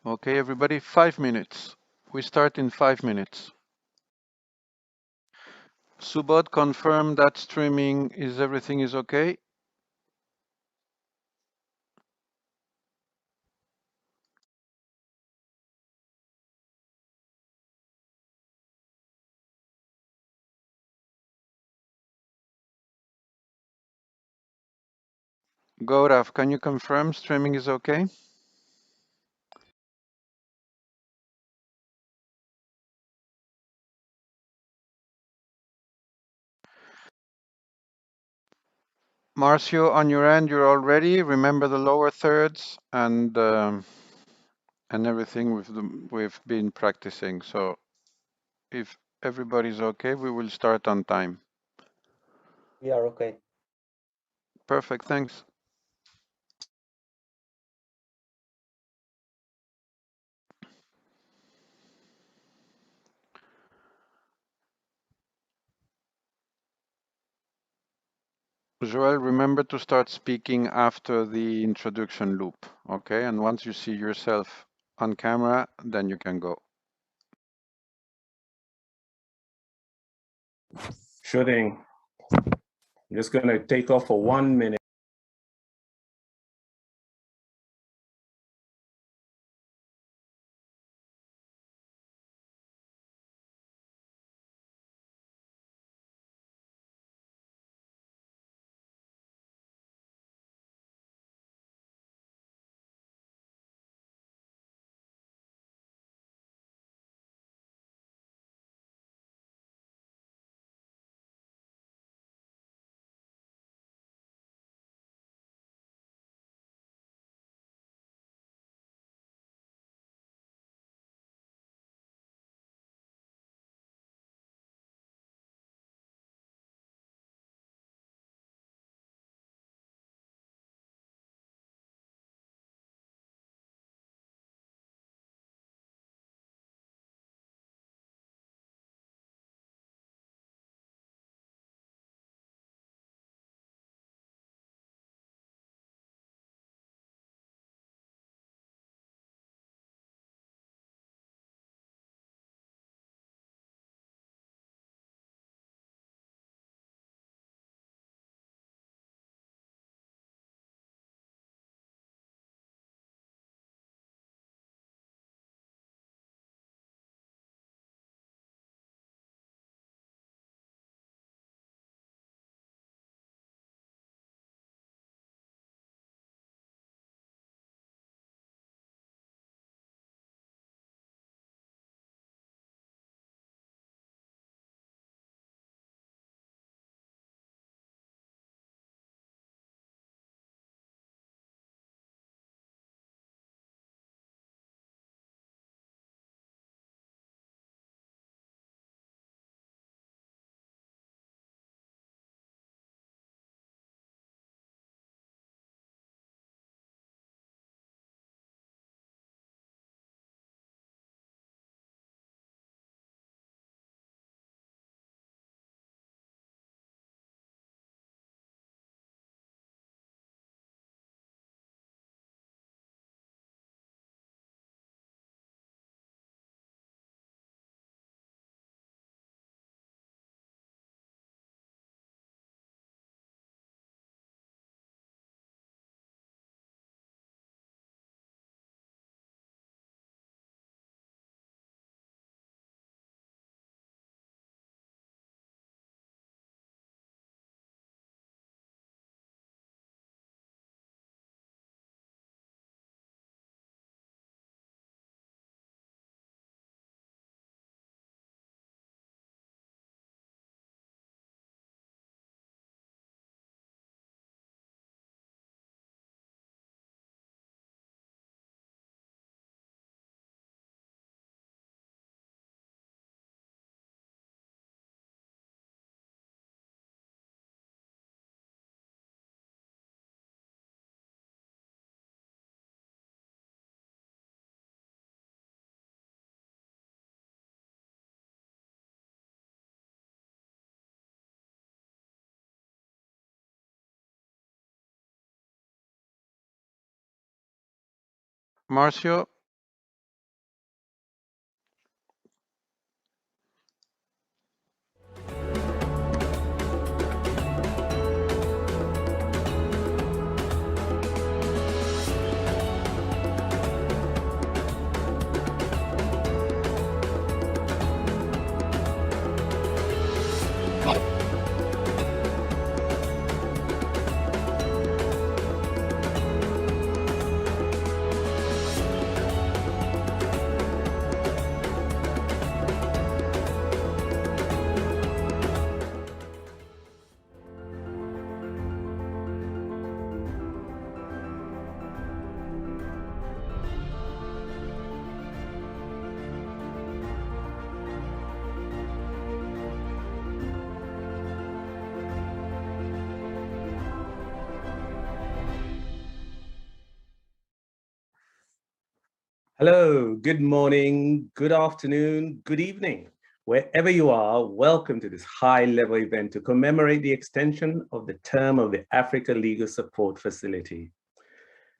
Okay, everybody, 5 minutes. We start in 5 minutes. Subodh, confirm that streaming is everything is okay. Gaurav, can you confirm streaming is okay? Marcio, on your end, you're all ready. Remember the lower thirds and everything we've been practicing. So if everybody's okay, we will start on time. We are okay. Perfect, thanks. Joel, remember to start speaking after the introduction loop, okay? And once you see yourself on camera, then you can go. Sure thing. I'm just going to take off for 1 minute. Marcio, Hello, good morning, good afternoon, good evening. Wherever you are, welcome to this high-level event to commemorate the extension of the term of the Africa Legal Support Facility.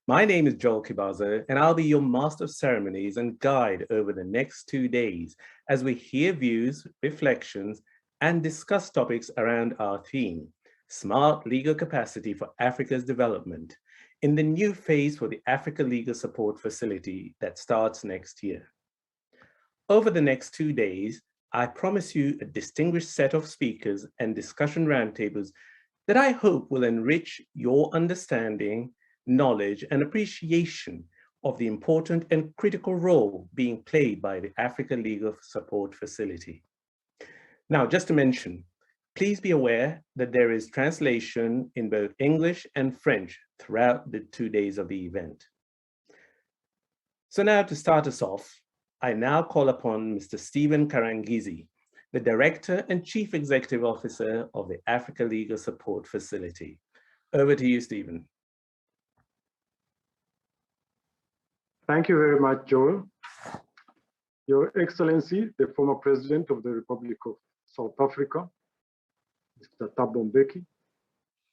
My name is Joel Kibazo, and I'll be your master of ceremonies and guide over the next 2 days as we hear views, reflections, and discuss topics around our theme, Smart Legal Capacity for Africa's Development, in the new phase for the Africa Legal Support Facility that starts next year. Over the next 2 days, I promise you a distinguished set of speakers and discussion roundtables that I hope will enrich your understanding, knowledge, and appreciation of the important and critical role being played by the Africa Legal Support Facility. Now, just to mention, please be aware that there is translation in both English and French throughout the 2 days of the event. So now to start us off, I now call upon Mr. Stephen Karangizi, the Director and Chief Executive Officer of the Africa Legal Support Facility. Over to you, Stephen. Thank you very much, Joel. Your Excellency, the former President of the Republic of South Africa, Mr. Thabo Mbeki,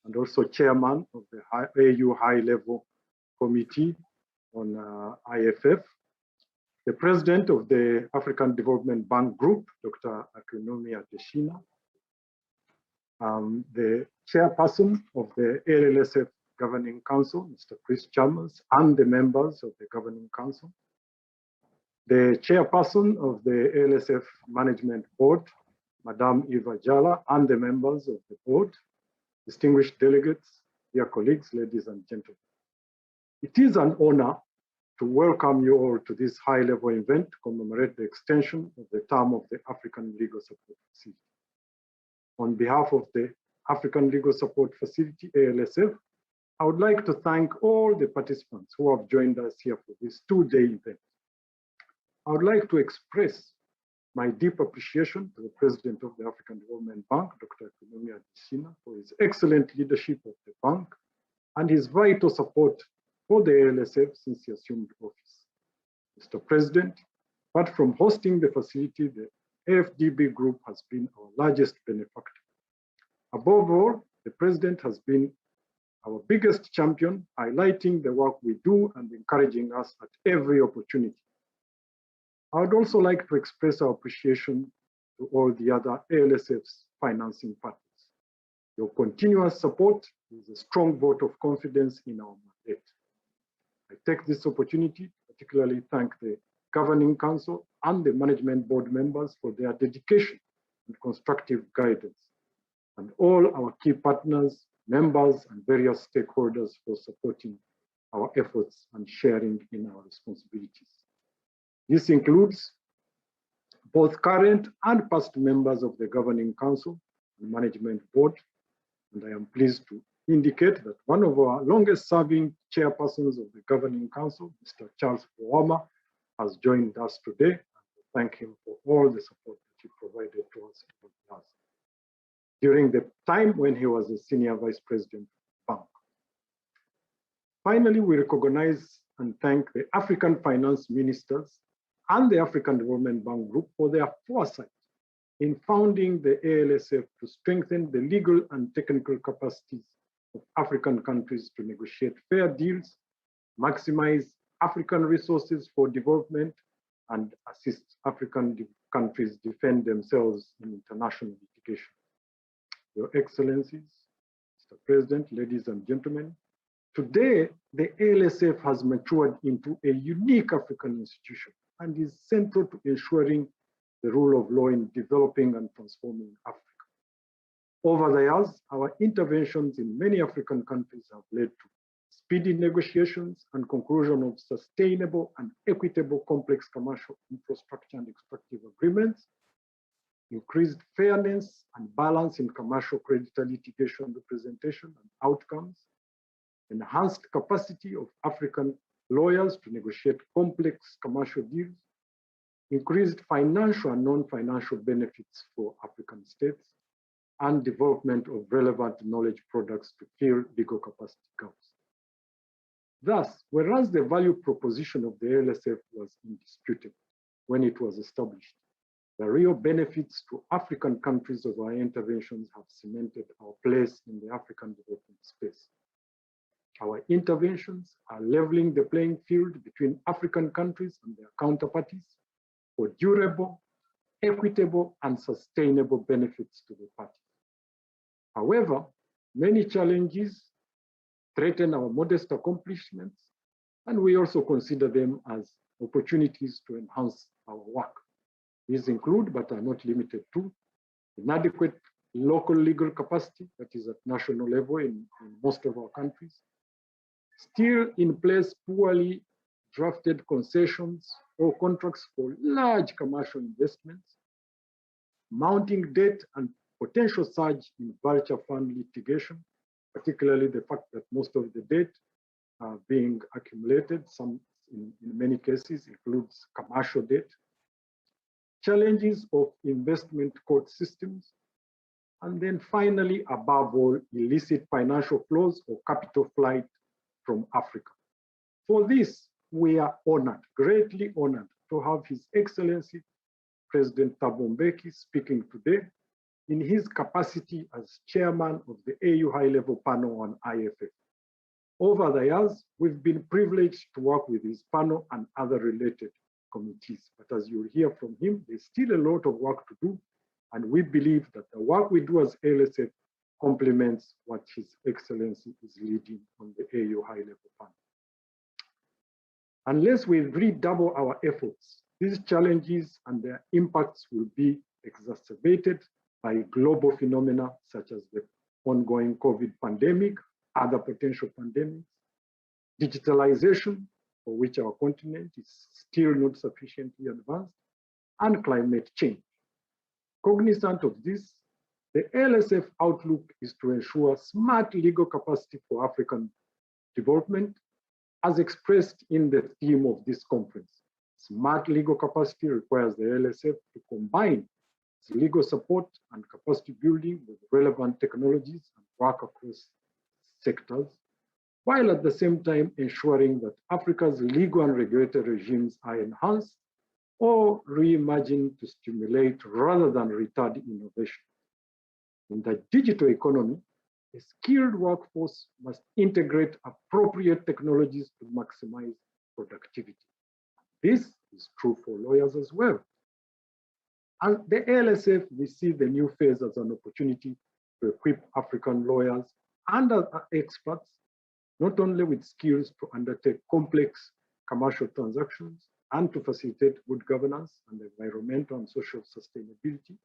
and also Chairman of the AU High-Level Committee on IFF, the President of the African Development Bank Group, Dr. Akunomi Adesina, the Chairperson of the Alsf Governing Council, Mr. Chris Chalmers, and the members of the Governing Council, the Chairperson of the Alsf Management Board, Madame Eva Jala, and the members of the board, distinguished delegates, dear colleagues, ladies and gentlemen. It is an honor to welcome you all to this high-level event to commemorate the extension of the term of the African Legal Support Facility. On behalf of the African Legal Support Facility, ALSF, I would like to thank all the participants who have joined us here for this 2-day event. I would like to express my deep appreciation to the President of the African Development Bank, Dr. Akunomi Adesina, for his excellent leadership of the bank and his vital support for the ALSF since he assumed office. Mr. President, apart from hosting the facility, the AFDB Group has been our largest benefactor. Above all, the President has been our biggest champion, highlighting the work we do and encouraging us at every opportunity. I would also like to express our appreciation to all the other ALSF's financing partners. Your continuous support is a strong vote of confidence in our mandate. I take this opportunity to particularly thank the Governing Council and the Management Board members for their dedication and constructive guidance, and all our key partners, members, and various stakeholders for supporting our efforts and sharing in our responsibilities. This includes both current and past members of the Governing Council and Management Board, and I am pleased to indicate that one of our longest serving chairpersons of the Governing Council, Mr. Charles Boama, has joined us today, and we thank him for all the support that he provided to us during the time when he was a Senior Vice President of the bank. Finally, we recognize and thank the African finance ministers and the African Development Bank Group for their foresight in founding the ALSF to strengthen the legal and technical capacities of African countries to negotiate fair deals, maximize African resources for development, and assist African countries defend themselves in international litigation. Your Excellencies, Mr. President, ladies and gentlemen, today the ALSF has matured into a unique African institution and is central to ensuring the rule of law in developing and transforming Africa. Over the years, our interventions in many African countries have led to speedy negotiations and conclusion of sustainable and equitable complex commercial infrastructure and extractive agreements, increased fairness and balance in commercial creditor litigation representation and outcomes, enhanced capacity of African lawyers to negotiate complex commercial deals, increased financial and non-financial benefits for African states, and development of relevant knowledge products to fill legal capacity gaps. Thus, whereas the value proposition of the ALSF was indisputable when it was established, the real benefits to African countries of our interventions have cemented our place in the African development space. Our interventions are leveling the playing field between African countries and their counterparties for durable, equitable, and sustainable benefits to the parties. However, many challenges threaten our modest accomplishments, and we also consider them as opportunities to enhance our work. These include, but are not limited to, inadequate local legal capacity, that is at national level in most of our countries, still in place poorly drafted concessions or contracts for large commercial investments, mounting debt and potential surge in vulture fund litigation, particularly the fact that most of the debt being accumulated, some in many cases includes commercial debt, challenges of investment court systems, and then finally, above all, illicit financial flows or capital flight from Africa. For this, we are honored, greatly honored, to have His Excellency President Thabo Mbeki speaking today in his capacity as chairman of the AU High-Level Panel on IFF. Over the years, we've been privileged to work with his panel and other related committees. But as you'll hear from him, there's still a lot of work to do, and we believe that the work we do as ALSF complements what His Excellency is leading on the AU High-Level Panel. Unless we redouble our efforts, these challenges and their impacts will be exacerbated by global phenomena such as the ongoing COVID pandemic, other potential pandemics, digitalization, for which our continent is still not sufficiently advanced, and climate change. Cognizant of this, the ALSF outlook is to ensure smart legal capacity for African development, as expressed in the theme of this conference. Smart legal capacity requires the ALSF to combine its legal support and capacity building with relevant technologies and work across sectors, while at the same time ensuring that Africa's legal and regulatory regimes are enhanced or reimagined to stimulate rather than retard innovation. In the digital economy, a skilled workforce must integrate appropriate technologies to maximize productivity. This is true for lawyers as well. And the ALSF, we see the new phase as an opportunity to equip African lawyers and experts, not only with skills to undertake complex commercial transactions and to facilitate good governance and environmental and social sustainability,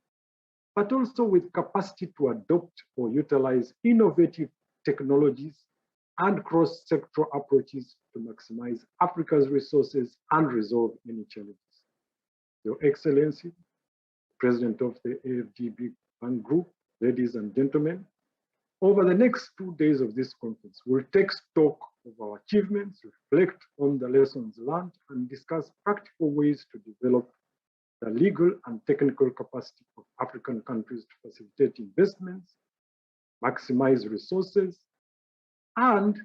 but also with capacity to adopt or utilize innovative technologies and cross-sectoral approaches to maximize Africa's resources and resolve any challenges. Your Excellency, President of the AFDB Bank Group, ladies and gentlemen, over the next 2 days of this conference, we'll take stock of our achievements, reflect on the lessons learned, and discuss practical ways to develop the legal and technical capacity of African countries to facilitate investments, maximize resources, and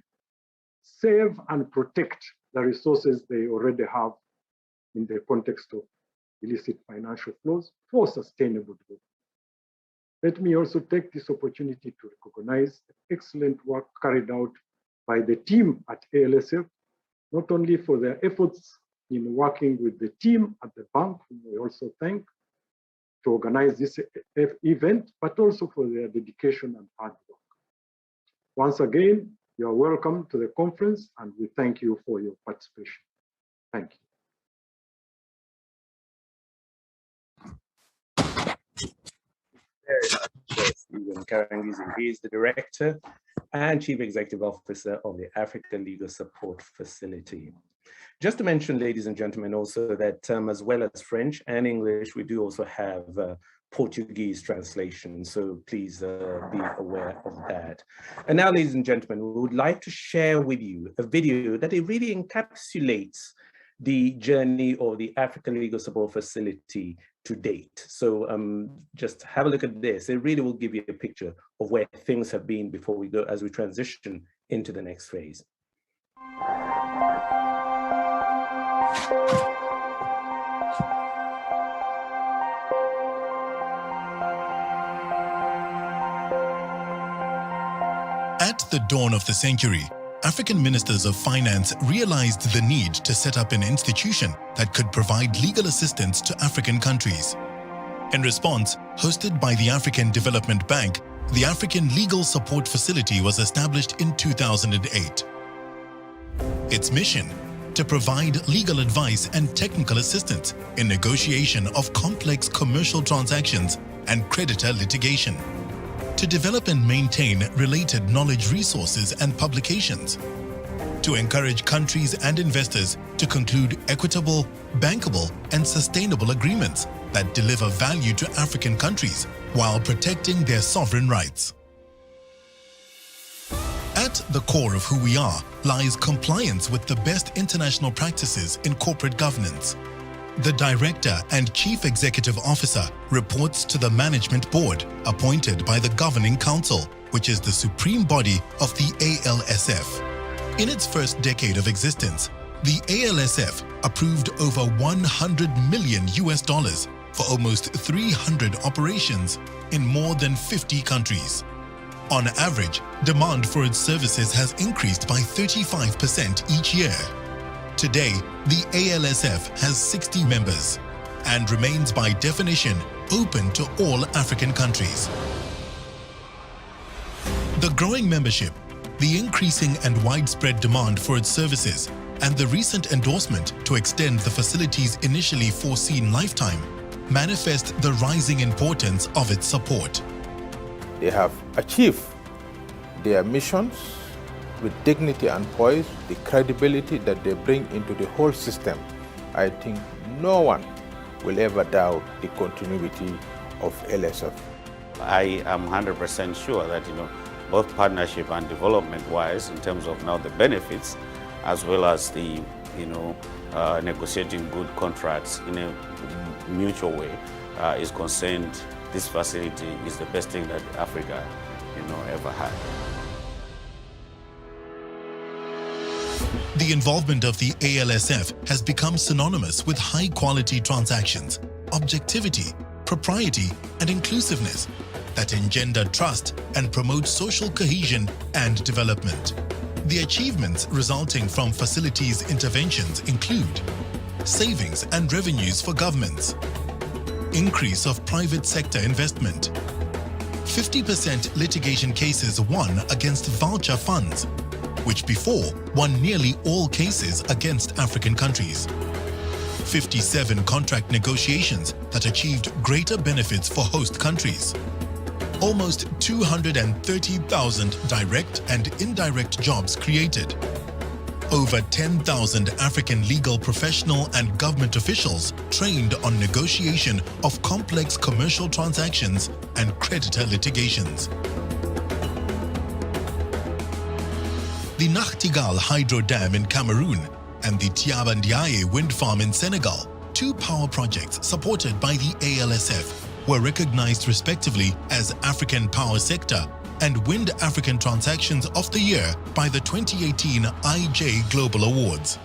save and protect the resources they already have in the context of illicit financial flows for sustainable development. Let me also take this opportunity to recognize the excellent work carried out by the team at ALSF, not only for their efforts in working with the team at the bank, whom we also thank, to organize this event, but also for their dedication and hard work. Once again, you are welcome to the conference, and we thank you for your participation. Thank you. Very much, Stephen Karangizi. He is the Director and Chief Executive Officer of the Africa Legal Support Facility. Just to mention, ladies and gentlemen, also that as well as French and English, we do also have Portuguese translation, so please be aware of that. And now, ladies and gentlemen, we would like to share with you a video that it really encapsulates the journey of the Africa Legal Support Facility to date. So just have a look at this. It really will give you a picture of where things have been before we go as we transition into the next phase. At the dawn of the century, African ministers of finance realized the need to set up an institution that could provide legal assistance to African countries. In response, hosted by the African Development Bank, the African Legal Support Facility was established in 2008. Its mission: to provide legal advice and technical assistance in negotiation of complex commercial transactions and creditor litigation, to develop and maintain related knowledge resources and publications, to encourage countries and investors to conclude equitable, bankable, and sustainable agreements that deliver value to African countries while protecting their sovereign rights. At the core of who we are lies compliance with the best international practices in corporate governance. The Director and Chief Executive Officer reports to the Management Board appointed by the Governing Council, which is the supreme body of the ALSF. In its first decade of existence, the ALSF approved over $100 million for almost 300 operations in more than 50 countries. On average, demand for its services has increased by 35% each year. Today, the ALSF has 60 members and remains by definition open to all African countries. The growing membership, the increasing and widespread demand for its services, and the recent endorsement to extend the facility's initially foreseen lifetime manifest the rising importance of its support. They have achieved their missions with dignity and poise, the credibility that they bring into the whole system. I think no one will ever doubt the continuity of LSF. I am 100% sure that, both partnership and development-wise, in terms of now the benefits, as well as the, negotiating good contracts in a mutual way, is concerned, this facility is the best thing that Africa, ever had. The involvement of the ALSF has become synonymous with high-quality transactions, objectivity, propriety, and inclusiveness that engender trust and promote social cohesion and development. The achievements resulting from facilities' interventions include savings and revenues for governments, increase of private sector investment, 50% litigation cases won against voucher funds, which before won nearly all cases against African countries. 57 contract negotiations that achieved greater benefits for host countries. Almost 230,000 direct and indirect jobs created. Over 10,000 African legal professional and government officials trained on negotiation of complex commercial transactions and creditor litigations. The Nachtigal Hydro Dam in Cameroon and the Tiaba Ndiaye wind farm in Senegal, two power projects supported by the ALSF, were recognized respectively as African Power Sector and Wind African Transactions of the Year by the 2018 IJ Global Awards.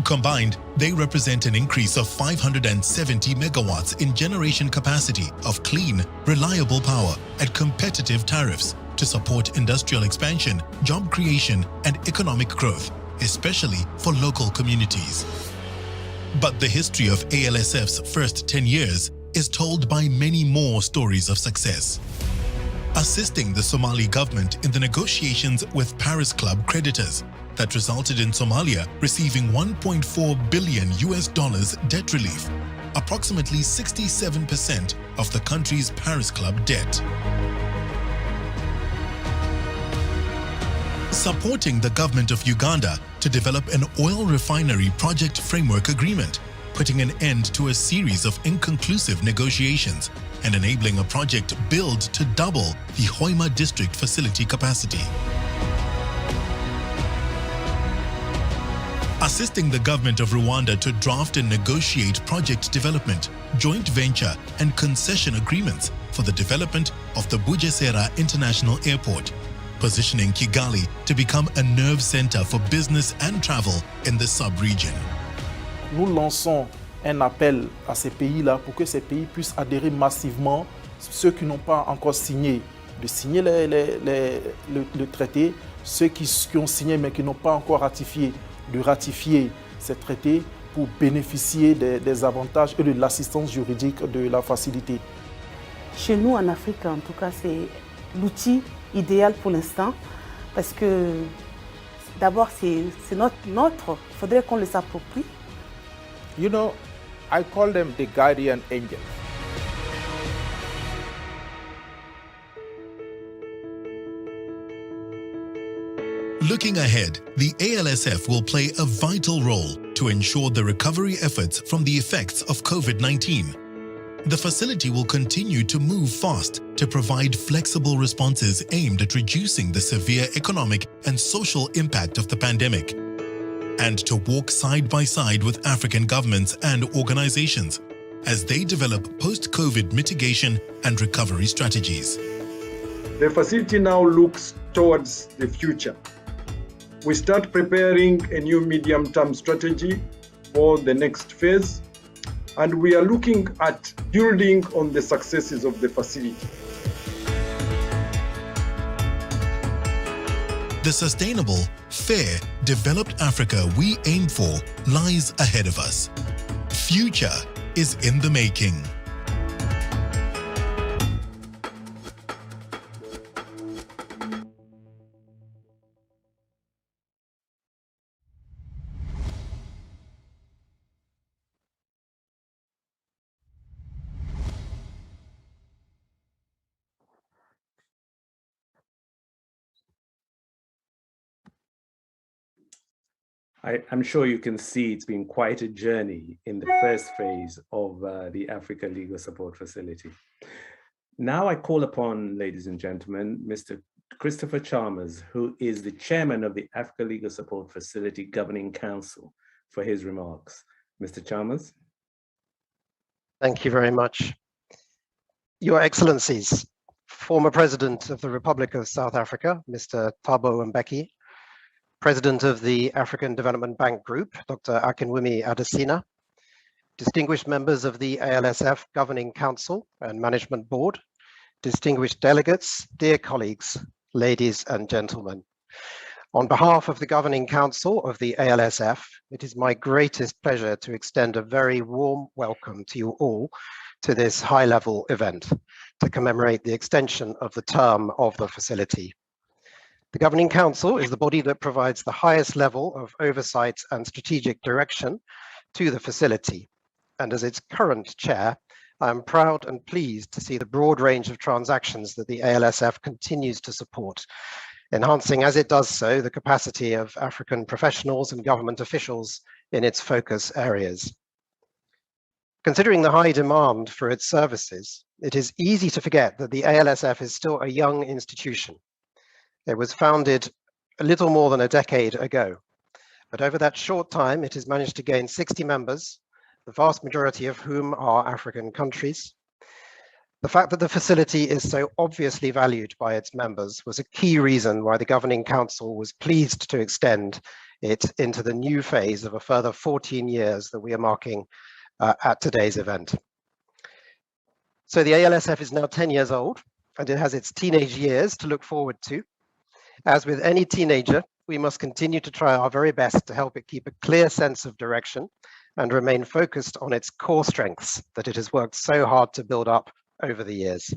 Combined, they represent an increase of 570 megawatts in generation capacity of clean, reliable power at competitive tariffs to support industrial expansion, job creation, and economic growth, especially for local communities. But the history of ALSF's first 10 years is told by many more stories of success. Assisting the Somali government in the negotiations with Paris Club creditors that resulted in Somalia receiving $1.4 billion debt relief, approximately 67% of the country's Paris Club debt. Supporting the government of Uganda to develop an oil refinery project framework agreement, putting an end to a series of inconclusive negotiations and enabling a project build to double the Hoima district facility capacity. Assisting the government of Rwanda to draft and negotiate project development, joint venture and concession agreements for the development of the Bugesera International Airport, positioning Kigali to become a nerve center for business and travel in the sub-region. Nous lançons un appel à ces pays-là pour que ces pays puissent adhérer massivement, ceux qui n'ont pas encore signé, de signer le traité, ceux qui ont signé mais qui n'ont pas encore ratifié, de ratifier ces traités pour bénéficier des avantages et de l'assistance juridique de la facilité. Chez nous en Afrique, en tout cas, c'est l'outil idéal pour l'instant parce que d'abord c'est notre, il faudrait qu'on le s'approprie. You know, I call them the guardian angels. Looking ahead, the ALSF will play a vital role to ensure the recovery efforts from the effects of COVID-19. The facility will continue to move fast to provide flexible responses aimed at reducing the severe economic and social impact of the pandemic, and to walk side by side with African governments and organizations as they develop post-COVID mitigation and recovery strategies. The facility now looks towards the future. We start preparing a new medium-term strategy for the next phase, and we are looking at building on the successes of the facility. The sustainable, fair, developed Africa we aim for lies ahead of us. Future is in the making. I'm sure you can see it's been quite a journey in the first phase of the Africa Legal Support Facility. Now I call upon, ladies and gentlemen, Mr. Christopher Chalmers, who is the chairman of the Africa Legal Support Facility Governing Council, for his remarks. Mr. Chalmers. Thank you very much. Your Excellencies, former President of the Republic of South Africa, Mr. Thabo Mbeki, President of the African Development Bank Group, Dr. Akinwumi Adesina, distinguished members of the ALSF Governing Council and Management Board, distinguished delegates, dear colleagues, ladies and gentlemen. On behalf of the Governing Council of the ALSF, it is my greatest pleasure to extend a very warm welcome to you all to this high-level event to commemorate the extension of the term of the facility. The Governing Council is the body that provides the highest level of oversight and strategic direction to the facility. And as its current chair, I am proud and pleased to see the broad range of transactions that the ALSF continues to support, enhancing as it does so the capacity of African professionals and government officials in its focus areas. Considering the high demand for its services, it is easy to forget that the ALSF is still a young institution. It was founded a little more than a decade ago, but over that short time, it has managed to gain 60 members, the vast majority of whom are African countries. The fact that the facility is so obviously valued by its members was a key reason why the Governing Council was pleased to extend it into the new phase of a further 14 years that we are marking at today's event. So the ALSF is now 10 years old, and it has its teenage years to look forward to. As with any teenager, we must continue to try our very best to help it keep a clear sense of direction and remain focused on its core strengths that it has worked so hard to build up over the years.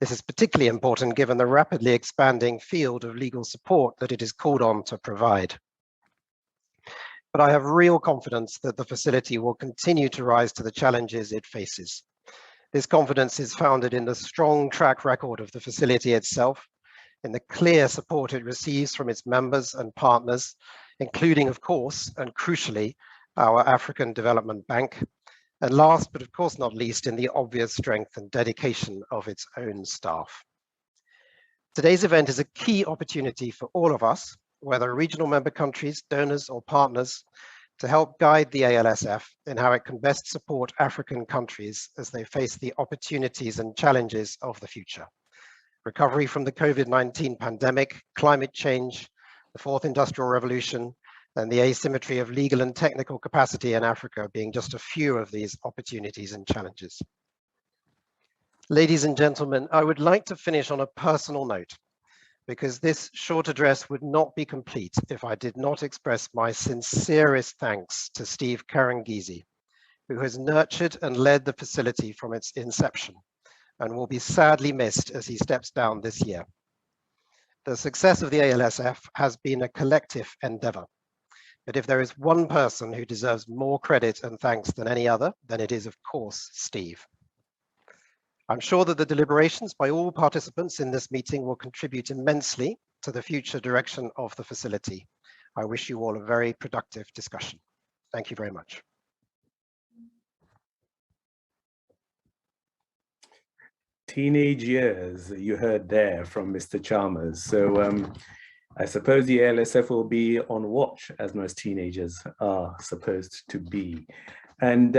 This is particularly important given the rapidly expanding field of legal support that it is called on to provide. But I have real confidence that the facility will continue to rise to the challenges it faces. This confidence is founded in the strong track record of the facility itself, in the clear support it receives from its members and partners, including, of course, and crucially, our African Development Bank, and last, but of course not least, in the obvious strength and dedication of its own staff. Today's event is a key opportunity for all of us, whether regional member countries, donors, or partners, to help guide the ALSF in how it can best support African countries as they face the opportunities and challenges of the future. recovery from the COVID-19 pandemic, climate change, the fourth industrial revolution, and the asymmetry of legal and technical capacity in Africa being just a few of these opportunities and challenges. Ladies and gentlemen, I would like to finish on a personal note, because this short address would not be complete if I did not express my sincerest thanks to Steve Karangizi, who has nurtured and led the facility from its inception and will be sadly missed as he steps down this year. The success of the ALSF has been a collective endeavor, but if there is one person who deserves more credit and thanks than any other, then it is, of course, Steve. I'm sure that the deliberations by all participants in this meeting will contribute immensely to the future direction of the facility. I wish you all a very productive discussion. Thank you very much. Teenage years, you heard there from Mr. Chalmers. So I suppose the ALSF will be on watch, as most teenagers are supposed to be. And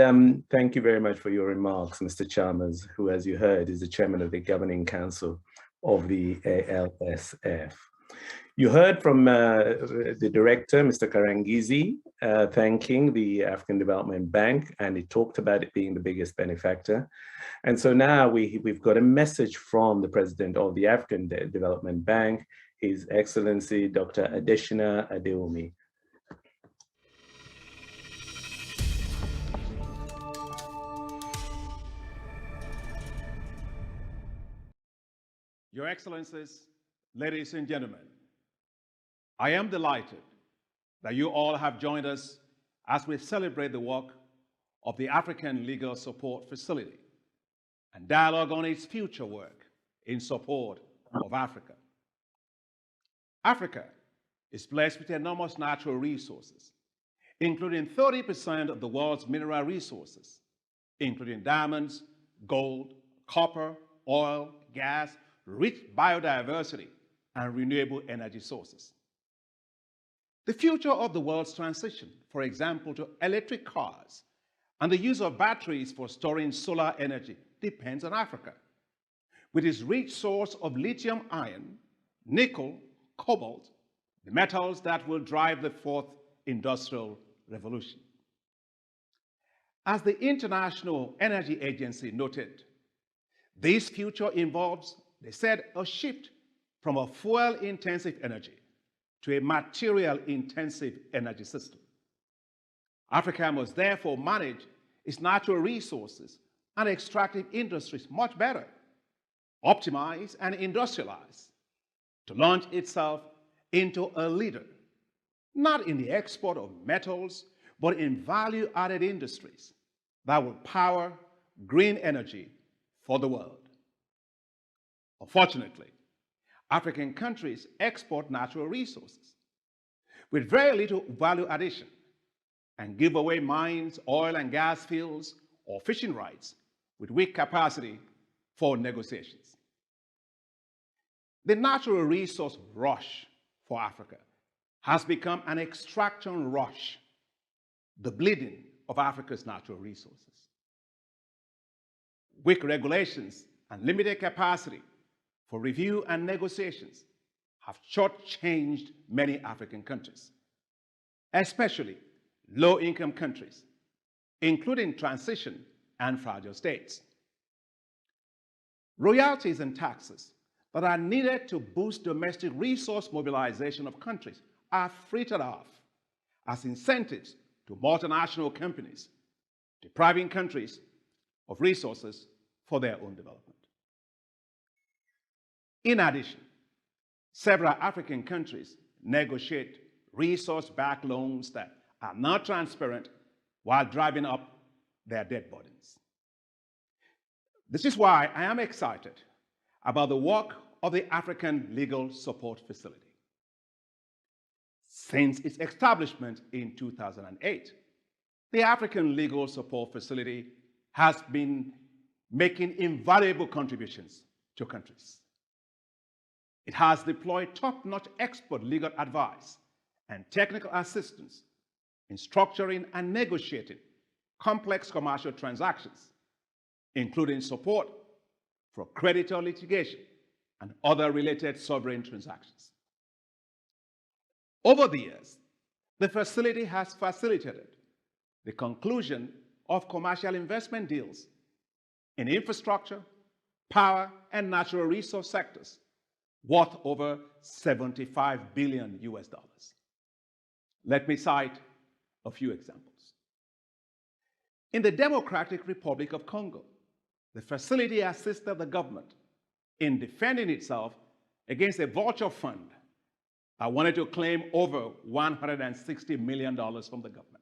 thank you very much for your remarks, Mr. Chalmers, who, as you heard, is the chairman of the Governing Council of the ALSF. You heard from the director, Mr. Karangizi, thanking the African Development Bank, and he talked about it being the biggest benefactor. And so now we've got a message from the president of the African Development Bank, His Excellency, Dr. Adesina Adeomi. Your Excellencies, ladies and gentlemen, I am delighted that you all have joined us as we celebrate the work of the African Legal Support Facility and dialogue on its future work in support of Africa. Africa is blessed with enormous natural resources, including 30% of the world's mineral resources, including diamonds, gold, copper, oil, gas, rich biodiversity, and renewable energy sources. The future of the world's transition, for example, to electric cars and the use of batteries for storing solar energy depends on Africa, with its rich source of lithium iron, nickel, cobalt, the metals that will drive the fourth industrial revolution. As the International Energy Agency noted, this future involves, they said, a shift from a fuel-intensive energy to a material-intensive energy system. Africa must therefore manage its natural resources and extractive industries much better, optimize and industrialize to launch itself into a leader, not in the export of metals, but in value-added industries that will power green energy for the world. Unfortunately, African countries export natural resources with very little value addition and give away mines, oil and gas fields, or fishing rights with weak capacity for negotiations. The natural resource rush for Africa has become an extraction rush, the bleeding of Africa's natural resources. Weak regulations and limited capacity for review and negotiations have shortchanged many African countries, especially low-income countries, including transition and fragile states. Royalties and taxes that are needed to boost domestic resource mobilization of countries are frittered off as incentives to multinational companies, depriving countries of resources for their own development. In addition, several African countries negotiate resource-backed loans that are not transparent while driving up their debt burdens. This is why I am excited about the work of the African Legal Support Facility. Since its establishment in 2008, the African Legal Support Facility has been making invaluable contributions to countries. It has deployed top-notch expert legal advice and technical assistance in structuring and negotiating complex commercial transactions, including support for creditor litigation, and other related sovereign transactions. Over the years, the facility has facilitated the conclusion of commercial investment deals in infrastructure, power, and natural resource sectors worth over $75 billion US. Let me cite a few examples. In the Democratic Republic of Congo, the facility assisted the government in defending itself against a vulture fund that wanted to claim over $160 million from the government.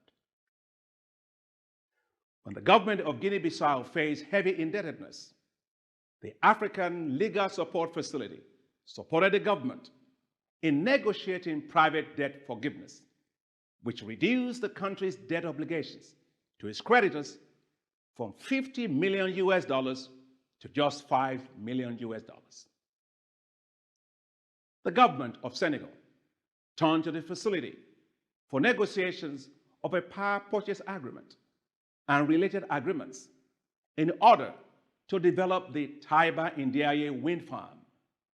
When the government of Guinea-Bissau faced heavy indebtedness, the African Legal Support Facility supported the government in negotiating private debt forgiveness, which reduced the country's debt obligations to its creditors from $50 million US to just $5 million US. The government of Senegal turned to the facility for negotiations of a power purchase agreement and related agreements in order to develop the Taiba Ndiaye wind farm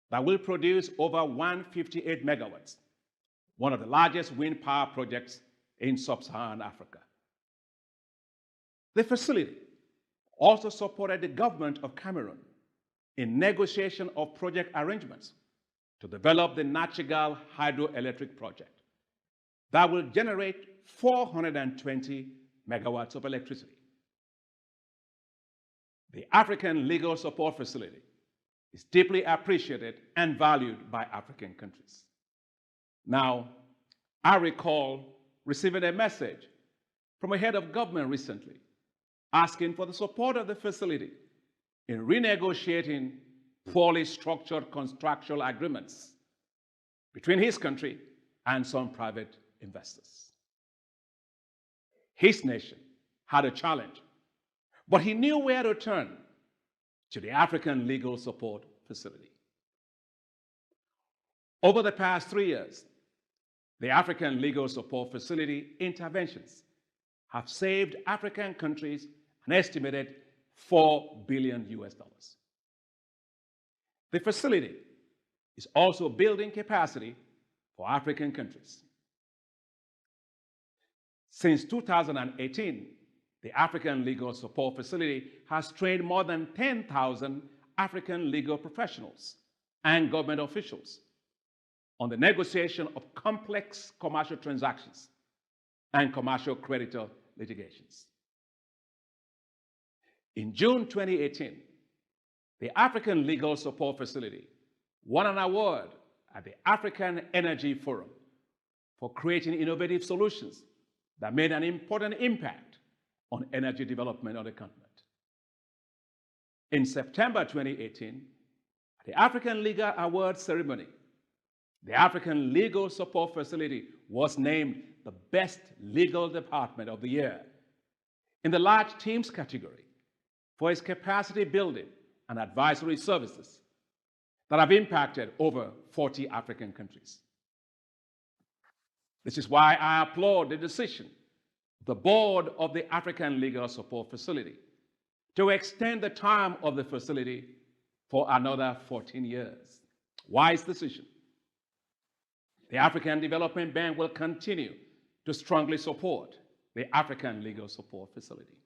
that will produce over 158 megawatts, one of the largest wind power projects in sub-Saharan Africa. The facility also supported the government of Cameroon in negotiation of project arrangements to develop the Nachigal hydroelectric project that will generate 420 megawatts of electricity. The African Legal Support Facility is deeply appreciated and valued by African countries. Now, I recall receiving a message from a head of government recently asking for the support of the facility in renegotiating poorly structured contractual agreements between his country and some private investors. His nation had a challenge, but he knew where to turn: to the African Legal Support Facility. Over the past 3 years, the African Legal Support Facility interventions have saved African countries an estimated $4 billion US. The facility is also building capacity for African countries. Since 2018, the African Legal Support Facility has trained more than 10,000 African legal professionals and government officials on the negotiation of complex commercial transactions and commercial creditor litigations. In June 2018, the African Legal Support Facility won an award at the African Energy Forum for creating innovative solutions that made an important impact on energy development on the continent. In September 2018, at the African Legal Awards ceremony, the African Legal Support Facility was named the Best Legal Department of the Year in the large teams category for its capacity building and advisory services that have impacted over 40 African countries. This is why I applaud the decision of the board of the African Legal Support Facility to extend the term of the facility for another 14 years. Wise decision. The African Development Bank will continue to strongly support the African Legal Support Facility.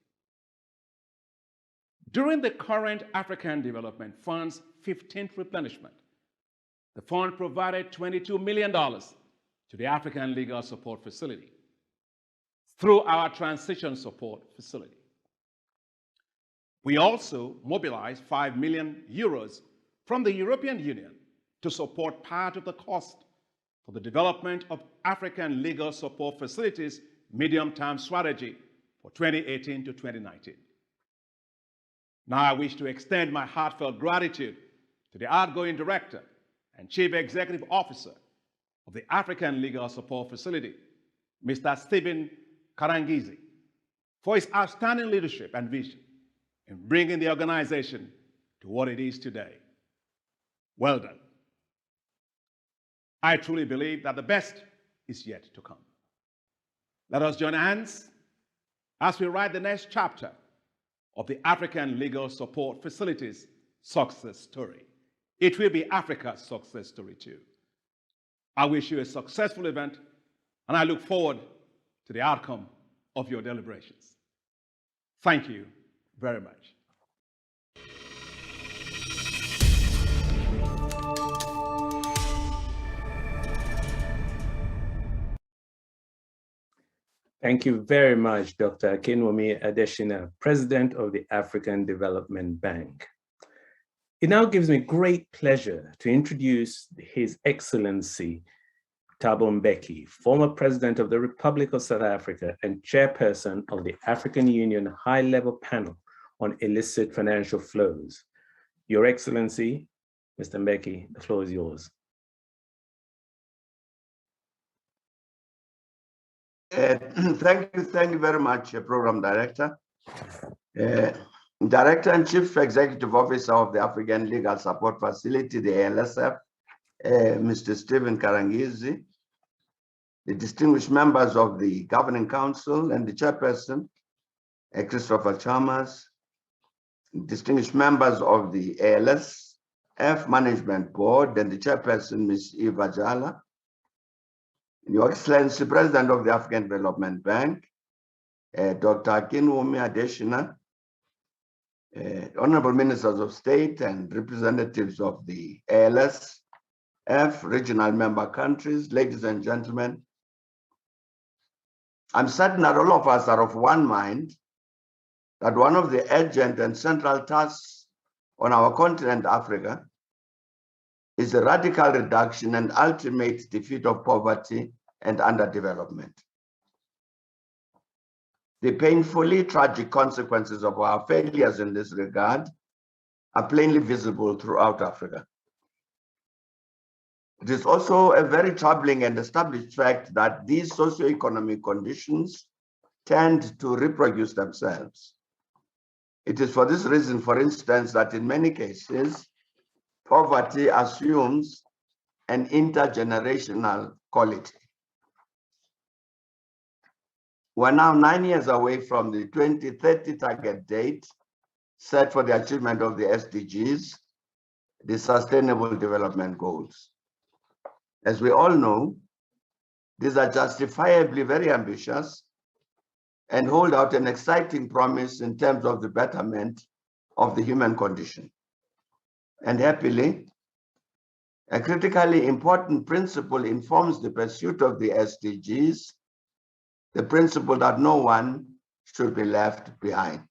During the current African Development Fund's 15th replenishment, the fund provided $22 million to the African Legal Support Facility through our Transition Support Facility. We also mobilized 5 million euros from the European Union to support part of the cost for the development of African Legal Support Facilities' medium-term strategy for 2018 to 2019. Now I wish to extend my heartfelt gratitude to the outgoing Director and Chief Executive Officer of the African Legal Support Facility, Mr. Stephen Karangizi, for his outstanding leadership and vision in bringing the organization to what it is today. Well done. I truly believe that the best is yet to come. Let us join hands as we write the next chapter of the African Legal Support Facility's success story. It will be Africa's success story too. I wish you a successful event, and I look forward to the outcome of your deliberations. Thank you very much. Thank you very much, Dr. Akinwumi Adesina, President of the African Development Bank. It now gives me great pleasure to introduce His Excellency Thabo Mbeki, former President of the Republic of South Africa and Chairperson of the African Union High-Level Panel on Illicit Financial Flows. Your Excellency, Mr. Mbeki, the floor is yours. Thank you very much, Program Director. Director and Chief Executive Officer of the African Legal Support Facility, the Alsf, Mr. Stephen Karangizi, the distinguished members of the Governing Council and the Chairperson, Christopher Chalmers, distinguished members of the Alsf Management Board and the Chairperson, Ms. Eva Jala, Your Excellency, President of the African Development Bank, Dr. Akinwumi Adesina, Honorable Ministers of State and representatives of the Alsf regional member countries, ladies and gentlemen, I'm certain that all of us are of one mind that one of the urgent and central tasks on our continent, Africa, is the radical reduction and ultimate defeat of poverty and underdevelopment. The painfully tragic consequences of our failures in this regard are plainly visible throughout Africa. It is also a very troubling and established fact that these socioeconomic conditions tend to reproduce themselves. It is for this reason, for instance, that in many cases, poverty assumes an intergenerational quality. We're now 9 years away from the 2030 target date set for the achievement of the SDGs, the Sustainable Development Goals. As we all know, these are justifiably very ambitious and hold out an exciting promise in terms of the betterment of the human condition. And happily, a critically important principle informs the pursuit of the SDGs, the principle that no one should be left behind.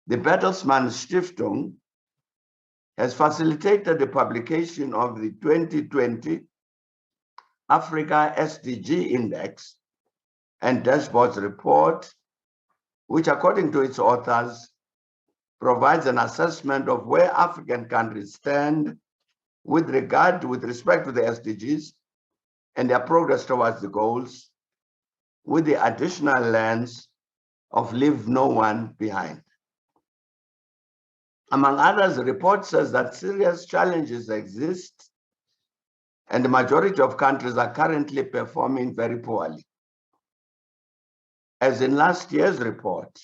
The Bertelsmann Stiftung has facilitated the publication of the 2020 Africa SDG Index and Dashboards Report, which according to its authors, provides an assessment of where African countries stand with respect to the SDGs and their progress towards the goals, with the additional lens of leave no one behind. Among others, the report says that serious challenges exist and the majority of countries are currently performing very poorly. As in last year's report,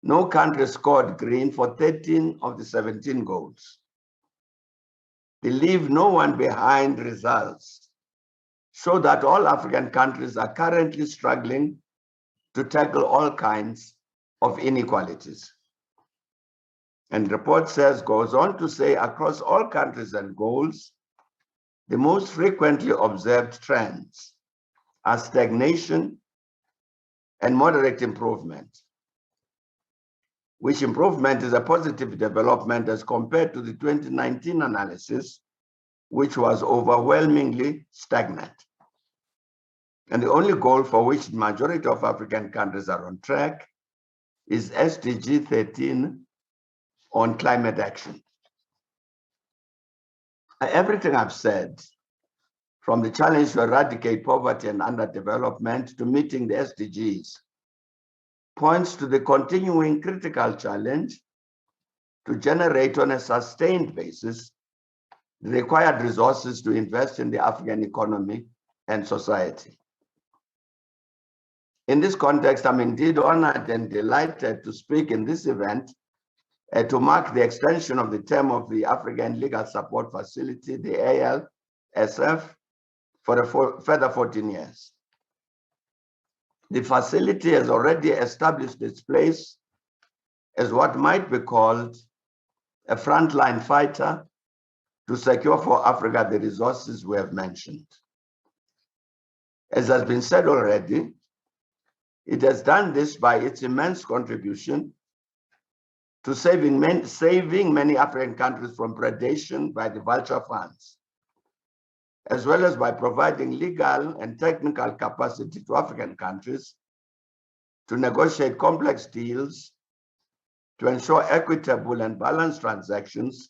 no country scored green for 13 of the 17 goals. The leave no one behind results show that all African countries are currently struggling to tackle all kinds of inequalities. And the report goes on to say, across all countries and goals, the most frequently observed trends are stagnation and moderate improvement, which improvement is a positive development as compared to the 2019 analysis, which was overwhelmingly stagnant. And the only goal for which the majority of African countries are on track is SDG 13 on climate action. Everything I've said, from the challenge to eradicate poverty and underdevelopment to meeting the SDGs, points to the continuing critical challenge to generate on a sustained basis the required resources to invest in the African economy and society. In this context, I'm indeed honored and delighted to speak in this event to mark the extension of the term of the African Legal Support Facility, the ALSF, for a further 14 years. The facility has already established its place as what might be called a frontline fighter to secure for Africa the resources we have mentioned. As has been said already, it has done this by its immense contribution to saving many African countries from predation by the vulture funds, as well as by providing legal and technical capacity to African countries to negotiate complex deals to ensure equitable and balanced transactions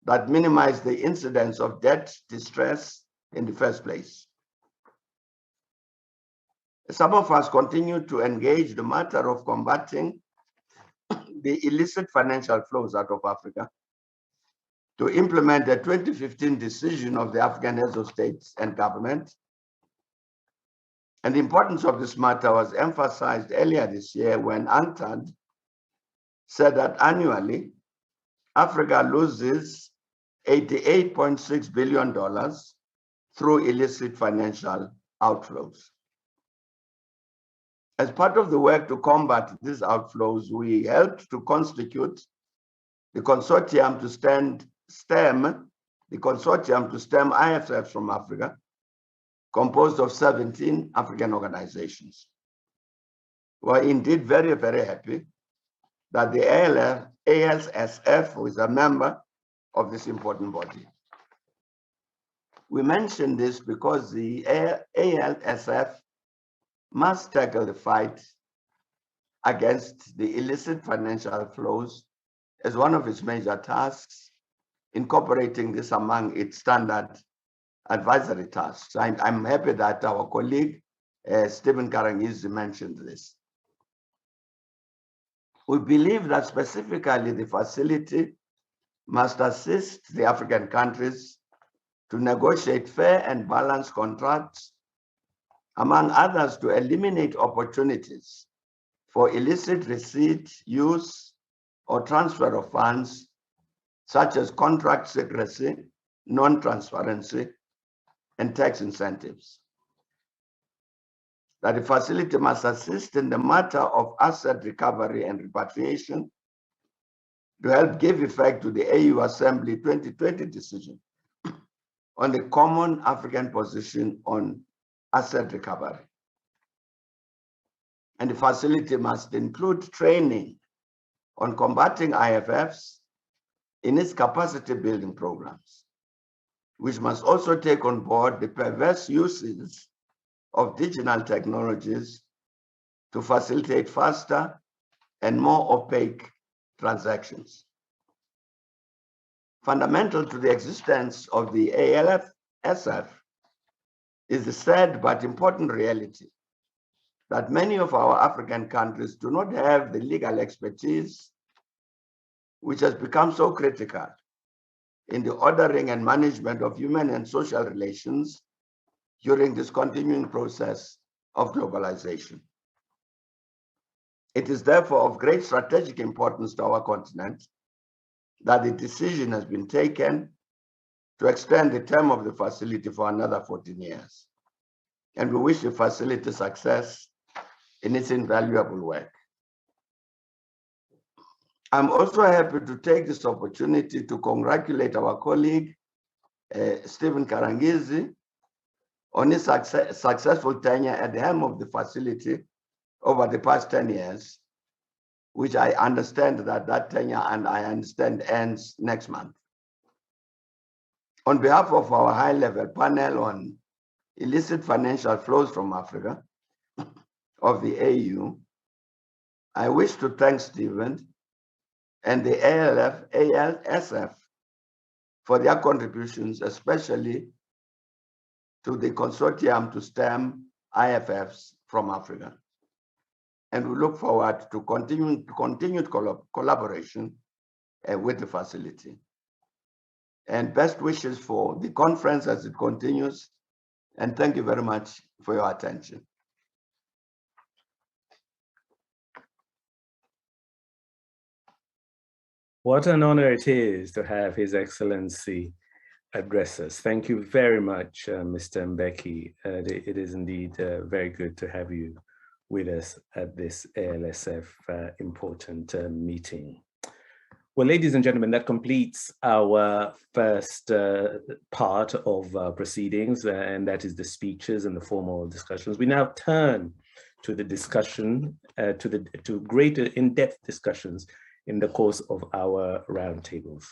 that minimize the incidence of debt distress in the first place. Some of us continue to engage the matter of combating the illicit financial flows out of Africa to implement the 2015 decision of the African heads of states and government. And the importance of this matter was emphasized earlier this year when UNTAD said that annually, Africa loses $88.6 billion through illicit financial outflows. As part of the work to combat these outflows, we helped to constitute the consortium to stem IFFs from Africa, composed of 17 African organizations. We're indeed very, very happy that the ALSF is a member of this important body. We mention this because the ALSF must tackle the fight against the illicit financial flows as one of its major tasks, incorporating this among its standard advisory tasks. I'm happy that our colleague, Stephen Karangizi, mentioned this. We believe that specifically the facility must assist the African countries to negotiate fair and balanced contracts, among others, to eliminate opportunities for illicit receipt, use, or transfer of funds, such as contract secrecy, non-transparency, and tax incentives. That the facility must assist in the matter of asset recovery and repatriation to help give effect to the AU Assembly 2020 decision on the common African position on asset recovery. And the facility must include training on combating IFFs in its capacity building programs, which must also take on board the perverse uses of digital technologies to facilitate faster and more opaque transactions. Fundamental to the existence of the ALSF is the sad but important reality that many of our African countries do not have the legal expertise which has become so critical in the ordering and management of human and social relations during this continuing process of globalization. It is therefore of great strategic importance to our continent that the decision has been taken to extend the term of the facility for another 14 years. And we wish the facility success in its invaluable work. I'm also happy to take this opportunity to congratulate our colleague, Stephen Karangizi, on his successful tenure at the helm of the facility over the past 10 years, which I understand that tenure, and I understand, ends next month. On behalf of our high-level panel on illicit financial flows from Africa of the AU, I wish to thank Stephen and the ALSF for their contributions, especially to the consortium to stem IFFs from Africa. And we look forward to continued collaboration with the facility. And best wishes for the conference as it continues. And thank you very much for your attention. What an honor it is to have His Excellency address us. Thank you very much, Mr. Mbeki. It is indeed very good to have you with us at this ALSF important meeting. Well, ladies and gentlemen, that completes our first part of proceedings, and that is the speeches and the formal discussions. We now turn to the discussion, to greater in-depth discussions in the course of our roundtables.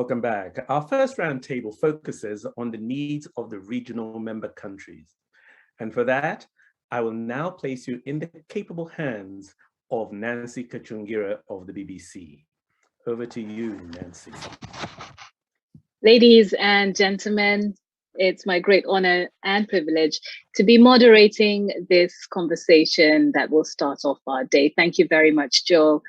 Welcome back. Our first roundtable focuses on the needs of the regional member countries. And for that, I will now place you in the capable hands of Nancy Kachungira of the BBC. Over to you, Nancy. Ladies and gentlemen, it's my great honor and privilege to be moderating this conversation that will start off our day. Thank you very much, Joel,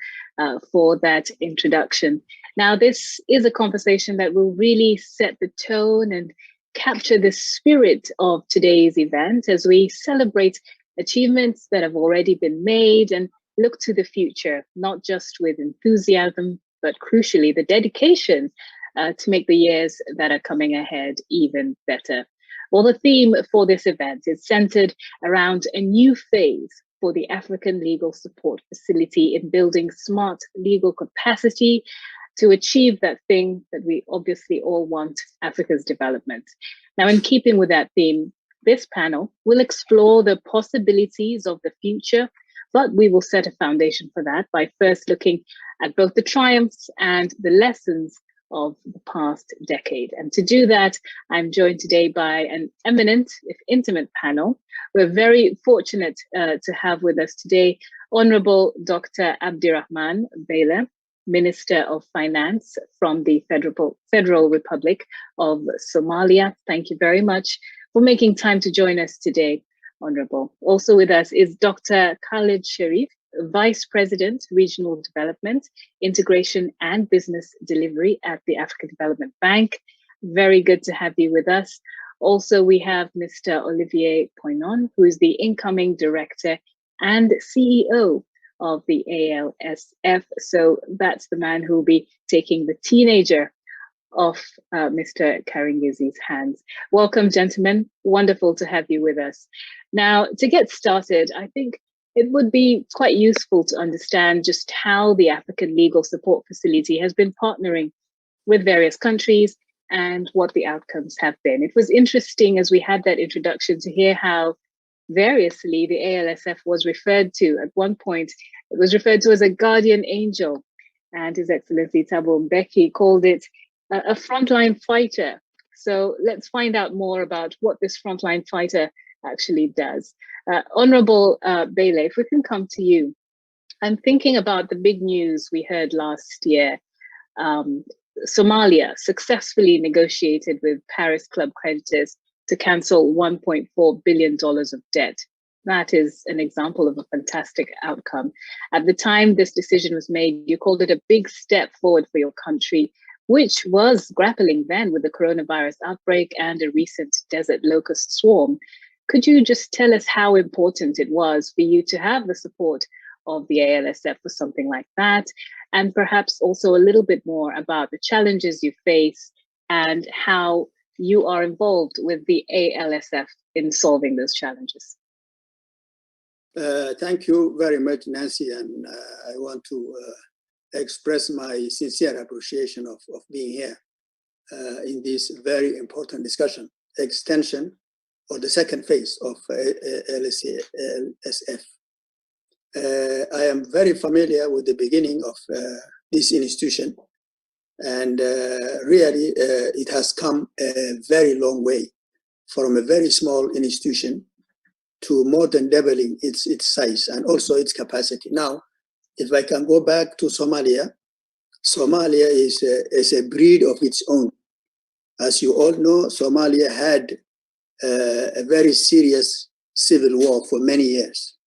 for that introduction. Now, this is a conversation that will really set the tone and capture the spirit of today's event as we celebrate achievements that have already been made and look to the future, not just with enthusiasm, but crucially, the dedication to make the years that are coming ahead even better. Well, the theme for this event is centered around a new phase for the African Legal Support Facility in building smart legal capacity to achieve that thing that we obviously all want, Africa's development. Now, in keeping with that theme, this panel will explore the possibilities of the future, but we will set a foundation for that by first looking at both the triumphs and the lessons of the past decade. And to do that, I'm joined today by an eminent, if intimate panel. We're very fortunate to have with us today Honorable Dr. Abdirahman Beyler, Minister of Finance from the Federal Republic of Somalia. Thank you very much for making time to join us today, Honorable. Also with us is Dr. Khalid Sharif, Vice President, Regional Development, Integration and Business Delivery at the African Development Bank. Very good to have you with us. Also, we have Mr. Olivier Poinon, who is the incoming Director and CEO of the ALSF. So that's the man who will be taking the teenager off Mr. Karangizi's hands. Welcome, gentlemen. Wonderful to have you with us. Now, to get started, I think it would be quite useful to understand just how the African Legal Support Facility has been partnering with various countries and what the outcomes have been. It was interesting as we had that introduction to hear how variously the ALSF was referred to. At one point, it was referred to as a guardian angel, and His Excellency Thabo Mbeki called it a frontline fighter. So let's find out more about what this frontline fighter actually does. Honorable Beyler, if we can come to you. I'm thinking about the big news we heard last year. Somalia successfully negotiated with Paris Club creditors to cancel $1.4 billion of debt. That is an example of a fantastic outcome. At the time this decision was made, you called it a big step forward for your country, which was grappling then with the coronavirus outbreak and a recent desert locust swarm. Could you just tell us how important it was for you to have the support of the ALSF for something like that? And perhaps also a little bit more about the challenges you face and how you are involved with the ALSF in solving those challenges. Thank you very much, Nancy. And I want to express my sincere appreciation of being here in this very important discussion, extension or the second phase of ALSF. I am very familiar with the beginning of this institution, and really it has come a very long way from a very small institution to more than doubling its size and also its capacity. Now, if I can go back to Somalia, Somalia is a breed of its own. As you all know, Somalia had a very serious civil war for many years.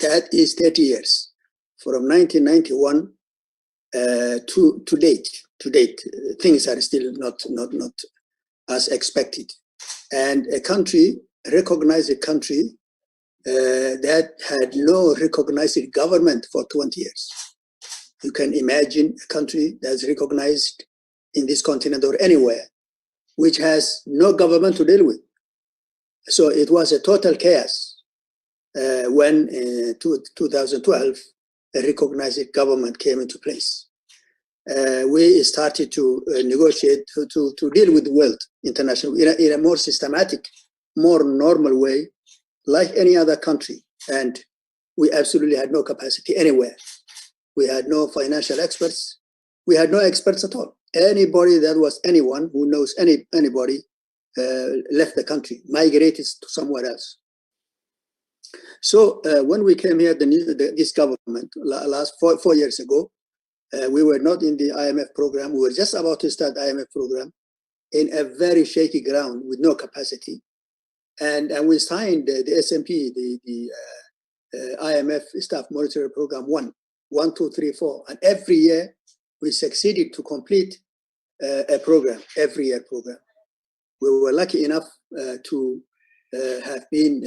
That is 30 years, from 1991 to date. Things are still not as expected. And a recognized country that had no recognized government for 20 years. You can imagine a country that's recognized in this continent or anywhere, which has no government to deal with. So it was a total chaos when in 2012, a recognized government came into place. We started to negotiate to deal with the world internationally in a more systematic, more normal way, like any other country. And we absolutely had no capacity anywhere. We had no financial experts. We had no experts at all. Anybody that was anyone who knows anybody left the country, migrated to somewhere else. So when we came here, this government, last four years ago, we were not in the IMF program. We were just about to start the IMF program in a very shaky ground with no capacity. And we signed the SMP, the IMF Staff Monitoring Program 1, 2, 3, 4. And every year we succeeded to complete a program, every year program. We were lucky enough to have been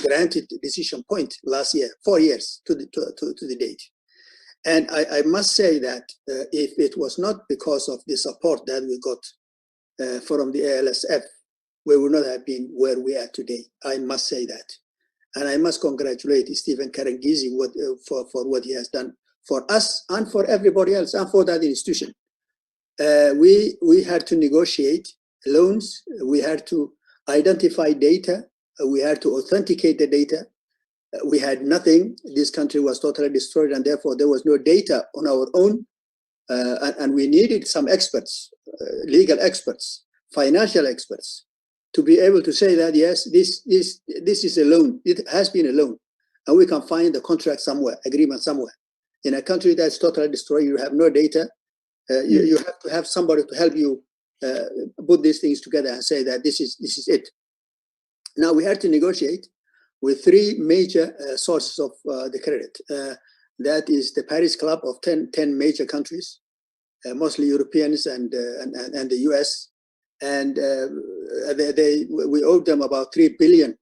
granted decision point last year, 4 years to the date. And I must say that if it was not because of the support that we got from the ALSF, we would not have been where we are today. I must say that. And I must congratulate Stephen Karangizi for what he has done for us and for everybody else and for that institution. We had to negotiate loans. We had to identify data. We had to authenticate the data. We had nothing. This country was totally destroyed, and therefore there was no data on our own. And we needed some experts, legal experts, financial experts, to be able to say that, yes, this is a loan. It has been a loan. And we can find the contract somewhere, agreement somewhere. In a country that's totally destroyed, you have no data. You have to have somebody to help you put these things together and say that this is it. Now we had to negotiate with three major sources of the credit. That is the Paris Club of 10 major countries, mostly Europeans and the US. And we owed them about $3 billion.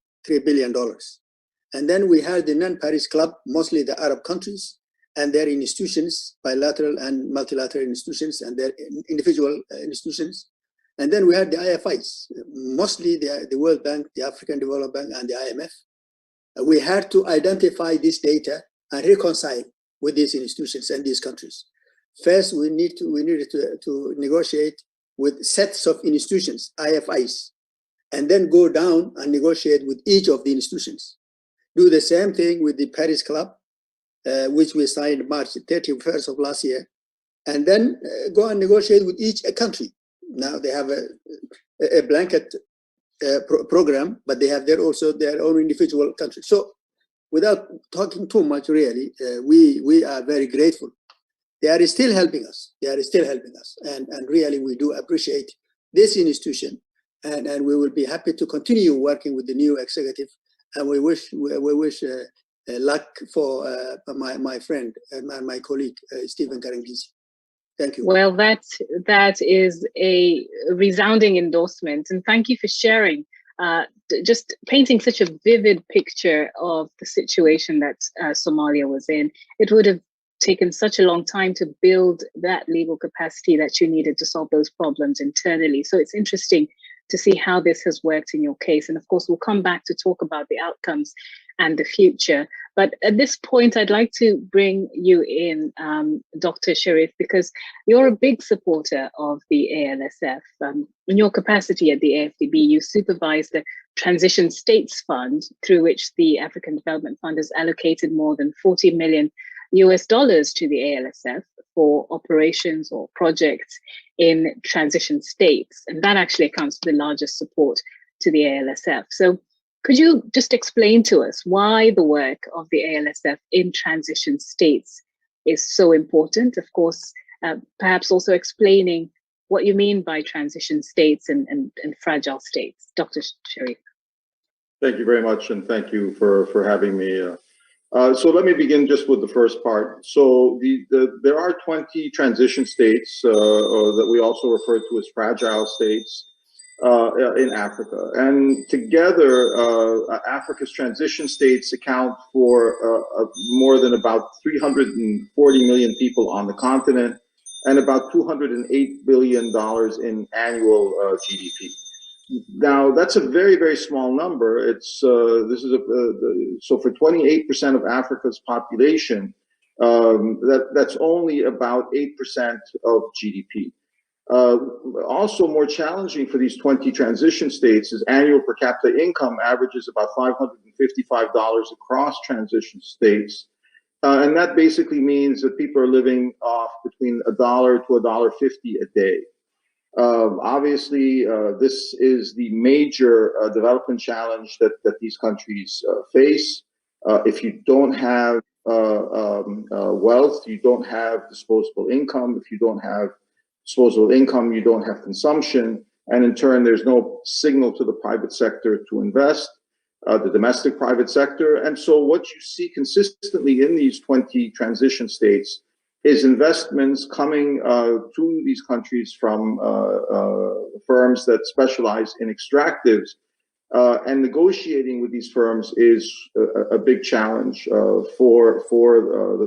And then we had the non-Paris Club, mostly the Arab countries, and their institutions, bilateral and multilateral institutions, and their individual institutions. And then we had the IFIs, mostly the World Bank, the African Development Bank, and the IMF. We had to identify this data and reconcile with these institutions and these countries. First, we needed to negotiate with sets of institutions, IFIs, and then go down and negotiate with each of the institutions. Do the same thing with the Paris Club, which we signed March 31st of last year, and then go and negotiate with each country. Now they have a blanket program, but they have also their own individual countries. So without talking too much, really, we are very grateful. They are still helping us. And really, we do appreciate this institution. And we will be happy to continue working with the new executive. And we wish luck for my friend and my colleague, Stephen Karangizi. Thank you. Well, that is a resounding endorsement. And thank you for sharing, just painting such a vivid picture of the situation that Somalia was in. It would have taken such a long time to build that legal capacity that you needed to solve those problems internally. So it's interesting to see how this has worked in your case. And of course, we'll come back to talk about the outcomes and the future. But at this point, I'd like to bring you in, Dr. Sharif, because you're a big supporter of the ALSF. In your capacity at the AFDB, you supervise the Transition States Fund, through which the African Development Fund has allocated more than $40 million to the ALSF for operations or projects in transition states. And that actually accounts for the largest support to the ALSF. So could you just explain to us why the work of the ALSF in transition states is so important? Of course, perhaps also explaining what you mean by transition states and fragile states. Dr. Sharif. Thank you very much, and thank you for having me. So let me begin just with the first part. So there are 20 transition states that we also refer to as fragile states in Africa. And together, Africa's transition states account for more than about 340 million people on the continent and about $208 billion in annual GDP. Now, that's a very, very small number. It's so for 28% of Africa's population, that's only about 8% of GDP. Also more challenging for these 20 transition states is annual per capita income averages about $555 across transition states. And that basically means that people are living off between $1 to $1.50 a day. Obviously, this is the major development challenge that these countries face. If you don't have wealth, you don't have disposable income. If you don't have disposable income, you don't have consumption. And in turn, there's no signal to the private sector to invest, the domestic private sector. And so what you see consistently in these 20 transition states is investments coming to these countries from firms that specialize in extractives, and negotiating with these firms is a big challenge for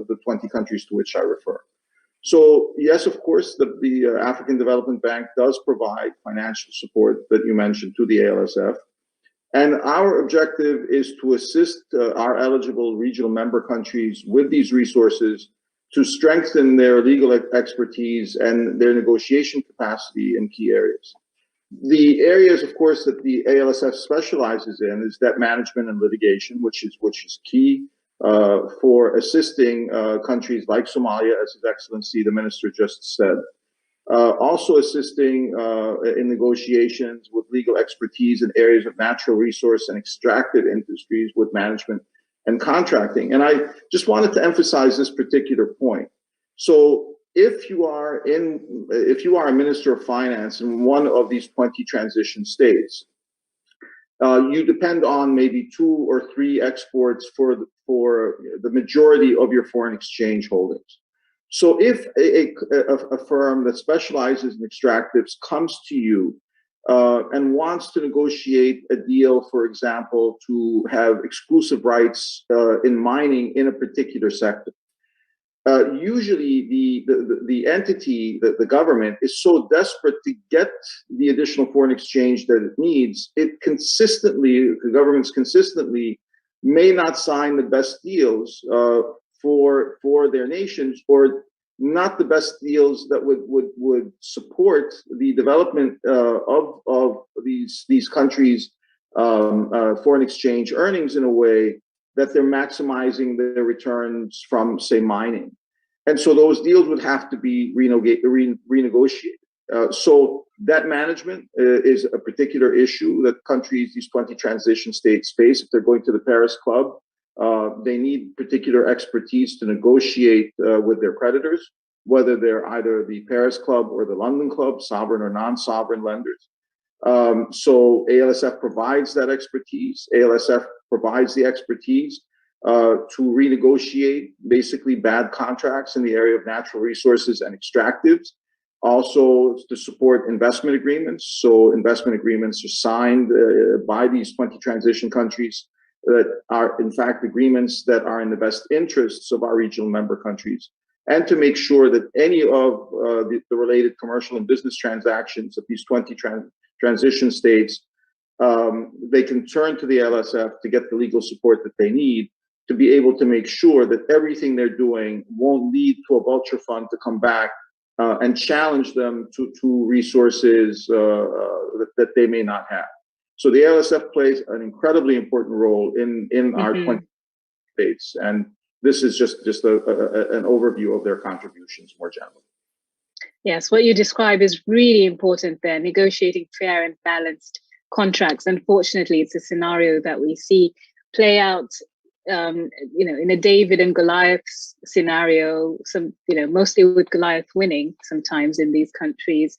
the 20 countries to which I refer. So yes, of course, the African Development Bank does provide financial support that you mentioned to the ALSF. And our objective is to assist our eligible regional member countries with these resources to strengthen their legal expertise and their negotiation capacity in key areas. The areas, of course, that the ALSF specializes in is debt management and litigation, which is key for assisting countries like Somalia, as His Excellency the Minister just said. Also assisting in negotiations with legal expertise in areas of natural resource and extractive industries with management and contracting. And I just wanted to emphasize this particular point. So if you are a Minister of Finance in one of these 20 transition states, you depend on maybe 2 or 3 exports for the majority of your foreign exchange holdings. So if a firm that specializes in extractives comes to you and wants to negotiate a deal, for example, to have exclusive rights in mining in a particular sector, usually the entity, the government, is so desperate to get the additional foreign exchange that it needs, the governments consistently may not sign the best deals for their nations, or not the best deals that would support the development of these countries' foreign exchange earnings in a way that they're maximizing their returns from, say, mining. And so those deals would have to be renegotiated. So debt management is a particular issue that these 20 transition states face. If they're going to the Paris Club, they need particular expertise to negotiate with their creditors, whether they're either the Paris Club or the London Club, sovereign or non-sovereign lenders. So ALSF provides that expertise. ALSF provides the expertise to renegotiate basically bad contracts in the area of natural resources and extractives. Also to support investment agreements. So investment agreements are signed by these 20 transition countries that are in fact agreements that are in the best interests of our regional member countries, and to make sure that any of the related commercial and business transactions of these 20 transition states, they can turn to the LSF to get the legal support that they need to be able to make sure that everything they're doing won't lead to a vulture fund to come back and challenge them to resources that they may not have. So the LSF plays an incredibly important role in our 20 states, and this is just an overview of their contributions more generally. Yes, what you describe is really important there, negotiating fair and balanced contracts. Unfortunately, it's a scenario that we see play out in a David and Goliath scenario, mostly with Goliath winning sometimes in these countries,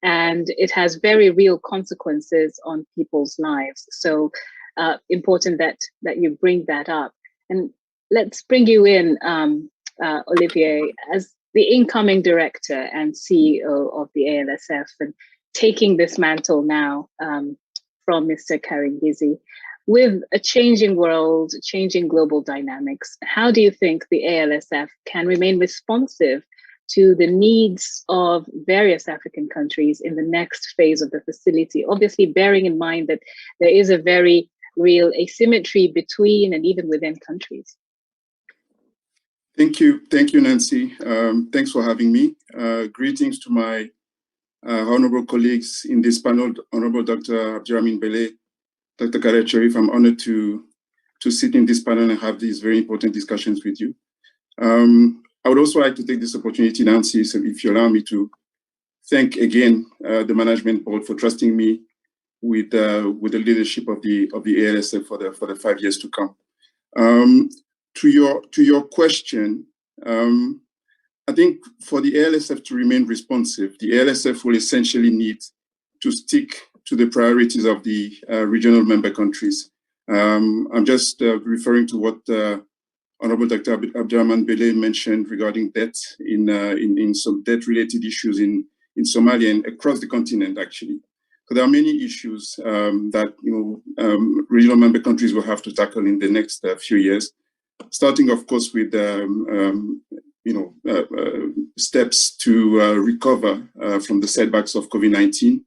and it has very real consequences on people's lives. So important that you bring that up. And let's bring you in, Olivier, as the incoming director and CEO of the ALSF, and taking this mantle now from Mr. Karangizi. With a changing world, changing global dynamics, how do you think the ALSF can remain responsive to the needs of various African countries in the next phase of the facility? Obviously, bearing in mind that there is a very real asymmetry between and even within countries. Thank you, Nancy. Thanks for having me. Greetings to my honorable colleagues in this panel, Honorable Dr. Abdurrahman Bele, Dr. Khaled Sharif. I'm honored to sit in this panel and have these very important discussions with you. I would also like to take this opportunity, Nancy, so if you allow me to thank again the management board for trusting me with the leadership of the ALSF for the 5 years to come. To your question, I think for the ALSF to remain responsive, the ALSF will essentially need to stick to the priorities of the regional member countries. I'm just referring to what Honorable Dr. Abdirahman Bele mentioned regarding debt in some debt-related issues in Somalia and across the continent, actually. So there are many issues that regional member countries will have to tackle in the next few years, starting, of course, with steps to recover from the setbacks of COVID-19,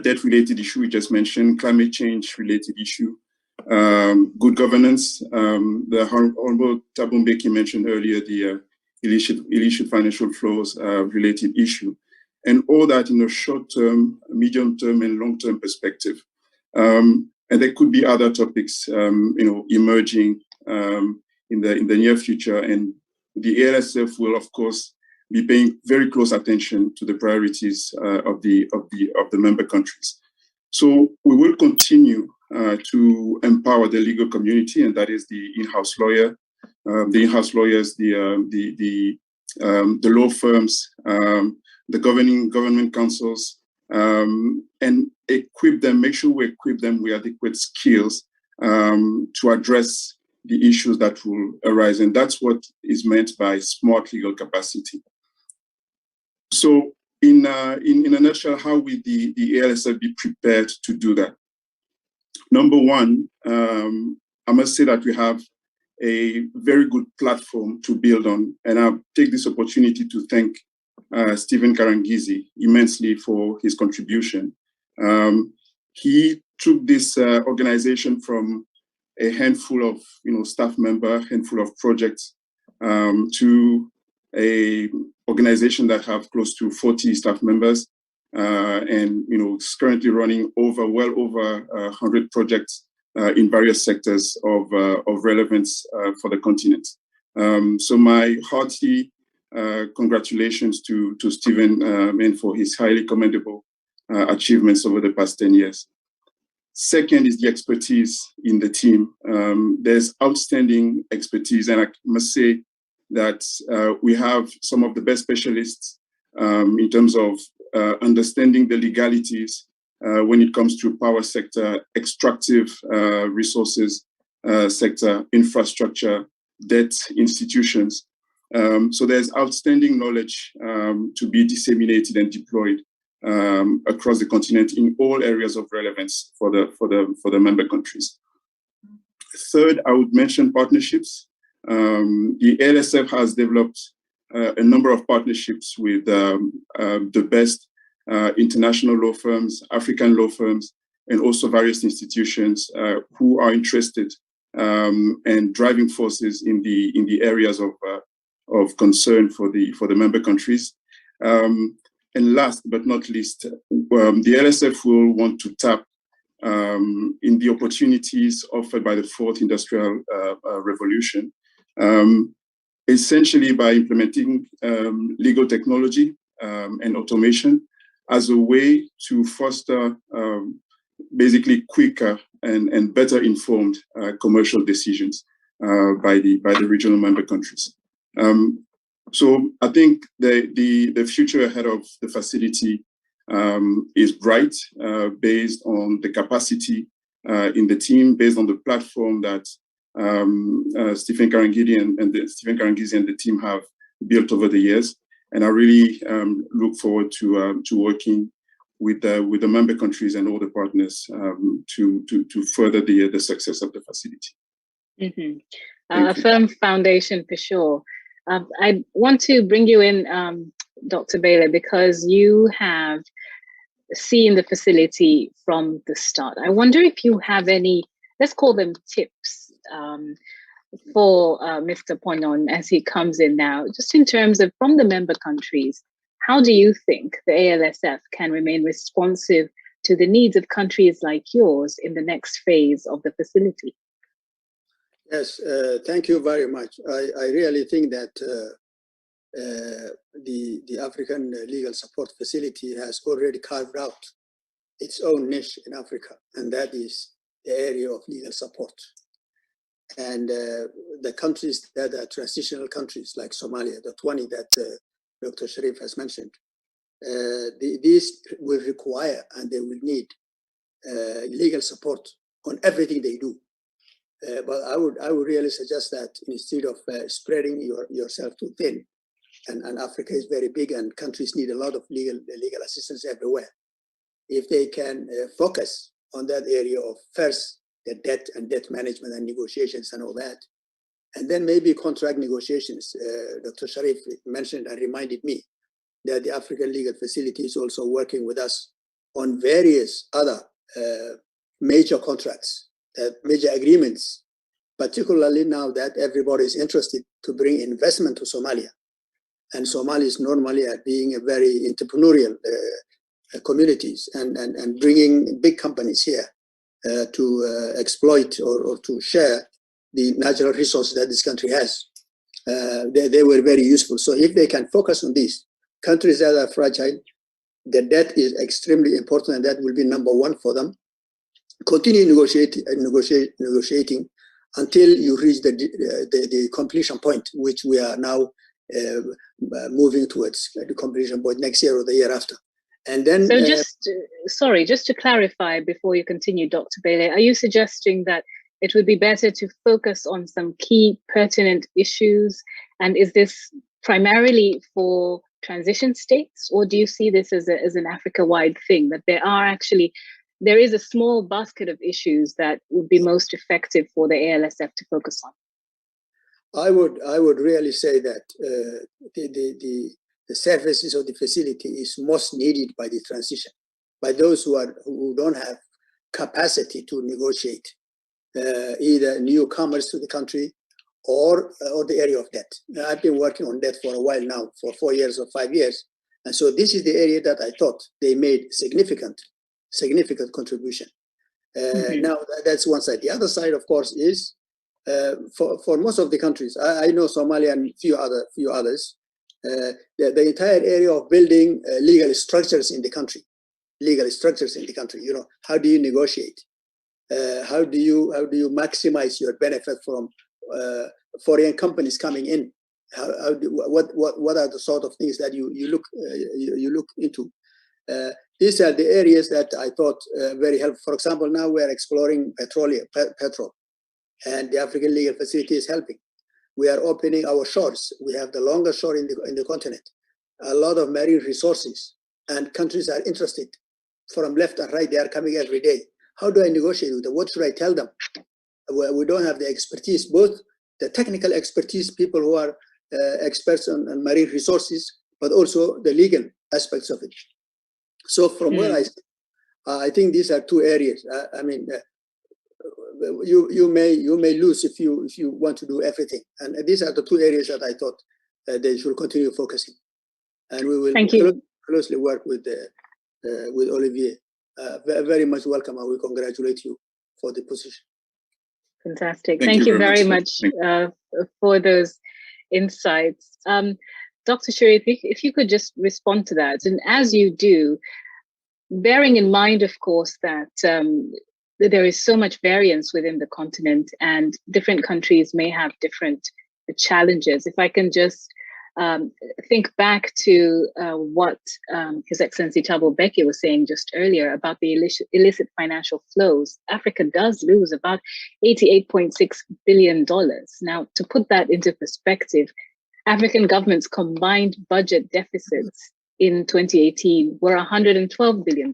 debt-related issue we just mentioned, climate change-related issue, good governance. The Honorable Thabo Mbeki mentioned earlier the illicit financial flows related issue, and all that in a short-term, medium-term, and long-term perspective. And there could be other topics, emerging in the near future, and the ALSF will, of course, be paying very close attention to the priorities of the member countries. So we will continue to empower the legal community, and that is the in-house lawyer, the in-house lawyers, the law firms, the government councils, and equip them, make sure we equip them with adequate skills to address the issues that will arise. And that's what is meant by smart legal capacity. So in a nutshell, how will the ALSF be prepared to do that? Number one, I must say that we have a very good platform to build on. And I'll take this opportunity to thank Stephen Karangizi immensely for his contribution. He took this organization from a handful of staff members, handful of projects, to a organization that have close to 40 staff members, and it's currently running well over 100 projects in various sectors of relevance for the continent. So my hearty congratulations to Stephen and for his highly commendable achievements over the past 10 years. Second is the expertise in the team. There's outstanding expertise, and I must say that we have some of the best specialists in terms of understanding the legalities when it comes to power sector, extractive resources sector, infrastructure, debt institutions. So there's outstanding knowledge to be disseminated and deployed across the continent in all areas of relevance for the member countries. Third, I would mention partnerships. The ALSF has developed a number of partnerships with the best international law firms, African law firms, and also various institutions who are interested and driving forces in the areas of concern for the member countries. And last but not least, the ALSF will want to tap in the opportunities offered by the fourth industrial revolution, essentially by implementing legal technology and automation as a way to foster basically quicker and better informed commercial decisions by the regional member countries. So I think the future ahead of the facility is bright, based on the capacity in the team, based on the platform that Stephen Karangizi and the team have built over the years. And I really look forward to working with the member countries and all the partners to further the success of the facility. Mm-hmm. A firm foundation for sure. I want to bring you in, Dr. Bele, because you have seen the facility from the start. I wonder if you have any, let's call them tips, for Mr. Ponon as he comes in now, just in terms of from the member countries, how do you think the ALSF can remain responsive to the needs of countries like yours in the next phase of the facility? Yes, thank you very much. I really think that the African Legal Support Facility has already carved out its own niche in Africa, and that is the area of legal support. And the countries that are transitional countries like Somalia, the 20 that Dr. Sharif has mentioned, these will require and they will need legal support on everything they do. But I would really suggest that instead of spreading yourself too thin, and Africa is very big and countries need a lot of legal assistance everywhere. If they can focus on that area of first the debt and debt management and negotiations and all that, and then maybe contract negotiations. Dr. Sharif mentioned and reminded me that the African Legal Facility is also working with us on various other major contracts, major agreements, particularly now that everybody is interested to bring investment to Somalia. And Somalis normally are being a very entrepreneurial communities and bringing big companies here to exploit or to share the natural resources that this country has. They were very useful. So if they can focus on these countries that are fragile, the debt is extremely important, and that will be number one for them. Continue negotiating until you reach the completion point, which we are now moving towards the completion point next year or the year after. And then, so just to clarify before you continue, Dr. Bailey, are you suggesting that it would be better to focus on some key pertinent issues? And is this primarily for transition states, or do you see this as an Africa-wide thing, that there is a small basket of issues that would be most effective for the ALSF to focus on? I would really say that the services of the facility is most needed by the transition, by those who don't have capacity to negotiate, either newcomers to the country or the area of debt. I've been working on debt for a while now, for 4 years or 5 years, and so this is the area that I thought they made significant contribution. Now that's one side. The other side, of course, is for most of the countries. I know Somalia and few others. The entire area of building legal structures in the country. You know, how do you negotiate? How do you maximize your benefit from foreign companies coming in? What are the sort of things that you look into? These are the areas that I thought very helpful. For example, now we are exploring petrol, and the African Legal Facility is helping. We are opening our shores. We have the longest shore in the continent. A lot of marine resources, and countries are interested. From left and right, they are coming every day. How do I negotiate with them? What should I tell them? We don't have the expertise, both the technical expertise, people who are experts on marine resources, but also the legal aspects of it. So from where I think these are two areas. I mean, you may lose if you want to do everything, and these are the two areas that I thought they should continue focusing, and we will closely work with Olivier. Very much welcome, and we congratulate you for the position. Fantastic. Thank you very much for those insights. Dr. Sharif, if you could just respond to that, and as you do, bearing in mind, of course, that there is so much variance within the continent and different countries may have different challenges. If I can just think back to what His Excellency Thabo Mbeki was saying just earlier about the illicit financial flows, Africa does lose about $88.6 billion. Now, to put that into perspective, African governments' combined budget deficits in 2018 were $112 billion.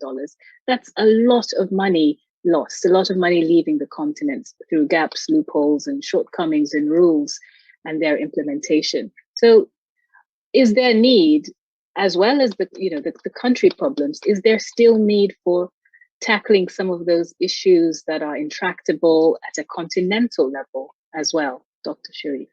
That's a lot of money lost, a lot of money leaving the continent through gaps, loopholes, and shortcomings in rules and their implementation. So is there need, as well as the country problems, is there still need for tackling some of those issues that are intractable at a continental level as well, Dr. Sharif?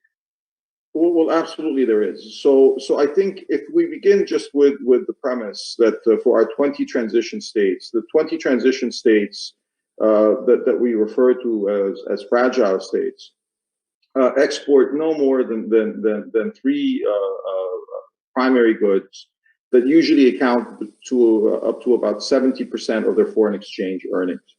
Well, absolutely there is. So I think if we begin just with the premise that for our 20 transition states, the 20 transition states that we refer to as fragile states, export no more than three primary goods that usually account to up to about 70% of their foreign exchange earnings.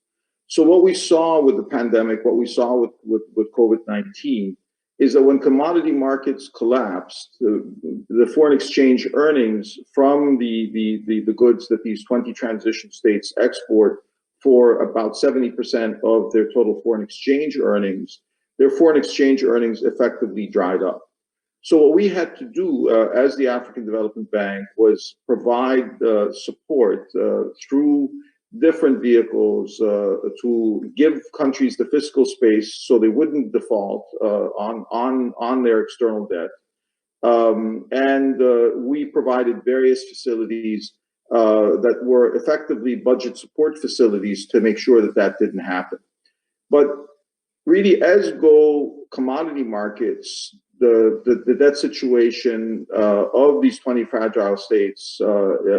So what we saw with the pandemic, what we saw with COVID-19, is that when commodity markets collapsed, the foreign exchange earnings from the goods that these 20 transition states export for about 70% of their total foreign exchange earnings, their foreign exchange earnings effectively dried up. So what we had to do as the African Development Bank was provide support through different vehicles to give countries the fiscal space so they wouldn't default on their external debt. And we provided various facilities that were effectively budget support facilities to make sure that that didn't happen. But really, as go commodity markets, the debt situation of these 20 fragile states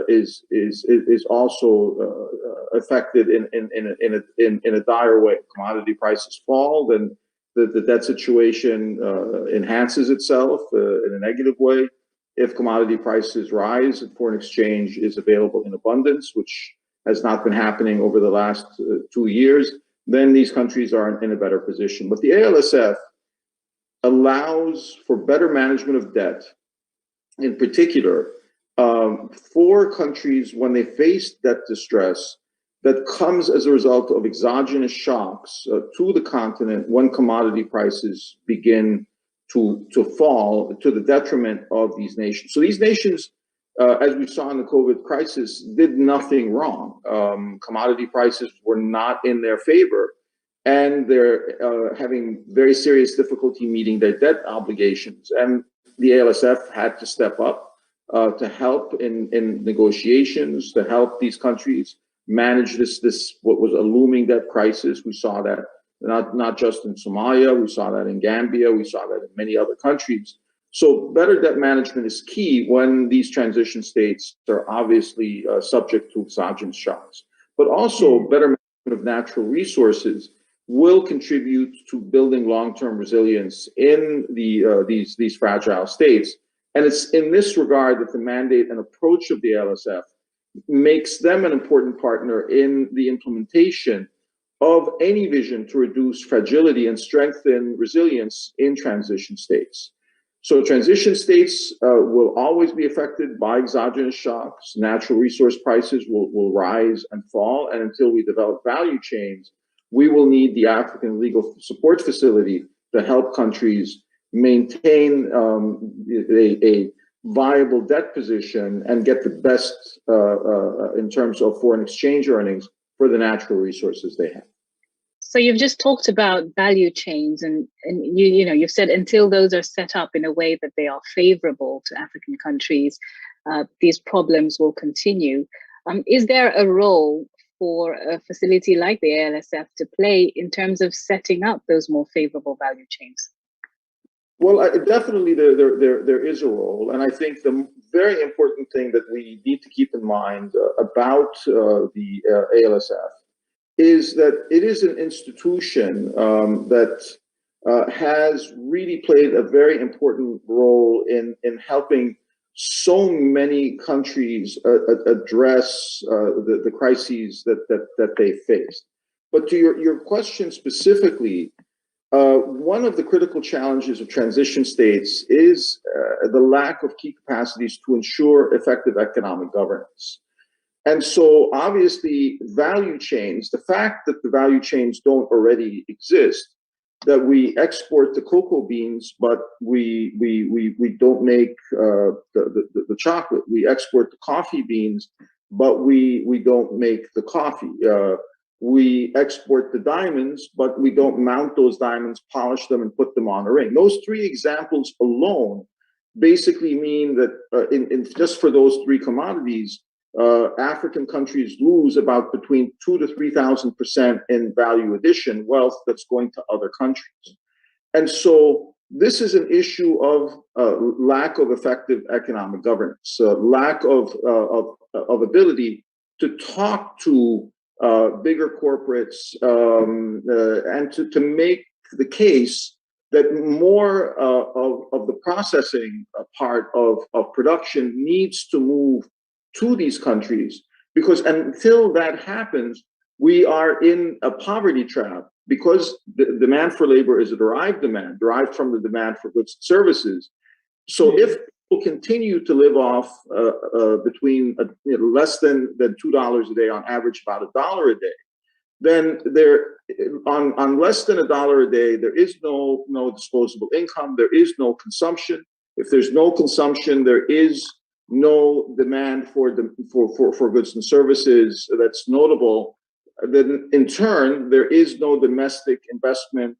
is also affected in a dire way. Commodity prices fall, then the debt situation enhances itself in a negative way. If commodity prices rise and foreign exchange is available in abundance, which has not been happening over the last 2 years, then these countries are in a better position. But the ALSF allows for better management of debt, in particular, for countries when they face debt distress that comes as a result of exogenous shocks to the continent when commodity prices begin to fall to the detriment of these nations. So these nations, as we saw in the COVID crisis, did nothing wrong. Commodity prices were not in their favor, and they're having very serious difficulty meeting their debt obligations. And the ALSF had to step up to help in negotiations, to help these countries manage this what was a looming debt crisis. We saw that not just in Somalia, we saw that in Gambia, we saw that in many other countries. So better debt management is key when these transition states are obviously subject to exogenous shocks. But also better management of natural resources will contribute to building long-term resilience in these fragile states. And it's in this regard that the mandate and approach of the ALSF makes them an important partner in the implementation of any vision to reduce fragility and strengthen resilience in transition states. So transition states will always be affected by exogenous shocks. Natural resource prices will rise and fall. And until we develop value chains, we will need the African Legal Support Facility to help countries maintain a viable debt position and get the best in terms of foreign exchange earnings for the natural resources they have. So you've just talked about value chains, and you've said until those are set up in a way that they are favorable to African countries, these problems will continue. Is there a role for a facility like the ALSF to play in terms of setting up those more favorable value chains? Well, definitely there is a role. And I think the very important thing that we need to keep in mind about the ALSF is that it is an institution that has really played a very important role in helping so many countries address the crises that they faced. But to your question specifically, one of the critical challenges of transition states is the lack of key capacities to ensure effective economic governance. And so obviously value chains, the fact that the value chains don't already exist, that we export the cocoa beans, but we don't make the chocolate. We export the coffee beans, but we don't make the coffee. We export the diamonds, but we don't mount those diamonds, polish them, and put them on a ring. Those three examples alone basically mean that just for those three commodities, African countries lose about between 2,000 to 3,000% in value addition, wealth that's going to other countries. And so this is an issue of lack of effective economic governance, lack of ability to talk to bigger corporates and to make the case that more of the processing part of production needs to move to these countries, because until that happens, we are in a poverty trap, because the demand for labor is a derived from the demand for goods and services. So if people continue to live off between less than $2 a day, on average about $1 a day, then on less than $1 a day, there is no disposable income, there is no consumption. If there's no consumption, there is no demand for goods and services that's notable. Then in turn, there is no domestic investment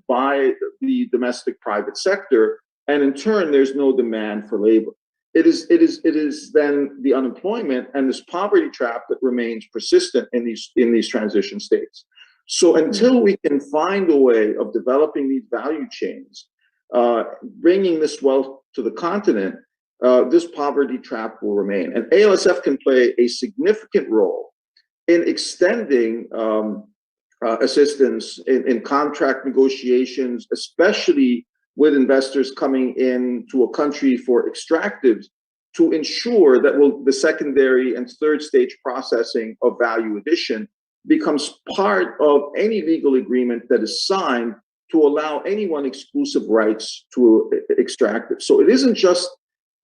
by the domestic private sector, and in turn, there's no demand for labor. It is then the unemployment and this poverty trap that remains persistent in these transition states. So until we can find a way of developing these value chains, bringing this wealth to the continent, this poverty trap will remain. And ALSF can play a significant role in extending assistance in contract negotiations, especially with investors coming into a country for extractives, to ensure that the secondary and third stage processing of value addition becomes part of any legal agreement that is signed to allow anyone exclusive rights to extractive. So it isn't just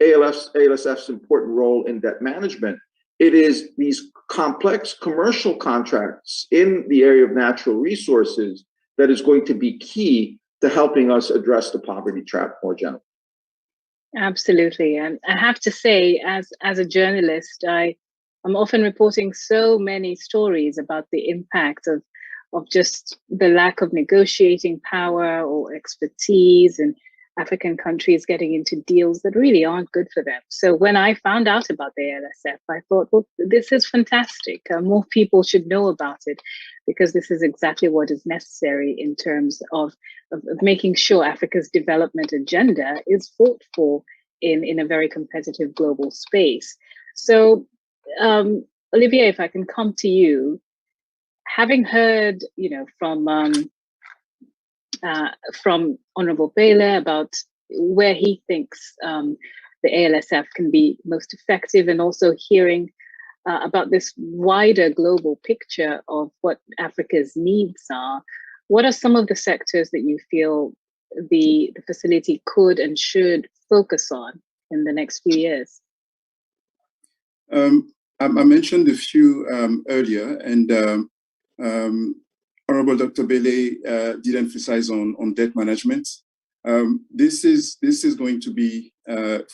ALSF's important role in debt management. It is these complex commercial contracts in the area of natural resources that is going to be key to helping us address the poverty trap more generally. Absolutely. And I have to say, as a journalist, I'm often reporting so many stories about the impact of just the lack of negotiating power or expertise in African countries getting into deals that really aren't good for them. So when I found out about the ALSF, I thought, well, this is fantastic. More people should know about it, because this is exactly what is necessary in terms of making sure Africa's development agenda is fought for in a very competitive global space. So, Olivier, if I can come to you, having heard, from Honorable Bele about where he thinks the ALSF can be most effective, and also hearing about this wider global picture of what Africa's needs are, what are some of the sectors that you feel the facility could and should focus on in the next few years? I mentioned a few earlier, and Honorable Dr. Bele did emphasize on debt management. This is going to be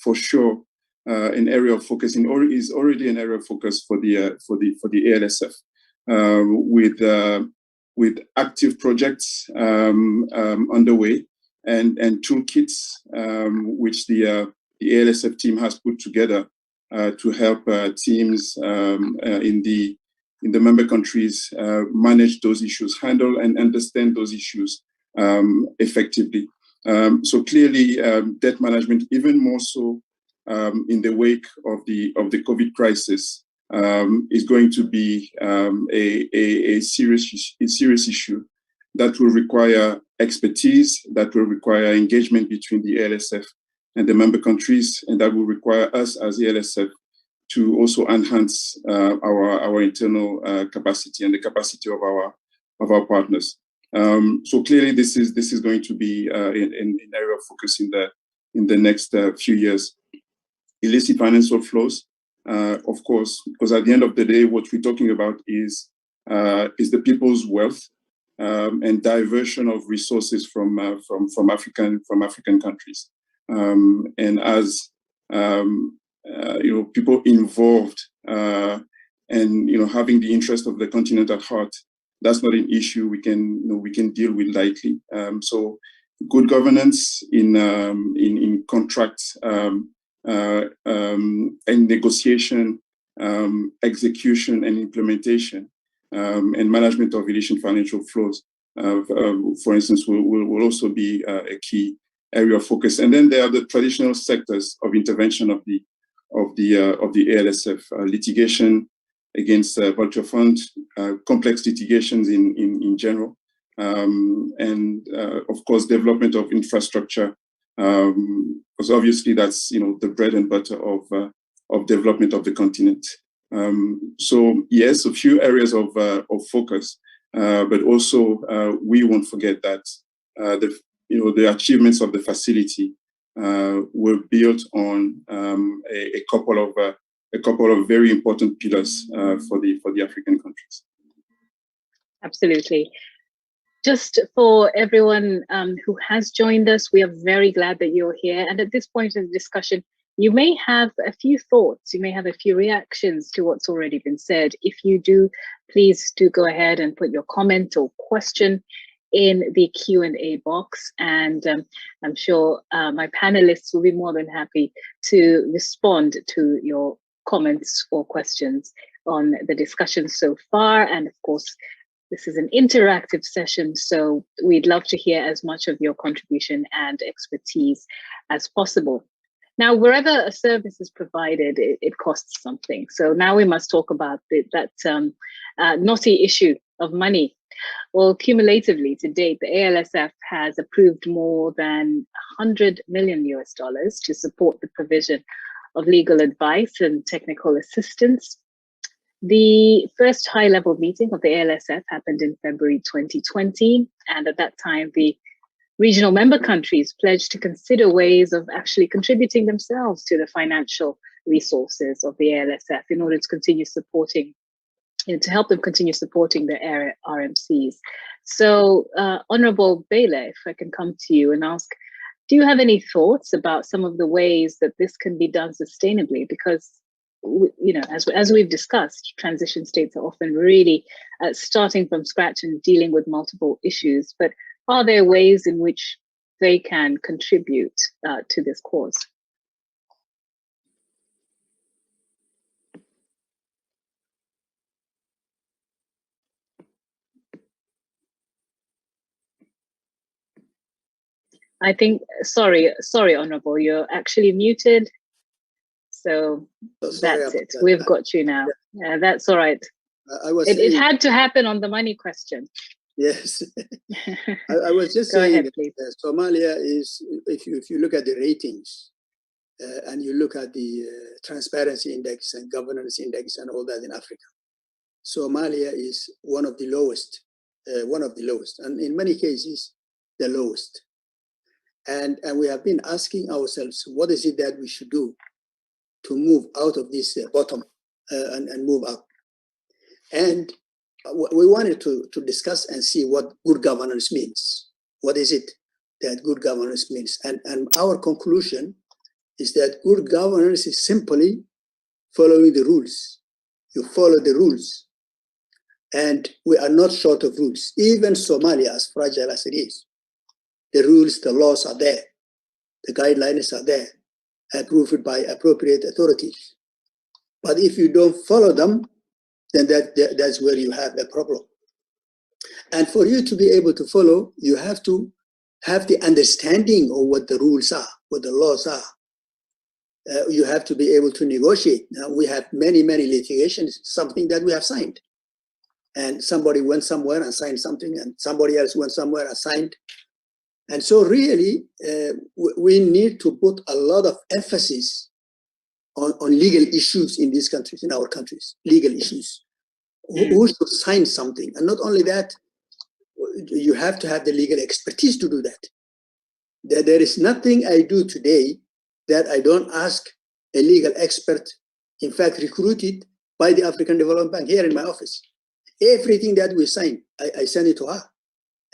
for sure an area of focus, is already an area of focus for the ALSF, with active projects underway and toolkits which the ALSF team has put together to help teams in the member countries manage those issues, handle and understand those issues effectively. So clearly, debt management, even more so in the wake of the COVID crisis, is going to be a serious issue that will require expertise, that will require engagement between the ALSF and the member countries, and that will require us as the ALSF to also enhance our internal capacity and the capacity of our partners. So clearly, this is going to be an area of focus in the next few years. Illicit financial flows, of course, because at the end of the day, what we're talking about is the people's wealth and diversion of resources from African countries, and as people involved and having the interest of the continent at heart, that's not an issue we can deal with lightly. So good governance in contracts and negotiation, execution and implementation, and management of illicit financial flows, for instance, will also be a key area of focus. And then there are the traditional sectors of intervention of the ALSF, litigation against vulture funds, complex litigations in general, and of course, development of infrastructure, because obviously that's the bread and butter of development of the continent. So yes, a few areas of focus, but also we won't forget that the achievements of the facility were built on a couple of very important pillars for the African countries. Absolutely. Just for everyone who has joined us, we are very glad that you're here. And at this point in the discussion, you may have a few thoughts, you may have a few reactions to what's already been said. If you do, please do go ahead and put your comment or question in the Q&A box. And I'm sure my panelists will be more than happy to respond to your comments or questions on the discussion so far. And of course, this is an interactive session, so we'd love to hear as much of your contribution and expertise as possible. Now, wherever a service is provided, it costs something. So now we must talk about that knotty issue of money. Well, cumulatively to date, the ALSF has approved more than $100 million to support the provision of legal advice and technical assistance. The first high-level meeting of the ALSF happened in February 2020, and at that time, the regional member countries pledged to consider ways of actually contributing themselves to the financial resources of the ALSF in order to continue supporting, to help them continue supporting the RMCs. So, Honorable Bele, if I can come to you and ask, do you have any thoughts about some of the ways that this can be done sustainably? Because as we've discussed, transition states are often really starting from scratch and dealing with multiple issues. But are there ways in which they can contribute to this cause? I think, sorry, Honorable, you're actually muted. So that's it. We've got you now. Yeah, that's all right. It had to happen on the money question. Yes. I was just saying that Somalia is, if you look at the ratings and you look at the transparency index and governance index and all that in Africa, Somalia is one of the lowest, and in many cases, the lowest. And we have been asking ourselves, what is it that we should do to move out of this bottom and move up? And we wanted to discuss and see what good governance means. What is it that good governance means? And our conclusion is that good governance is simply following the rules. You follow the rules. And we are not short of rules. Even Somalia, as fragile as it is, the rules, the laws are there. The guidelines are there, approved by appropriate authorities. But if you don't follow them, then that's where you have a problem. And for you to be able to follow, you have to have the understanding of what the rules are, what the laws are. You have to be able to negotiate. Now, we have many litigations, something that we have signed. And somebody went somewhere and signed something, and somebody else went somewhere and signed. And so really, we need to put a lot of emphasis on legal issues in these countries, in our countries, legal issues. Who should sign something? And not only that, you have to have the legal expertise to do that. There is nothing I do today that I don't ask a legal expert, in fact, recruited by the African Development Bank here in my office. Everything that we sign, I send it to her.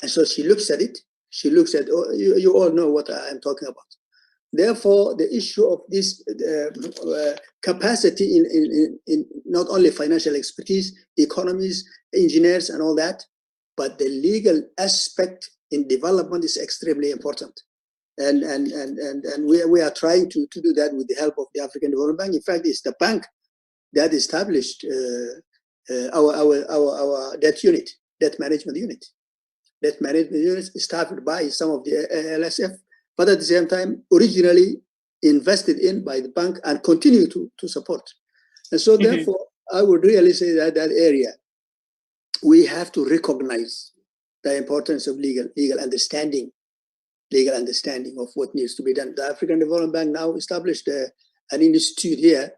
And so she looks at it. She looks at, oh, you all know what I'm talking about. Therefore, the issue of this capacity in not only financial expertise, economists, engineers, and all that, but the legal aspect in development is extremely important. And we are trying to do that with the help of the African Development Bank. In fact, it's the bank that established our debt unit, debt management unit. Debt management unit is started by some of the ALSF, but at the same time, originally invested in by the bank and continue to support. And so therefore, I would really say that area, we have to recognize the importance of legal understanding of what needs to be done. The African Development Bank now established an institute here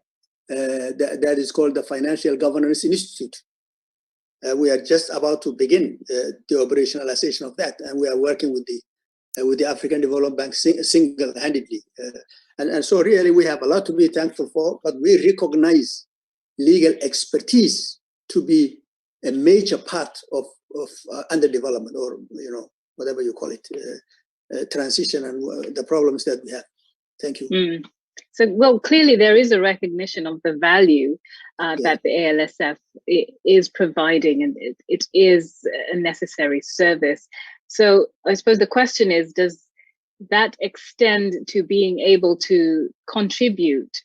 that is called the Financial Governance Institute. We are just about to begin the operationalization of that, and we are working with the African Development Bank single-handedly. And so really we have a lot to be thankful for, but we recognize legal expertise to be a major part of underdevelopment, or whatever you call it, transition and the problems that we have. Thank you. So, well, clearly there is a recognition of the value that the ALSF is providing, and it is a necessary service. So I suppose the question is, does that extend to being able to contribute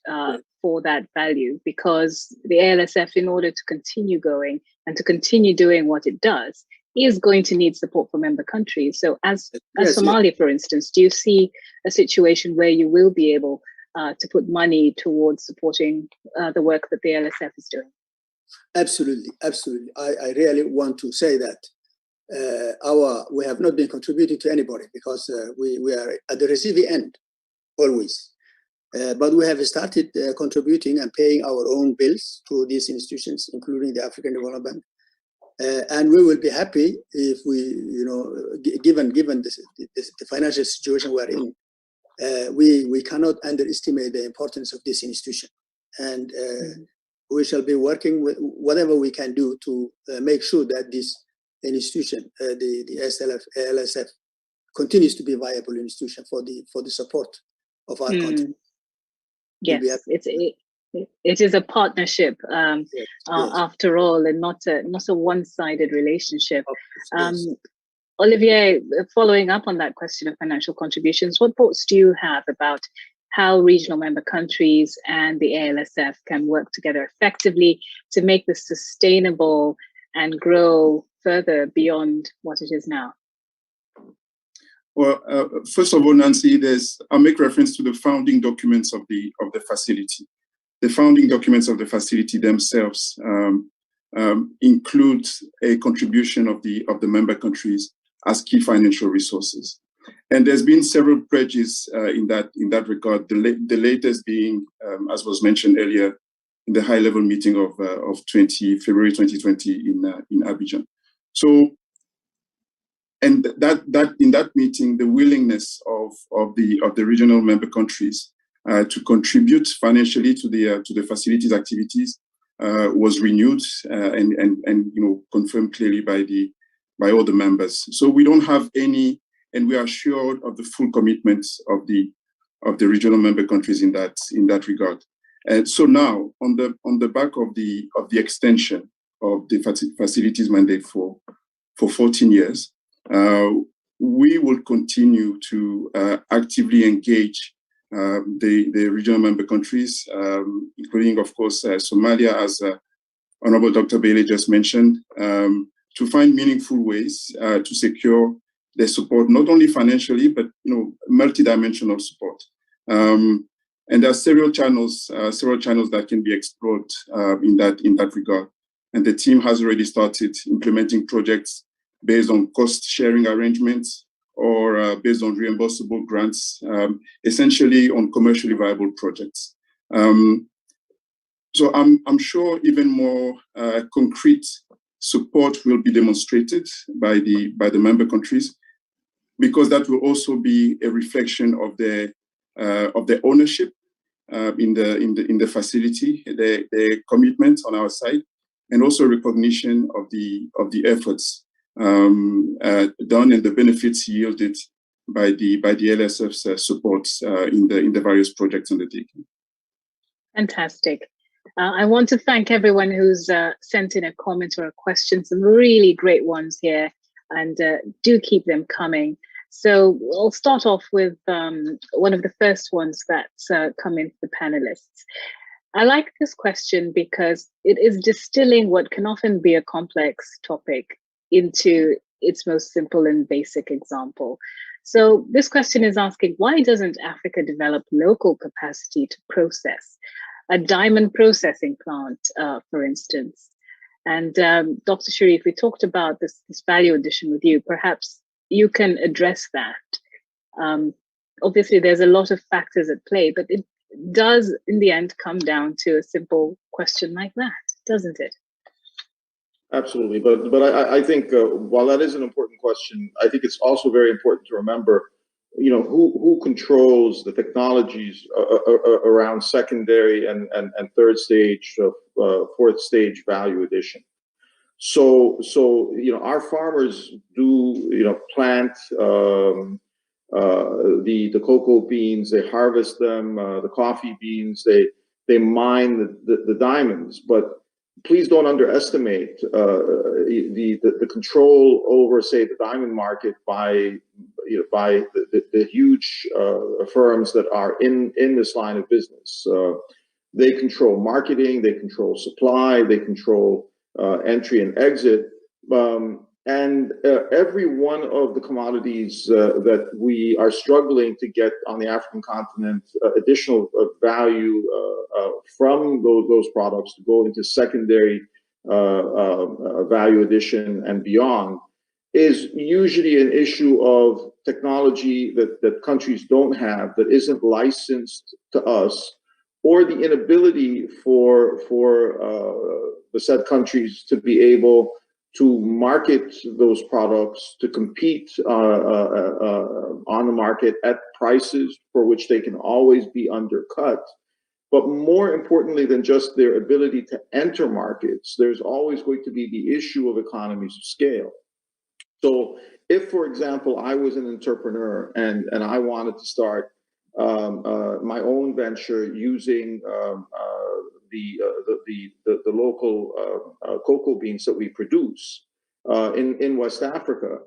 for that value? Because the ALSF, in order to continue going and to continue doing what it does, is going to need support from member countries. So as Somalia, for instance, do you see a situation where you will be able to put money towards supporting the work that the ALSF is doing? Absolutely, absolutely. I really want to say that we have not been contributing to anybody, because we are at the receiving end always. But we have started contributing and paying our own bills to these institutions, including the African Development Bank. And we will be happy if we, given the financial situation we're in, we cannot underestimate the importance of this institution. And we shall be working with whatever we can do to make sure that this institution, the ALSF, continues to be a viable institution for the support of our country. Yes, it is a partnership after all, and not a one-sided relationship. Olivier, following up on that question of financial contributions, what thoughts do you have about how regional member countries and the ALSF can work together effectively to make this sustainable and grow further beyond what it is now? Well, first of all, Nancy, I'll make reference to the founding documents of the facility. The founding documents of the facility themselves include a contribution of the member countries as key financial resources. And there's been several pledges in that regard. The latest being, as was mentioned earlier, in the high-level meeting of February 2020 in Abidjan. So, and that in that meeting, the willingness of the regional member countries to contribute financially to the facility's activities was renewed and confirmed clearly by all the members. So we don't have any, and we are sure of the full commitment of the regional member countries in that regard. And so now, on the back of the extension of the facilities mandate for 14 years, we will continue to actively engage the regional member countries, including, of course, Somalia, as Honorable Dr. Bailey just mentioned, to find meaningful ways to secure their support, not only financially, but multidimensional support. And there are several channels that can be explored in that regard. And the team has already started implementing projects based on cost-sharing arrangements or based on reimbursable grants, essentially on commercially viable projects. So I'm sure even more concrete support will be demonstrated by the member countries, because that will also be a reflection of their ownership in the facility, their commitment on our side, and also recognition of the efforts done and the benefits yielded by the LSF's support in the various projects undertaken. Fantastic. I want to thank everyone who's sent in a comment or a question, some really great ones here, and do keep them coming. So I'll start off with one of the first ones that's come in for the panelists. I like this question because it is distilling what can often be a complex topic into its most simple and basic example. So this question is asking, why doesn't Africa develop local capacity to process? A diamond processing plant, for instance. And Dr. Sharif, we talked about this value addition with you. Perhaps you can address that. Obviously, there's a lot of factors at play, but it does, in the end, come down to a simple question like that, doesn't it? Absolutely, but I think while that is an important question, I think it's also very important to remember, you know, who controls the technologies around secondary and third stage of fourth stage value addition. So you know, our farmers do, you know, plant the cocoa beans, they harvest them, the coffee beans, they mine the diamonds, but please don't underestimate the control over, say, the diamond market by, you know, by the huge firms that are in this line of business. They control marketing, they control supply, they control entry and exit, and every one of the commodities that we are struggling to get on the African continent additional value from those products to go into secondary value addition and beyond is usually an issue of technology that countries don't have, that isn't licensed to us, or the inability for the said countries to be able to market those products, to compete on the market at prices for which they can always be undercut. But more importantly than just their ability to enter markets, there's always going to be the issue of economies of scale. So if, for example, I was an entrepreneur and I wanted to start my own venture using the local cocoa beans that we produce in West Africa.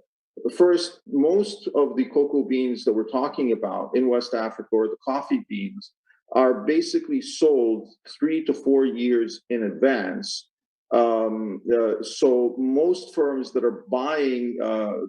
First, most of the cocoa beans that we're talking about in West Africa, or the coffee beans, are basically sold 3 to 4 years in advance. So most firms that are buying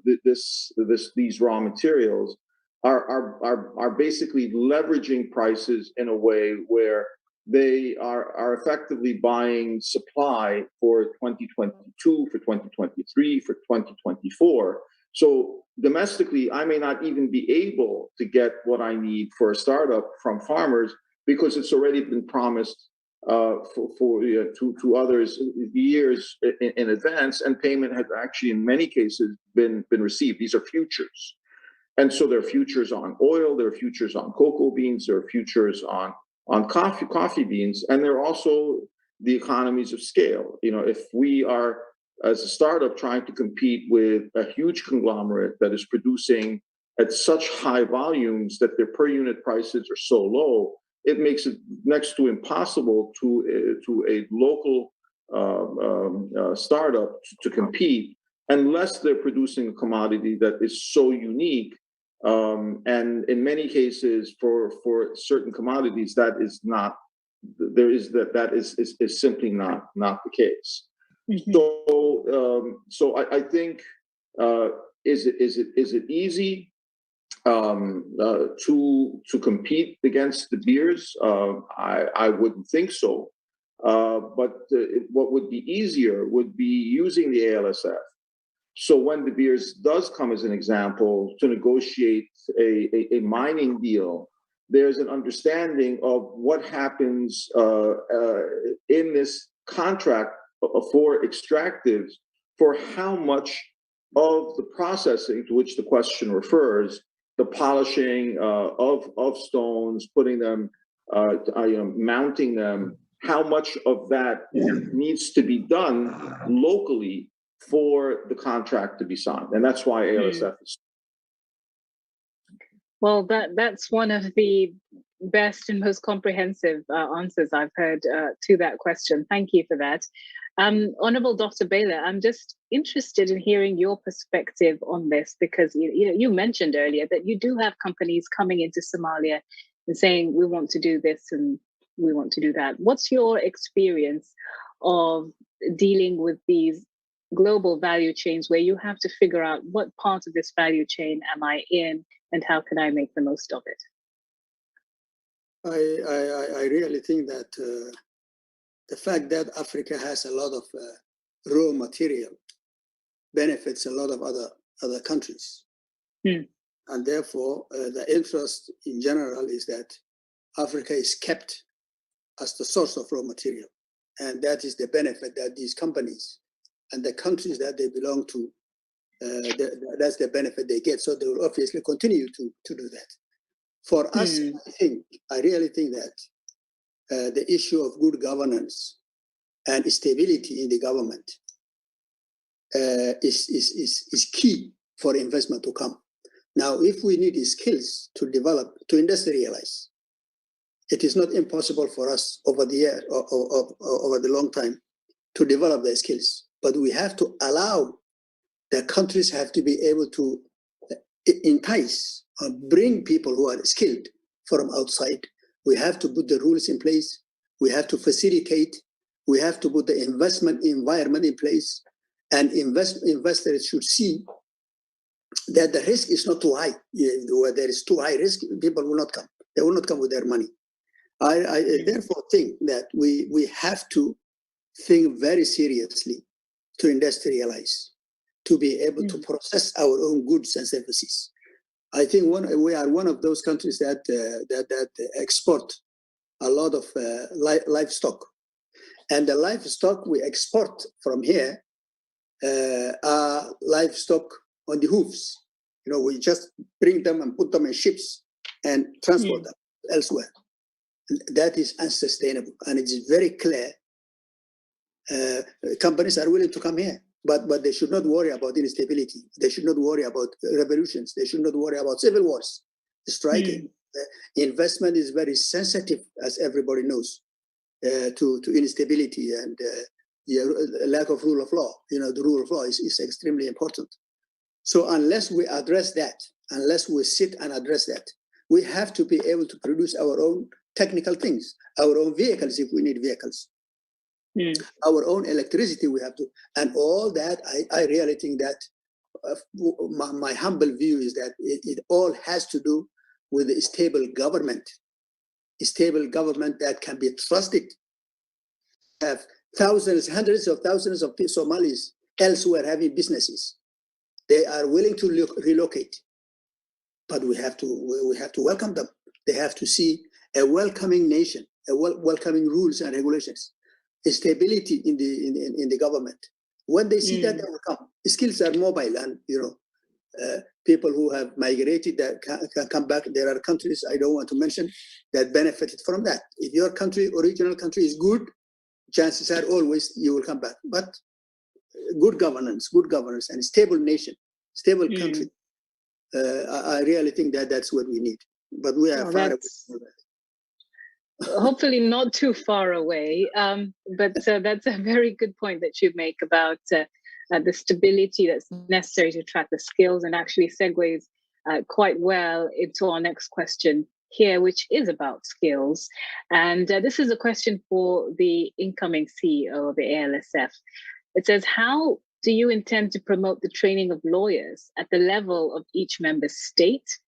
these raw materials are basically leveraging prices in a way where they are effectively buying supply for 2022, for 2023, for 2024. So domestically, I may not even be able to get what I need for a startup from farmers because it's already been promised to others years in advance, and payment has actually in many cases been received. These are futures. And so there are futures on oil, there are futures on cocoa beans, there are futures on coffee beans, and there are also the economies of scale. You know, if we are, as a startup, trying to compete with a huge conglomerate that is producing at such high volumes that their per unit prices are so low, it makes it next to impossible to a local startup to compete unless they're producing a commodity that is so unique. And in many cases, for certain commodities, that is not, that is simply not the case. Mm-hmm. So I think, is it easy to compete against De Beers? I wouldn't think so. But what would be easier would be using the ALSF. So when De Beers does come as an example to negotiate a mining deal, there's an understanding of what happens in this contract for extractives, for how much of the processing to which the question refers, the polishing of stones, putting them, mounting them, how much of that needs to be done locally for the contract to be signed. And that's why ALSF is. Well, that's one of the best and most comprehensive answers I've heard to that question. Thank you for that. Honorable Dr. Baylor, I'm just interested in hearing your perspective on this, because you mentioned earlier that you do have companies coming into Somalia and saying, we want to do this and we want to do that. What's your experience of dealing with these global value chains where you have to figure out what part of this value chain am I in and how can I make the most of it? I really think that the fact that Africa has a lot of raw material benefits a lot of other countries. And therefore, the interest in general is that Africa is kept as the source of raw material. And that is the benefit that these companies and the countries that they belong to, that's the benefit they get. So they will obviously continue to do that. For us, I really think that the issue of good governance and stability in the government is key for investment to come. Now, if we need skills to develop, to industrialize, it is not impossible for us over the year or over the long time to develop their skills. But we have to allow the countries have to be able to entice or bring people who are skilled from outside. We have to put the rules in place. We have to facilitate. We have to put the investment environment in place. And investors should see that the risk is not too high. Where there is too high risk, people will not come. They will not come with their money. I therefore think that we have to think very seriously to industrialize, to be able to process our own goods and services. I think we are one of those countries that export a lot of livestock, and the livestock we export from here are livestock on the hoofs. You know, we just bring them and put them in ships and transport them elsewhere. That is unsustainable, and it is very clear. Companies are willing to come here, but they should not worry about instability. They should not worry about revolutions. They should not worry about civil wars, striking. Investment is very sensitive, as everybody knows, to instability and lack of rule of law. You know, the rule of law is extremely important. So unless we address that, unless we sit and address that, we have to be able to produce our own technical things, our own vehicles if we need vehicles, our own electricity we have to, and all that. I really think that my humble view is that it all has to do with a stable government that can be trusted. Have thousands, hundreds of thousands of Somalis elsewhere having businesses. They are willing to relocate, but we have to welcome them. They have to see a welcoming nation, welcoming rules and regulations, stability in the government. When they see that, they will come. Skills are mobile, and people who have migrated that can come back. There are countries I don't want to mention that benefited from that. If your country, original country, is good, chances are always you will come back. But good governance, and a stable nation, stable country. I really think that that's what we need. But we are far away from that. Hopefully not too far away. But that's a very good point that you make about the stability that's necessary to attract the skills, and actually segues quite well into our next question here, which is about skills. And this is a question for the incoming CEO of the ALSF. It says, how do you intend to promote the training of lawyers at the level of each member state,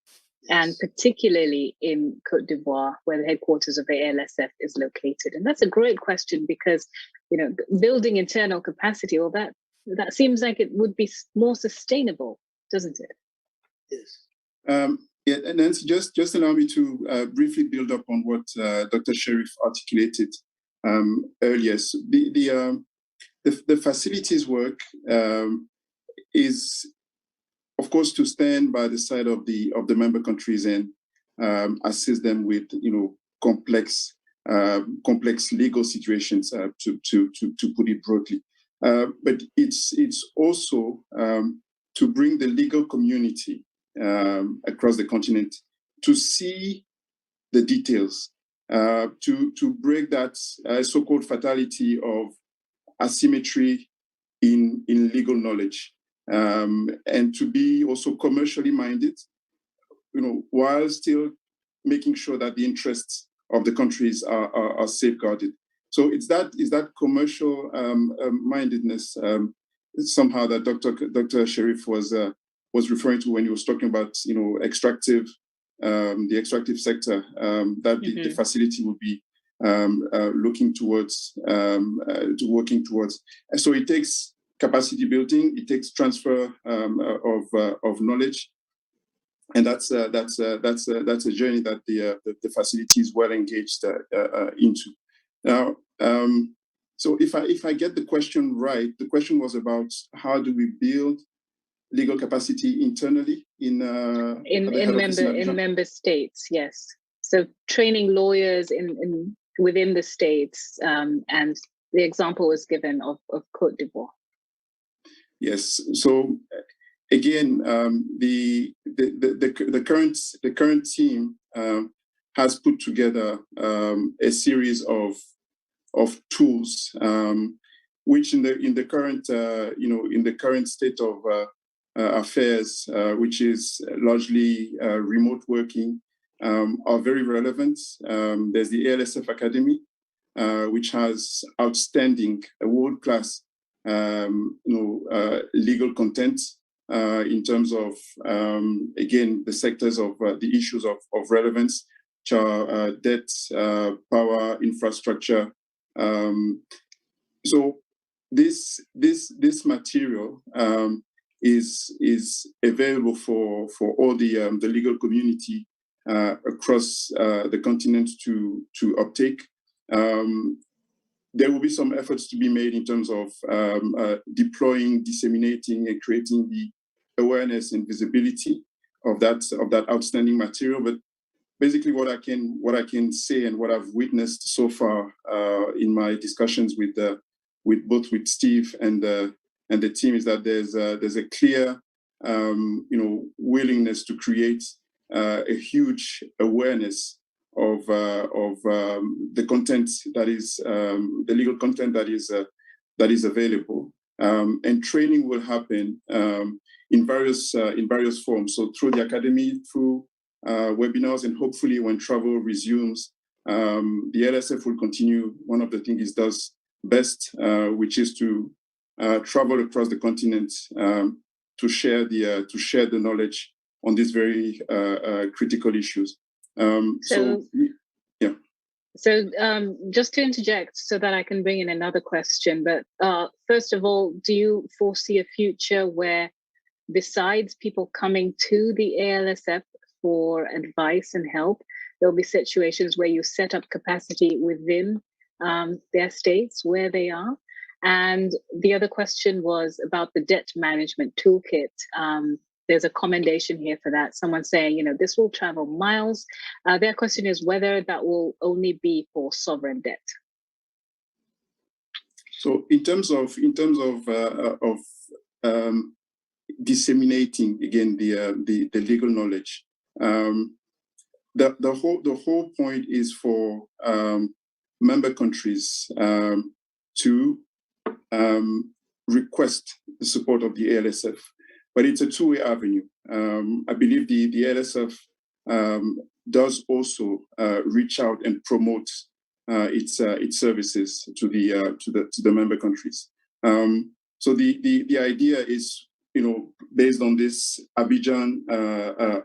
and particularly in Côte d'Ivoire, where the headquarters of the ALSF is located? And that's a great question, because, you know, building internal capacity, well, that seems like it would be more sustainable, doesn't it? Yes. Yeah, and Nancy, just allow me to briefly build up on what Dr. Sherif articulated earlier. So the facilities work is, of course, to stand by the side of the member countries and assist them with, you know, complex legal situations, to put it broadly. But it's also to bring the legal community across the continent to see the details, to break that so-called fatality of asymmetry in legal knowledge, and to be also commercially minded, you know, while still making sure that the interests of the countries are safeguarded. So it's that commercial mindedness somehow that Dr. Sherif was referring to when he was talking about, you know, the extractive sector, that the facility would be looking towards, working towards. And so it takes capacity building, it takes transfer of knowledge, and that's a journey that the facility is well engaged into. Now, so if I get the question right, the question was about how do we build legal capacity internally in member states, yes. So training lawyers within the states, and the example was given of Côte d'Ivoire. Yes. So again, the current team has put together a series of tools, which in the current state of affairs, which is largely remote working, are very relevant. There's the ALSF Academy, which has outstanding, world-class, legal content in terms of, again, the sectors of the issues of relevance, which are debt, power, infrastructure. So this material is available for all the legal community across the continent to uptake. There will be some efforts to be made in terms of deploying, disseminating, and creating the awareness and visibility of that outstanding material. But basically, what I can say and what I've witnessed so far in my discussions with both Steve and the team is that there's a clear willingness to create a huge awareness of the content that is the legal content that is available, and training will happen in various forms. So through the academy, through webinars, and hopefully when travel resumes, the LSF will continue one of the things it does best, which is to travel across the continent to share the knowledge on these very critical issues. So just to interject so that I can bring in another question, but first of all, do you foresee a future where, besides people coming to the ALSF for advice and help, there'll be situations where you set up capacity within their states where they are? And the other question was about the debt management toolkit. There's a commendation here for that. Someone saying, this will travel miles. Their question is whether that will only be for sovereign debt. So in terms of disseminating again the legal knowledge, the whole point is for member countries to request the support of the ALSF. But it's a two-way avenue. I believe the ALSF does also reach out and promote its services to the member countries. So the idea is, based on this Abidjan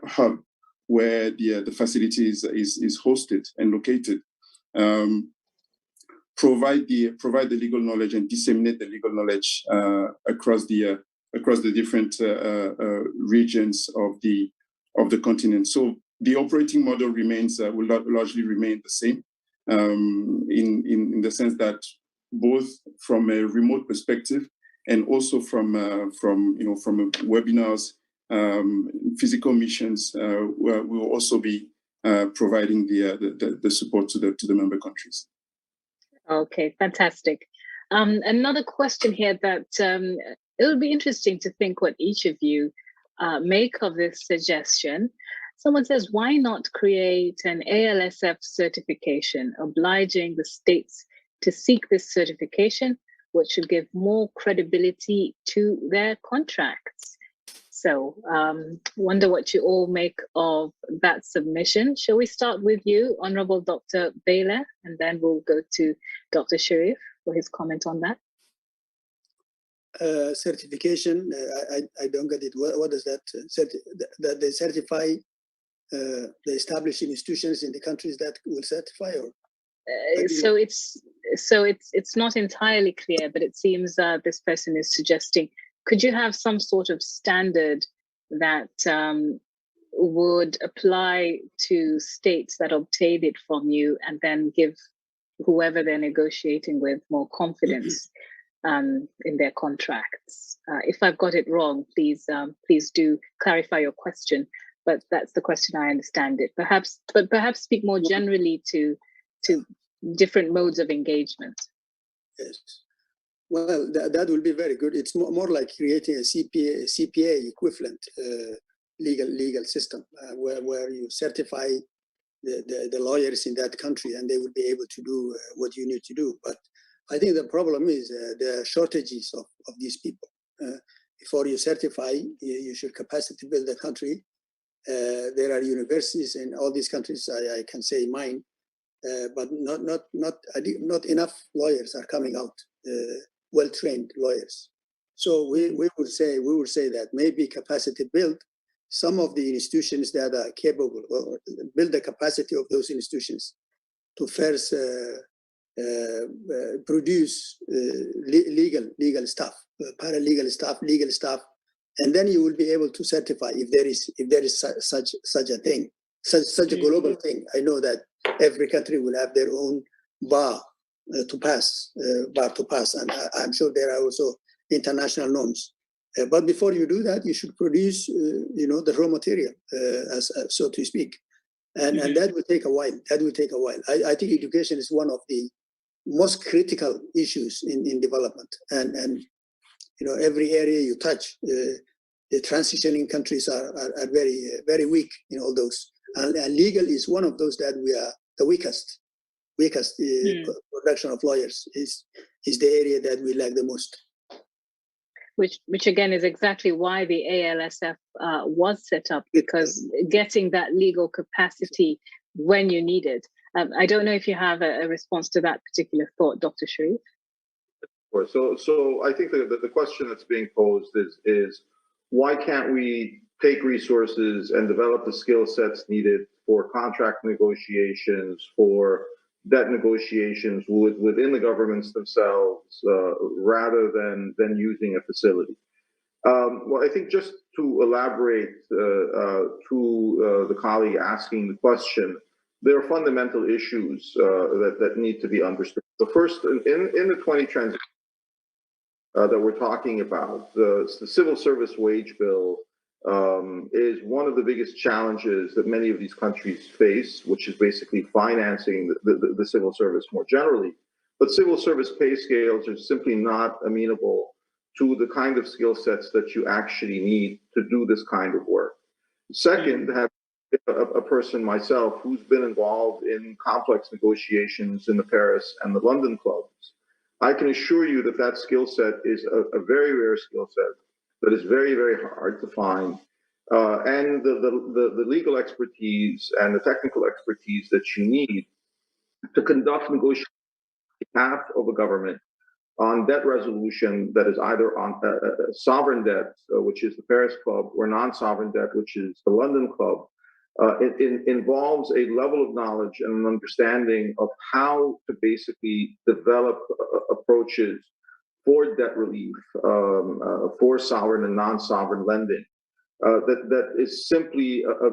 hub where the facility is hosted and located, provide the legal knowledge and disseminate the legal knowledge across the different regions of the continent. So the operating model will largely remain the same, in the sense that both from a remote perspective and also from webinars, physical missions, we will also be providing the support to the member countries. Okay, fantastic. Another question here that it would be interesting to think what each of you make of this suggestion. Someone says, why not create an ALSF certification, obliging the states to seek this certification, which should give more credibility to their contracts? So wonder what you all make of that submission. Shall we start with you, Honorable Dr. Baylor, and then we'll go to Dr. Sharif for his comment on that. Certification, I don't get it. What is that? That they certify the established institutions in the countries that will certify, or? So it's not entirely clear, but it seems this person is suggesting, could you have some sort of standard that would apply to states that obtain it from you, and then give whoever they're negotiating with more confidence in their contracts? If I've got it wrong, please do clarify your question. But that's the question I understand it. Perhaps speak more generally to different modes of engagement. Yes. Well, that will be very good. It's more like creating a CPA equivalent legal system where you certify the lawyers in that country, and they will be able to do what you need to do. But I think the problem is the shortages of these people. Before you certify, you should capacity build the country. There are universities in all these countries. I can say mine, but not enough lawyers are coming out, well-trained lawyers. So we would say that maybe capacity build some of the institutions that are capable, or build the capacity of those institutions to first produce legal staff, paralegal staff, legal staff, and then you will be able to certify if there is such a thing, such a global thing. I know that every country will have their own bar to pass, and I'm sure there are also international norms. But before you do that, you should produce, the raw material, so to speak, and that will take a while. I think education is one of the most critical issues in development, and every area you touch, the transitioning countries are very, very weak in all those. And legal is one of those that we are the weakest. Production of lawyers is the area that we lack the most. Which again is exactly why the ALSF was set up, because getting that legal capacity when you need it. I don't know if you have a response to that particular thought, Dr. Sharif. So I think the question that's being posed is why can't we take resources and develop the skill sets needed for contract negotiations, for debt negotiations within the governments themselves, rather than using a facility? Well, I think just to elaborate to the colleague asking the question, there are fundamental issues that need to be understood. The first, in the 20 transitions that we're talking about, the civil service wage bill is one of the biggest challenges that many of these countries face, which is basically financing the civil service more generally. But civil service pay scales are simply not amenable to the kind of skill sets that you actually need to do this kind of work. Second, have a person myself who's been involved in complex negotiations in the Paris and the London clubs, I can assure you that that skill set is a very rare skill set that is very, very hard to find. And the legal expertise and the technical expertise that you need to conduct negotiations on behalf of a government on debt resolution that is either on sovereign debt, which is the Paris Club, or non-sovereign debt, which is the London Club, it involves a level of knowledge and an understanding of how to basically develop approaches for debt relief, for sovereign and non-sovereign lending, that is simply a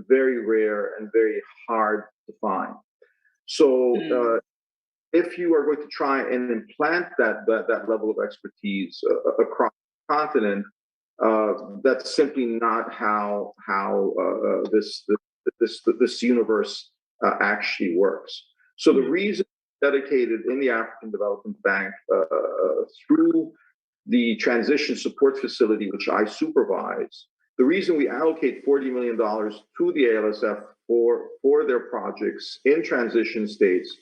very rare and very hard to find. So if you are going to try and implant that level of expertise across the continent, that's simply not how this universe actually works. So the reason dedicated in the African Development Bank through the transition support facility, which I supervise, the reason we allocate $40 million to the ALSF for their projects in transition states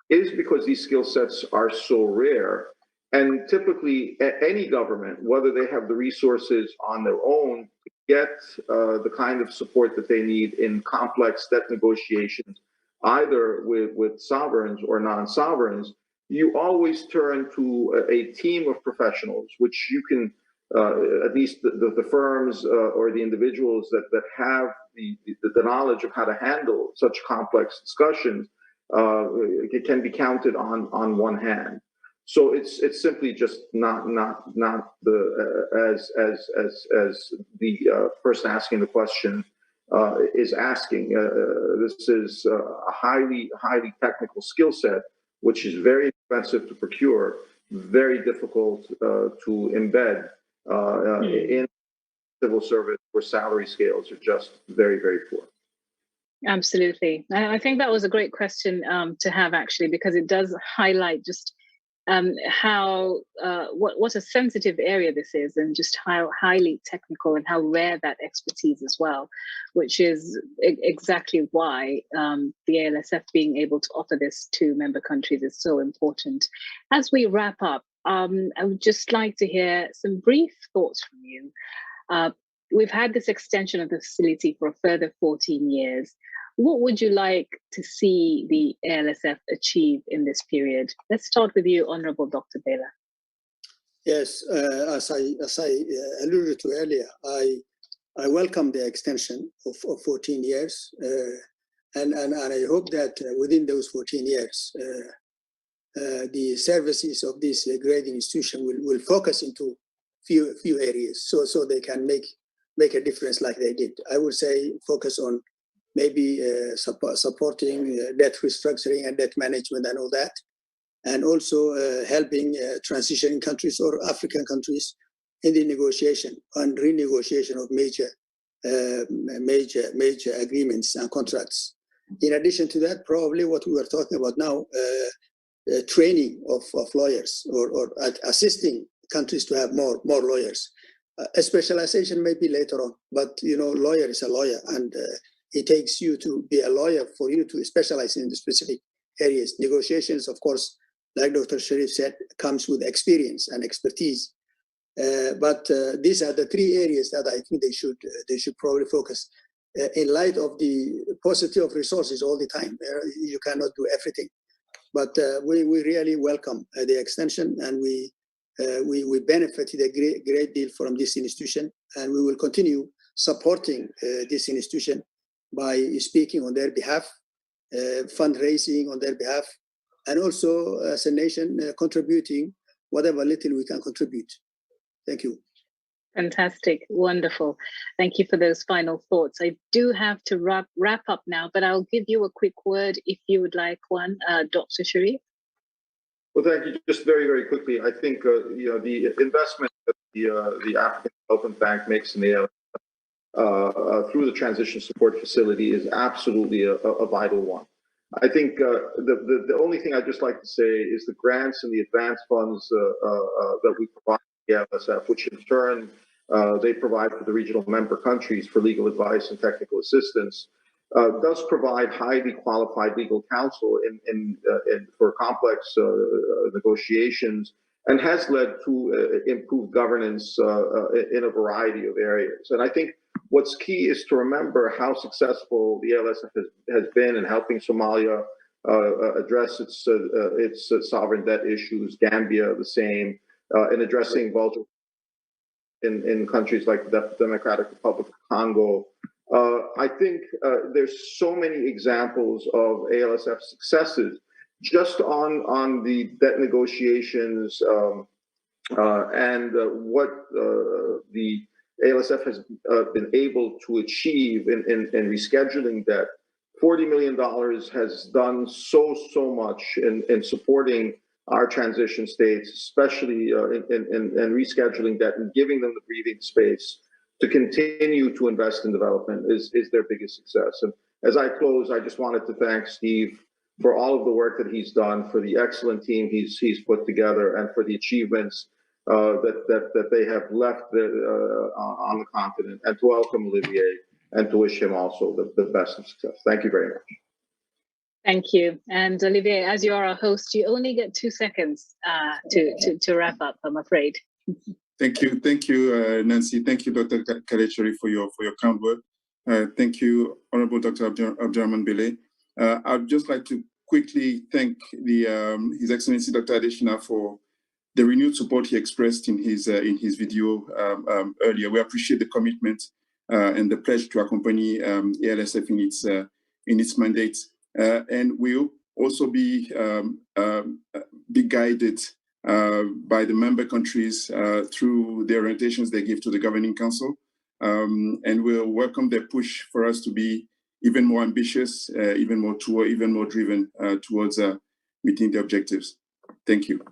is because these skill sets are so rare. And typically, any government, whether they have the resources on their own to get the kind of support that they need in complex debt negotiations, either with sovereigns or non-sovereigns, you always turn to a team of professionals, which you can, at least the firms or the individuals that have the knowledge of how to handle such complex discussions, it can be counted on one hand. So it's simply just not the as the person asking the question is asking. This is a highly technical skill set, which is very expensive to procure, very difficult to embed in civil service, where salary scales are just very poor. Absolutely. I think that was a great question to have, actually, because it does highlight just how what a sensitive area this is, and just how highly technical and how rare that expertise as well, which is exactly why the ALSF being able to offer this to member countries is so important. As we wrap up, I would just like to hear some brief thoughts from you. We've had this extension of the facility for a further 14 years. What would you like to see the ALSF achieve in this period? Let's start with you, Honorable Dr. Bela. Yes, as I alluded to earlier, I welcome the extension of 14 years, and I hope that within those 14 years, the services of this great institution will focus into few areas, so they can make a difference like they did. I would say focus on maybe supporting debt restructuring and debt management and all that, and also helping transitioning countries or African countries in the negotiation and renegotiation of major agreements and contracts. In addition to that, probably what we were talking about now, training of lawyers or assisting countries to have more lawyers. A specialization may be later on, but lawyer is a lawyer, and it takes you to be a lawyer for you to specialize in the specific areas. Negotiations, of course, like Dr. Sharif said, comes with experience and expertise. But these are the three areas that I think they should probably focus. In light of the paucity of resources all the time, you cannot do everything. But we really welcome the extension, and we benefited a great deal from this institution, and we will continue supporting this institution by speaking on their behalf, fundraising on their behalf, and also as a nation contributing whatever little we can contribute. Thank you. Fantastic, wonderful. Thank you for those final thoughts. I do have to wrap up now, but I'll give you a quick word if you would like one, Dr. Sharif. Well, thank you. Just very quickly, I think the investment that the African Development Bank makes in the through the transition support facility is absolutely a vital one. I think the only thing I'd just like to say is the grants and the advance funds that we provide to the ALSF, which in turn they provide for the regional member countries for legal advice and technical assistance, does provide highly qualified legal counsel for complex negotiations, and has led to improved governance in a variety of areas. And I think what's key is to remember how successful the ALSF has been in helping Somalia address its sovereign debt issues, Gambia the same, in addressing vulnerable in countries like the Democratic Republic of Congo. I think there's so many examples of ALSF successes just on the debt negotiations and what the ALSF has been able to achieve in rescheduling debt. $40 million has done so much in supporting our transition states, especially in rescheduling debt and giving them the breathing space to continue to invest in development is their biggest success. And as I close, I just wanted to thank Steve for all of the work that he's done, for the excellent team he's put together, and for the achievements that they have left on the continent, and to welcome Olivier and to wish him also the best of success. Thank you very much. Thank you. And Olivier, as you are our host, you only get 2 seconds to wrap up, I'm afraid. Thank you, Nancy. Thank you, Dr. Kalecheri, for your kind word. Thank you, Honorable Dr. Abdurrahman Bele. I'd just like to quickly thank His Excellency Dr. Adeshina for the renewed support he expressed in his video earlier. We appreciate the commitment and the pledge to accompany ALSF in its mandate, and we also be guided by the member countries through the orientations they give to the Governing Council. And we'll welcome their push for us to be even more ambitious, even more driven towards meeting the objectives. Thank you.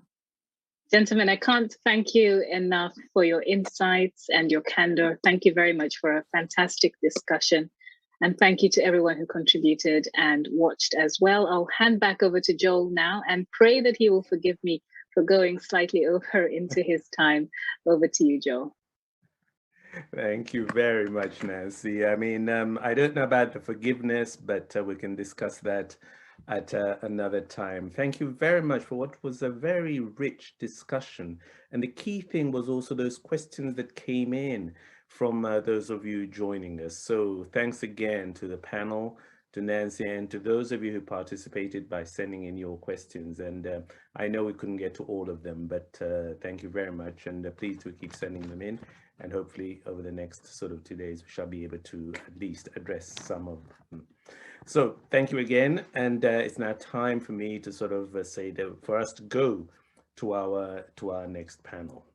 Gentlemen, I can't thank you enough for your insights and your candor. Thank you very much for a fantastic discussion. And thank you to everyone who contributed and watched as well. I'll hand back over to Joel now and pray that he will forgive me for going slightly over into his time. Over to you, Joel. Thank you very much, Nancy. I mean, I don't know about the forgiveness, but we can discuss that at another time. Thank you very much for what was a very rich discussion. And the key thing was also those questions that came in from those of you joining us. So thanks again to the panel, to Nancy, and to those of you who participated by sending in your questions. And I know we couldn't get to all of them, but thank you very much. And please do keep sending them in. And hopefully over the next sort of 2 days, we shall be able to at least address some of them. So thank you again. And it's now time for me to sort of say that for us to go to our next panel.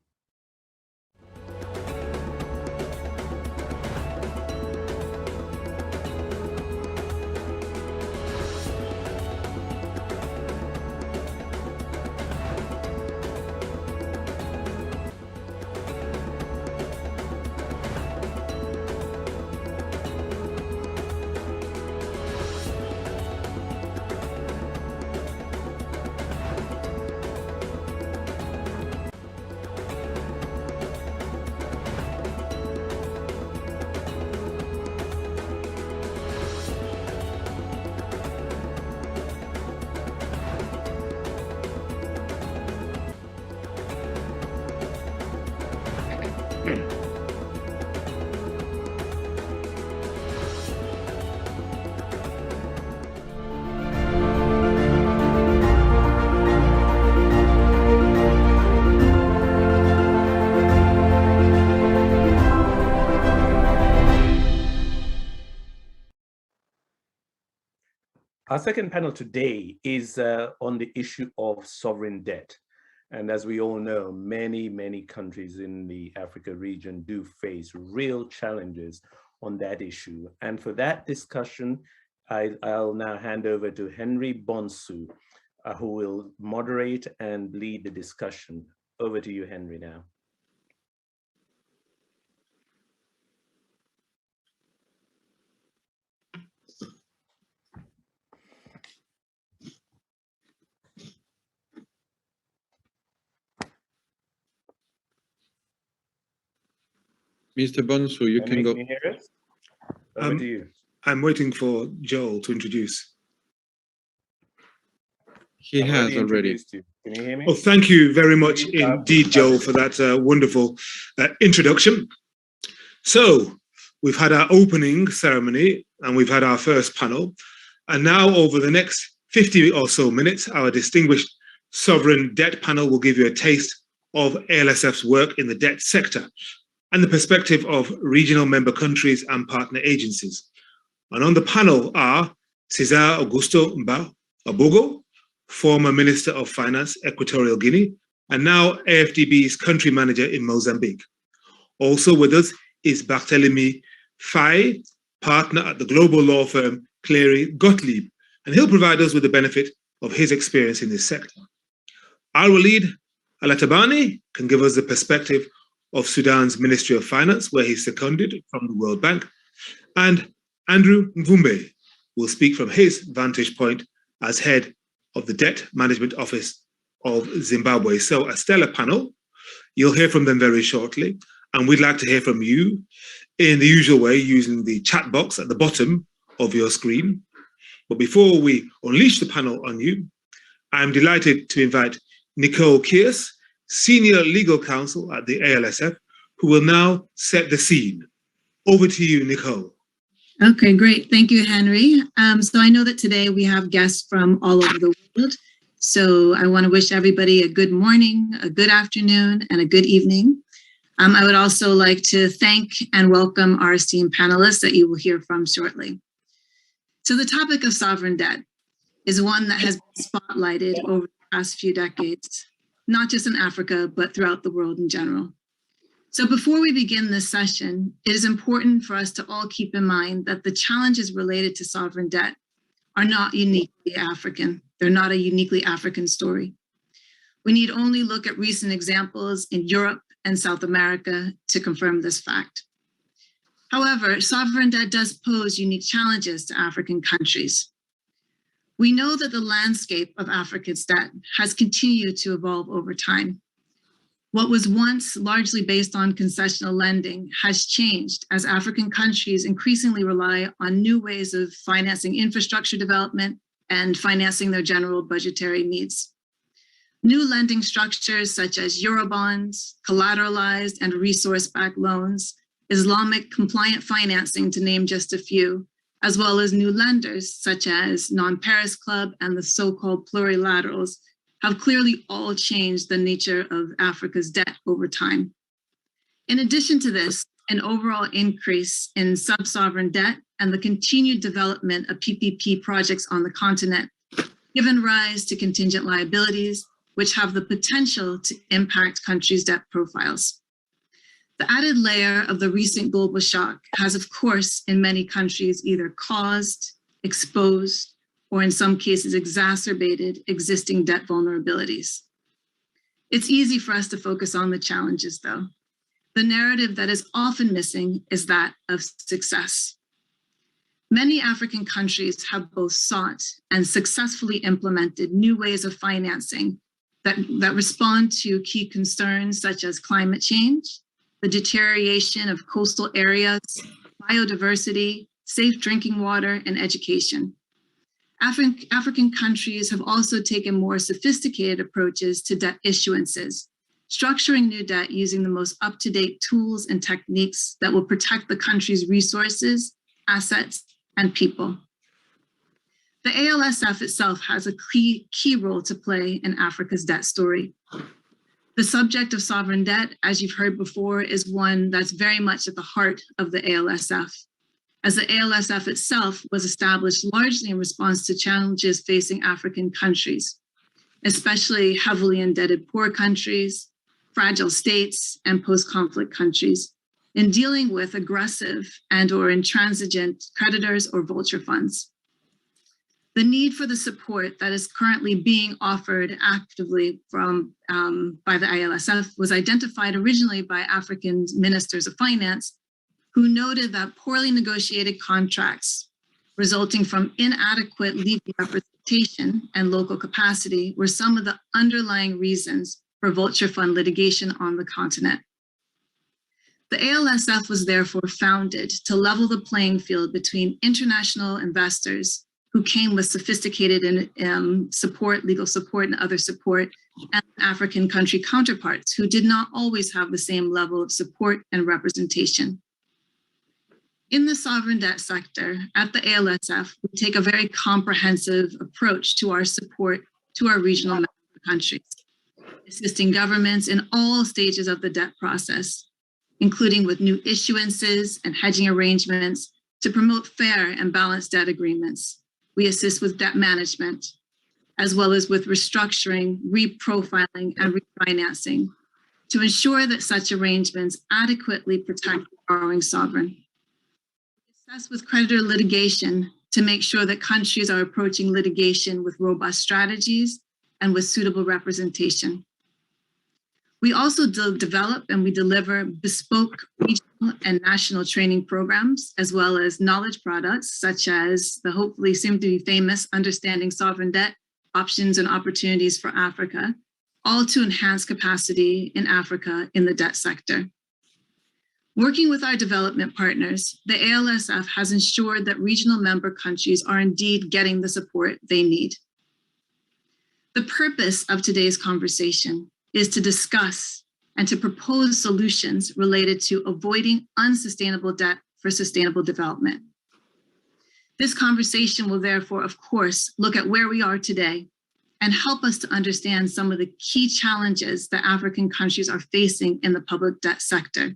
Our second panel today is on the issue of sovereign debt. And as we all know, many, many countries in the Africa region do face real challenges on that issue. And for that discussion, I'll now hand over to Henry Bonsu, who will moderate and lead the discussion. Over to you, Henry, now. Mr. Bonsu, you can go. Can you hear us? Over to you. I'm waiting for Joel to introduce. He has already. Can you hear me? Oh, thank you very much indeed, Joel, for that wonderful introduction. So we've had our opening ceremony and we've had our first panel. And now over the next 50 or so minutes, our distinguished sovereign debt panel will give you a taste of ALSF's work in the debt sector and the perspective of regional member countries and partner agencies. And on the panel are Cesar Augusto Mba Abogo, former Minister of Finance, Equatorial Guinea, and now AFDB's country manager in Mozambique. Also with us is Barthélemy Faye, partner at the global law firm Cleary Gottlieb, and he'll provide us with the benefit of his experience in this sector. Al-Walid Al-Atabani can give us the perspective of Sudan's Ministry of Finance, where he's seconded from the World Bank, and Andrew Mvumbe will speak from his vantage point as head of the Debt Management Office of Zimbabwe. So a stellar panel. You'll hear from them very shortly, and we'd like to hear from you in the usual way using the chat box at the bottom of your screen. But before we unleash the panel on you, I'm delighted to invite Nicole Kearse, Senior Legal Counsel at the ALSF, who will now set the scene. Over to you, Nicole. Okay, great. Thank you, Henry. So I know that today we have guests from all over the world. So I want to wish everybody a good morning, a good afternoon, and a good evening. I would also like to thank and welcome our esteemed panelists that you will hear from shortly. So the topic of sovereign debt. is one that has been spotlighted over the past few decades, not just in Africa, but throughout the world in general. So before we begin this session, it is important for us to all keep in mind that the challenges related to sovereign debt are not uniquely African. They're not a uniquely African story. We need only look at recent examples in Europe and South America to confirm this fact. However, sovereign debt does pose unique challenges to African countries. We know that the landscape of Africa's debt has continued to evolve over time. What was once largely based on concessional lending has changed as African countries increasingly rely on new ways of financing infrastructure development and financing their general budgetary needs. New lending structures such as Eurobonds, collateralized and resource-backed loans, Islamic compliant financing, to name just a few, as well as new lenders such as Non-Paris Club and the so-called plurilaterals, have clearly all changed the nature of Africa's debt over time. In addition to this, an overall increase in sub-sovereign debt and the continued development of PPP projects on the continent given rise to contingent liabilities, which have the potential to impact countries' debt profiles. The added layer of the recent global shock has, of course, in many countries either caused, exposed, or in some cases exacerbated existing debt vulnerabilities. It's easy for us to focus on the challenges, though. The narrative that is often missing is that of success. Many African countries have both sought and successfully implemented new ways of financing that respond to key concerns such as climate change, the deterioration of coastal areas, biodiversity, safe drinking water, and education. African countries have also taken more sophisticated approaches to debt issuances, structuring new debt using the most up-to-date tools and techniques that will protect the country's resources, assets, and people. The ALSF itself has a key role to play in Africa's debt story. The subject of sovereign debt, as you've heard before, is one that's very much at the heart of the ALSF, as the ALSF itself was established largely in response to challenges facing African countries, especially heavily indebted poor countries, fragile states, and post-conflict countries, in dealing with aggressive and/or intransigent creditors or vulture funds. The need for the support that is currently being offered actively by the ALSF was identified originally by African ministers of finance, who noted that poorly negotiated contracts resulting from inadequate legal representation and local capacity were some of the underlying reasons for vulture fund litigation on the continent. The ALSF was therefore founded to level the playing field between international investors who came with sophisticated legal support and other support, and African country counterparts who did not always have the same level of support and representation. In the sovereign debt sector, at the ALSF, we take a very comprehensive approach to our support to our regional member countries, assisting governments in all stages of the debt process, including with new issuances and hedging arrangements to promote fair and balanced debt agreements. We assist with debt management, as well as with restructuring, reprofiling, and refinancing to ensure that such arrangements adequately protect the borrowing sovereign. We assess with creditor litigation to make sure that countries are approaching litigation with robust strategies and with suitable representation. We also develop and we deliver bespoke regional and national training programs, as well as knowledge products, such as the hopefully soon to be famous Understanding Sovereign Debt, Options and Opportunities for Africa, all to enhance capacity in Africa in the debt sector. Working with our development partners, the ALSF has ensured that regional member countries are indeed getting the support they need. The purpose of today's conversation is to discuss and to propose solutions related to avoiding unsustainable debt for sustainable development. This conversation will therefore, of course, look at where we are today and help us to understand some of the key challenges that African countries are facing in the public debt sector.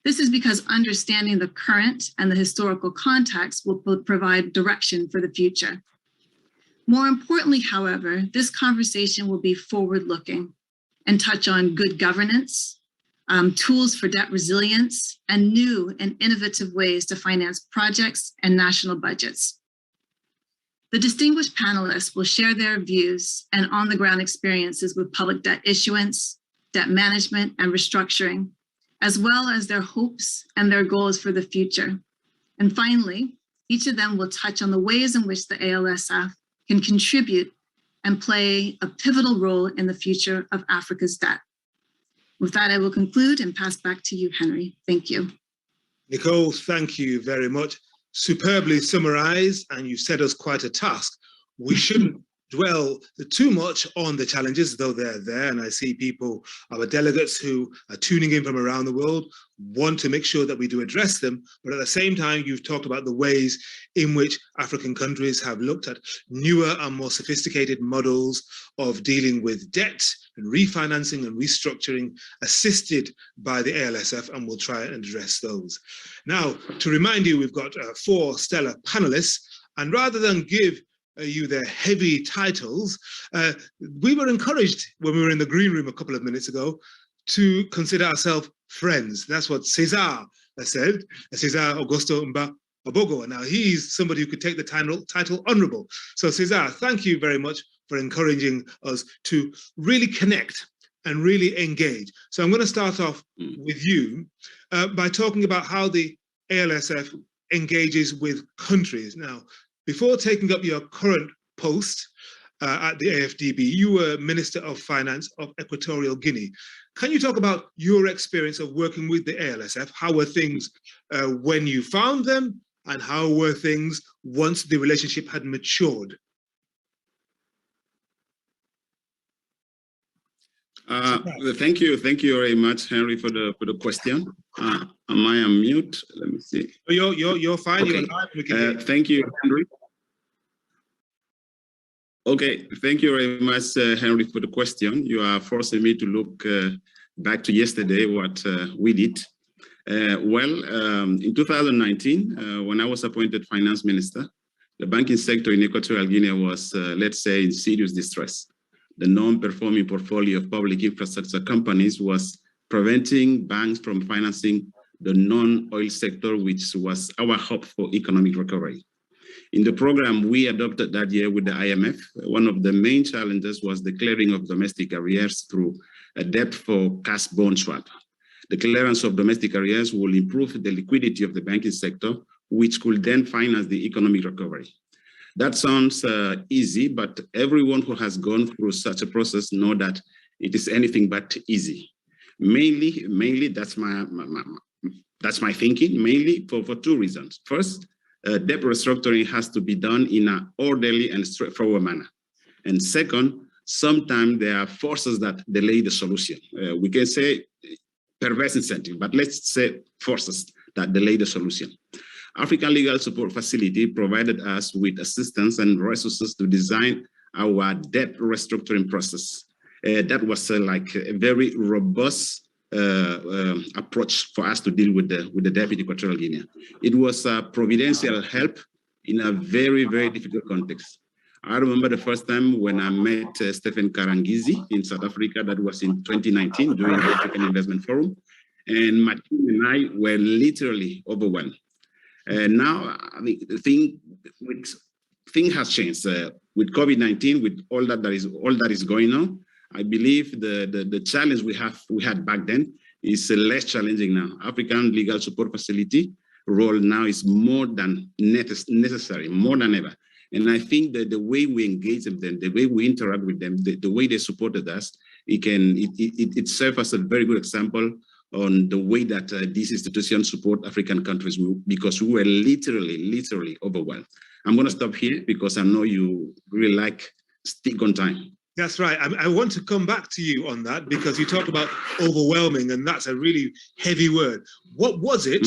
This is because understanding the current and the historical context will provide direction for the future. More importantly, however, this conversation will be forward-looking and touch on good governance, tools for debt resilience, and new and innovative ways to finance projects and national budgets. The distinguished panelists will share their views and on-the-ground experiences with public debt issuance, debt management, and restructuring, as well as their hopes and their goals for the future. And finally, each of them will touch on the ways in which the ALSF can contribute and play a pivotal role in the future of Africa's debt. With that, I will conclude and pass back to you, Henry. Thank you. Nicole, thank you very much. Superbly summarized, and you set us quite a task. We shouldn't dwell too much on the challenges, though they're there, and I see people, our delegates who are tuning in from around the world, want to make sure that we do address them, but at the same time, you've talked about the ways in which African countries have looked at newer and more sophisticated models of dealing with debt and refinancing and restructuring, assisted by the ALSF, and we'll try and address those. Now, to remind you, we've got 4 stellar panelists, and rather than give you their heavy titles, we were encouraged when we were in the green room a couple of minutes ago to consider ourselves friends. That's what Cesar said, Cesar Augusto Mba Abogo. Now he's somebody who could take the title honorable. So Cesar, thank you very much for encouraging us to really connect and really engage. So I'm going to start off with you by talking about how the ALSF engages with countries. Now, before taking up your current post at the AFDB, you were Minister of Finance of Equatorial Guinea. Can you talk about your experience of working with the ALSF? How were things when you found them, and how were things once the relationship had matured? Thank you very much, Henry, for the question. Am I on mute? Let me see. You're fine. Okay. You're live. Thank you, Henry. Okay, thank you very much, Henry, for the question. You are forcing me to look back to yesterday, what we did. In 2019, when I was appointed finance minister, the banking sector in Equatorial Guinea was, let's say, in serious distress. The non-performing portfolio of public infrastructure companies was preventing banks from financing the non-oil sector, which was our hope for economic recovery. In the program we adopted that year with the IMF, one of the main challenges was the clearing of domestic arrears through a debt for cash bond swap. The clearance of domestic arrears will improve the liquidity of the banking sector, which could then finance the economic recovery. That sounds easy, but everyone who has gone through such a process know that it is anything but easy. Mainly that's my thinking, mainly for 2 reasons. First, debt restructuring has to be done in an orderly and straightforward manner. And second, sometimes there are forces that delay the solution. We can say perverse incentive, but let's say forces that delay the solution. African Legal Support Facility provided us with assistance and resources to design our debt restructuring process. That was like a very robust approach for us to deal with the debt in Equatorial Guinea. It was a providential help in a very, very difficult context. I remember the first time when I met Stephen Karangizi in South Africa. That was in 2019 during the African Investment Forum. And my team and I were literally overwhelmed. Now, I mean, the thing has changed with COVID-19, with all that is going on. I believe the challenge we had back then is less challenging now. African Legal Support Facility role now is more than necessary, more than ever. And I think that the way we engage with them, the way we interact with them, the way they supported us, it serves as a very good example on the way that these institutions support African countries, because we were literally overwhelmed. I'm going to stop here because I know you really like stick on time. That's right. I want to come back to you on that because you talked about overwhelming, and that's a really heavy word. What was it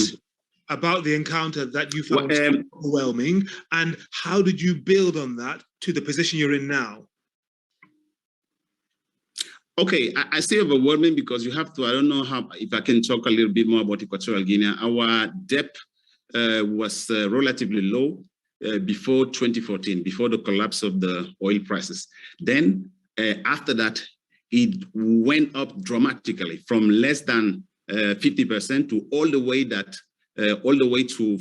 about the encounter that you found overwhelming, and how did you build on that to the position you're in now? Okay, I say overwhelming because you have to, I don't know if I can talk a little bit more about Equatorial Guinea. Our debt was relatively low. before 2014, before the collapse of the oil prices. Then after that, it went up dramatically from less than 50% to all the way to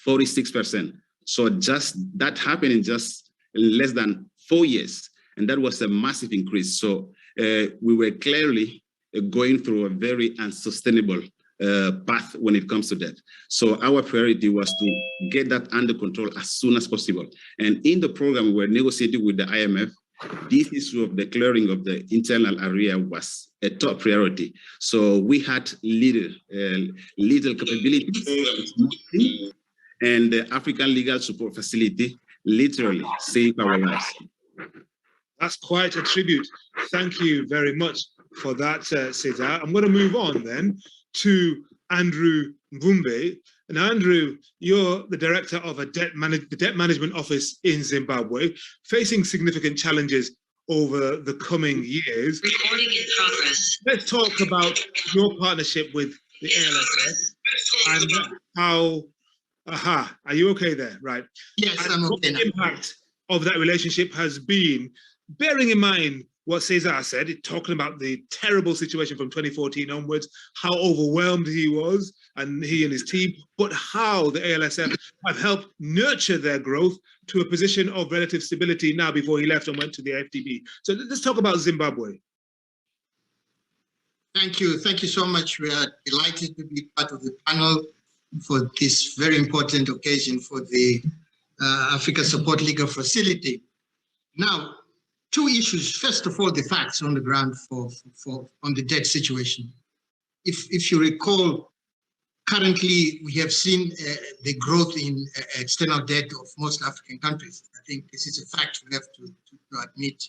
46%. So just that happened in just less than 4 years. And that was a massive increase. So we were clearly going through a very unsustainable path when it comes to debt. So our priority was to get that under control as soon as possible. And in the program, we were negotiating with the IMF. This issue of the clearing of the internal area was a top priority. So we had little capabilities, and the African Legal Support Facility literally saved our lives. That's quite a tribute. Thank you very much for that, Cesar. I'm going to move on then to Andrew Mvumbe. And Andrew, you're the director of the Debt Management Office in Zimbabwe, facing significant challenges over the coming years. Recording in progress. Let's talk about your partnership with the ALSF and how, are you okay there? Right. Yes, and I'm what okay the now. impact of that relationship has been, bearing in mind what Cesar said, talking about the terrible situation from 2014 onwards, how overwhelmed he was, and he and his team, but how the ALSF have helped nurture their growth to a position of relative stability now before he left and went to the FDB. So let's talk about Zimbabwe. Thank you. Thank you so much. We are delighted to be part of the panel for this very important occasion for the Africa Support Legal Facility. Now, two issues. First of all, the facts on the ground on the debt situation. If you recall, currently we have seen the growth in external debt of most African countries. I think this is a fact we have to admit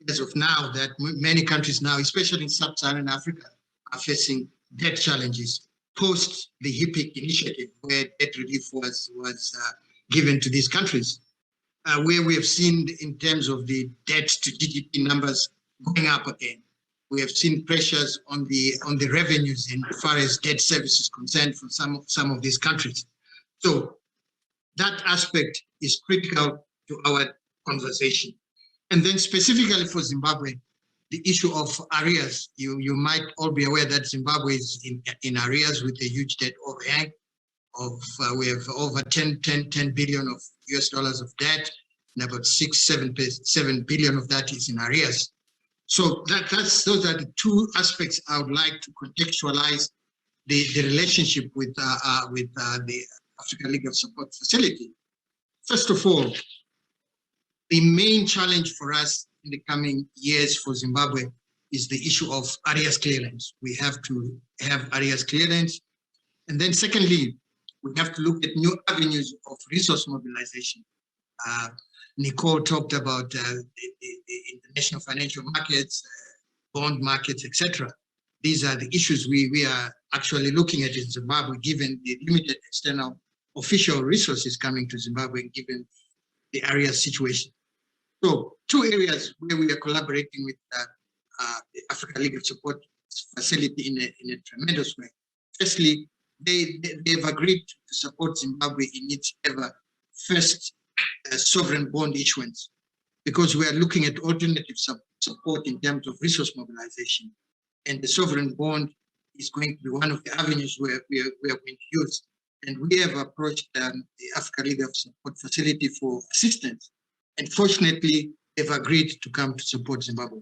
as of now, that many countries now, especially in sub-Saharan Africa, are facing debt challenges post the HIPIC initiative, where debt relief was given to these countries. Where we have seen in terms of the debt to GDP numbers going up again. We have seen pressures on the revenues in far as debt service is concerned for some of these countries. So that aspect is critical to our conversation. And then specifically for Zimbabwe, the issue of arrears. You might all be aware that Zimbabwe is in arrears with a huge debt overhang. We have over 10 billion of US dollars of debt, and about 7 billion of that is in arrears. So those are the two aspects I would like to contextualize the relationship with the African Legal Support Facility. First of all, the main challenge for us in the coming years for Zimbabwe is the issue of arrears clearance. We have to have arrears clearance. And then secondly, we have to look at new avenues of resource mobilization. Nicole talked about the international financial markets, bond markets, etc. These are the issues we are actually looking at in Zimbabwe, given the limited external official resources coming to Zimbabwe, given the area situation. So two areas where we are collaborating with the Africa Legal Support Facility in a tremendous way. Firstly, they've agreed to support Zimbabwe in its ever first sovereign bond issuance, because we are looking at alternative support in terms of resource mobilization. And the sovereign bond is going to be one of the avenues where we are going to use. And we have approached the Africa Legal Support Facility for assistance. And fortunately, they've agreed to come to support Zimbabwe.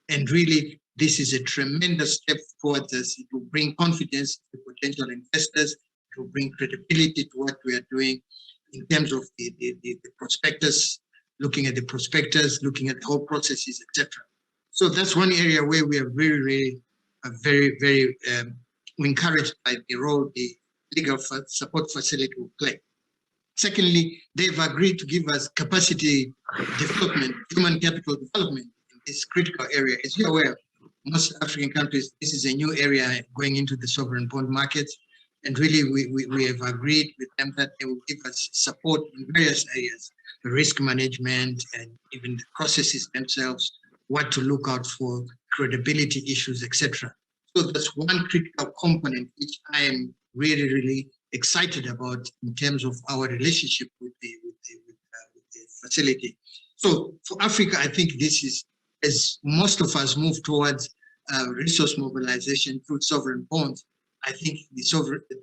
And really, this is a tremendous step forward as it will bring confidence to potential investors. It will bring credibility to what we are doing in terms of the prospectus, looking at the prospectus, looking at the whole processes, etc. So that's one area where we are very encouraged by the role the Legal Support Facility will play. Secondly, they've agreed to give us capacity development, human capital development in this critical area. As you're aware, most African countries, this is a new area going into the sovereign bond market. And really, we have agreed with them that they will give us support in various areas, the risk management and even the processes themselves, what to look out for, credibility issues, etc. So that's one critical component which I am really excited about in terms of our relationship with the facility. So for Africa, I think this is, as most of us move towards resource mobilization through sovereign bonds, I think the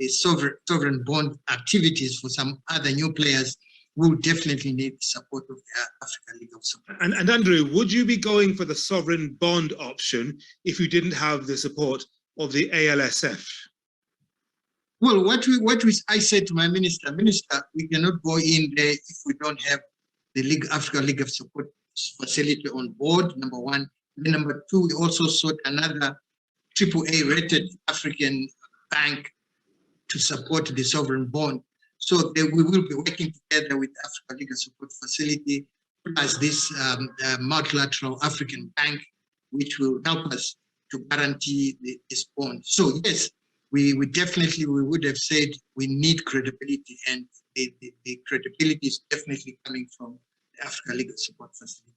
sovereign bond activities for some other new players will definitely need the support of the African League of Support. And Andrew, would you be going for the sovereign bond option if you didn't have the support of the ALSF? Well, I said to my minister, we cannot go in there if we don't have the African League of Support facility on board, number one. Then number two, we also sought another AAA rated African bank to support the sovereign bond. So we will be working together with African Legal Support Facility plus this multilateral African bank, which will help us to guarantee this bond. So yes, we definitely would have said we need credibility, and the credibility is definitely coming from the African Legal Support Facility.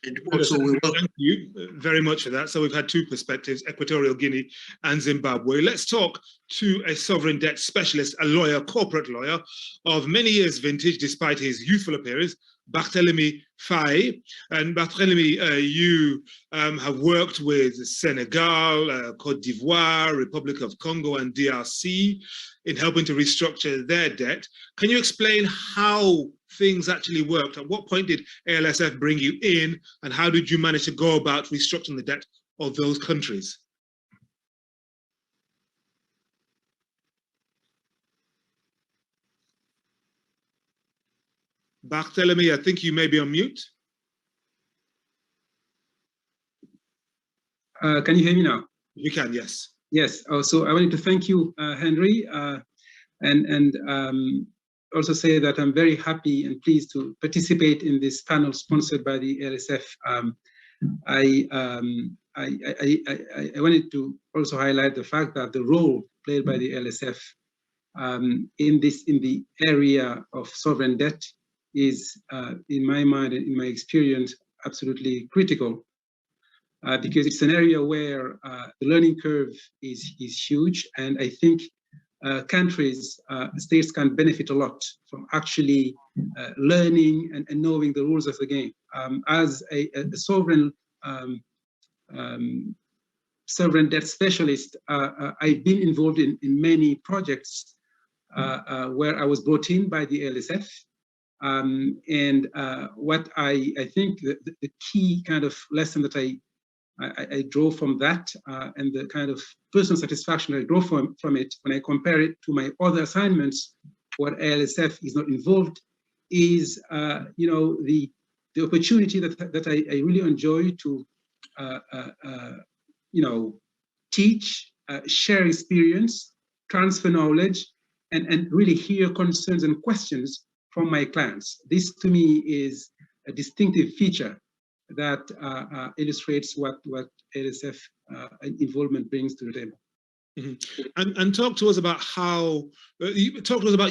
And also, thank you very much for that. So we've had two perspectives, Equatorial Guinea and Zimbabwe. Let's talk to a sovereign debt specialist, a lawyer, corporate lawyer of many years vintage, despite his youthful appearance, Barthélemy Faye. And Barthélemy, you have worked with Senegal, Cote d'Ivoire, Republic of Congo, and DRC in helping to restructure their debt. Can you explain how things actually worked? At what point did ALSF bring you in, and how did you manage to go about restructuring the debt of those countries? Barthélemy, I think you may be on mute. Can you hear me now? You can, yes. Yes. So I wanted to thank you, Henry, and also say that I'm very happy and pleased to participate in this panel sponsored by the ALSF. I wanted to also highlight the fact that the role played by the ALSF in the area of sovereign debt is, in my mind and in my experience, absolutely critical, because it's an area where the learning curve is huge, and I think countries, states can benefit a lot from actually learning and knowing the rules of the game. As a sovereign debt specialist, I've been involved in many projects where I was brought in by the ALSF. And what I think the key kind of lesson that I draw from that, and the kind of personal satisfaction I draw from it when I compare it to my other assignments where ALSF is not involved, is the opportunity that I really enjoy to teach, share experience, transfer knowledge, and really hear concerns and questions from my clients. This to me is a distinctive feature that illustrates what ALSF involvement brings to the table. Mm-hmm. And talk to us about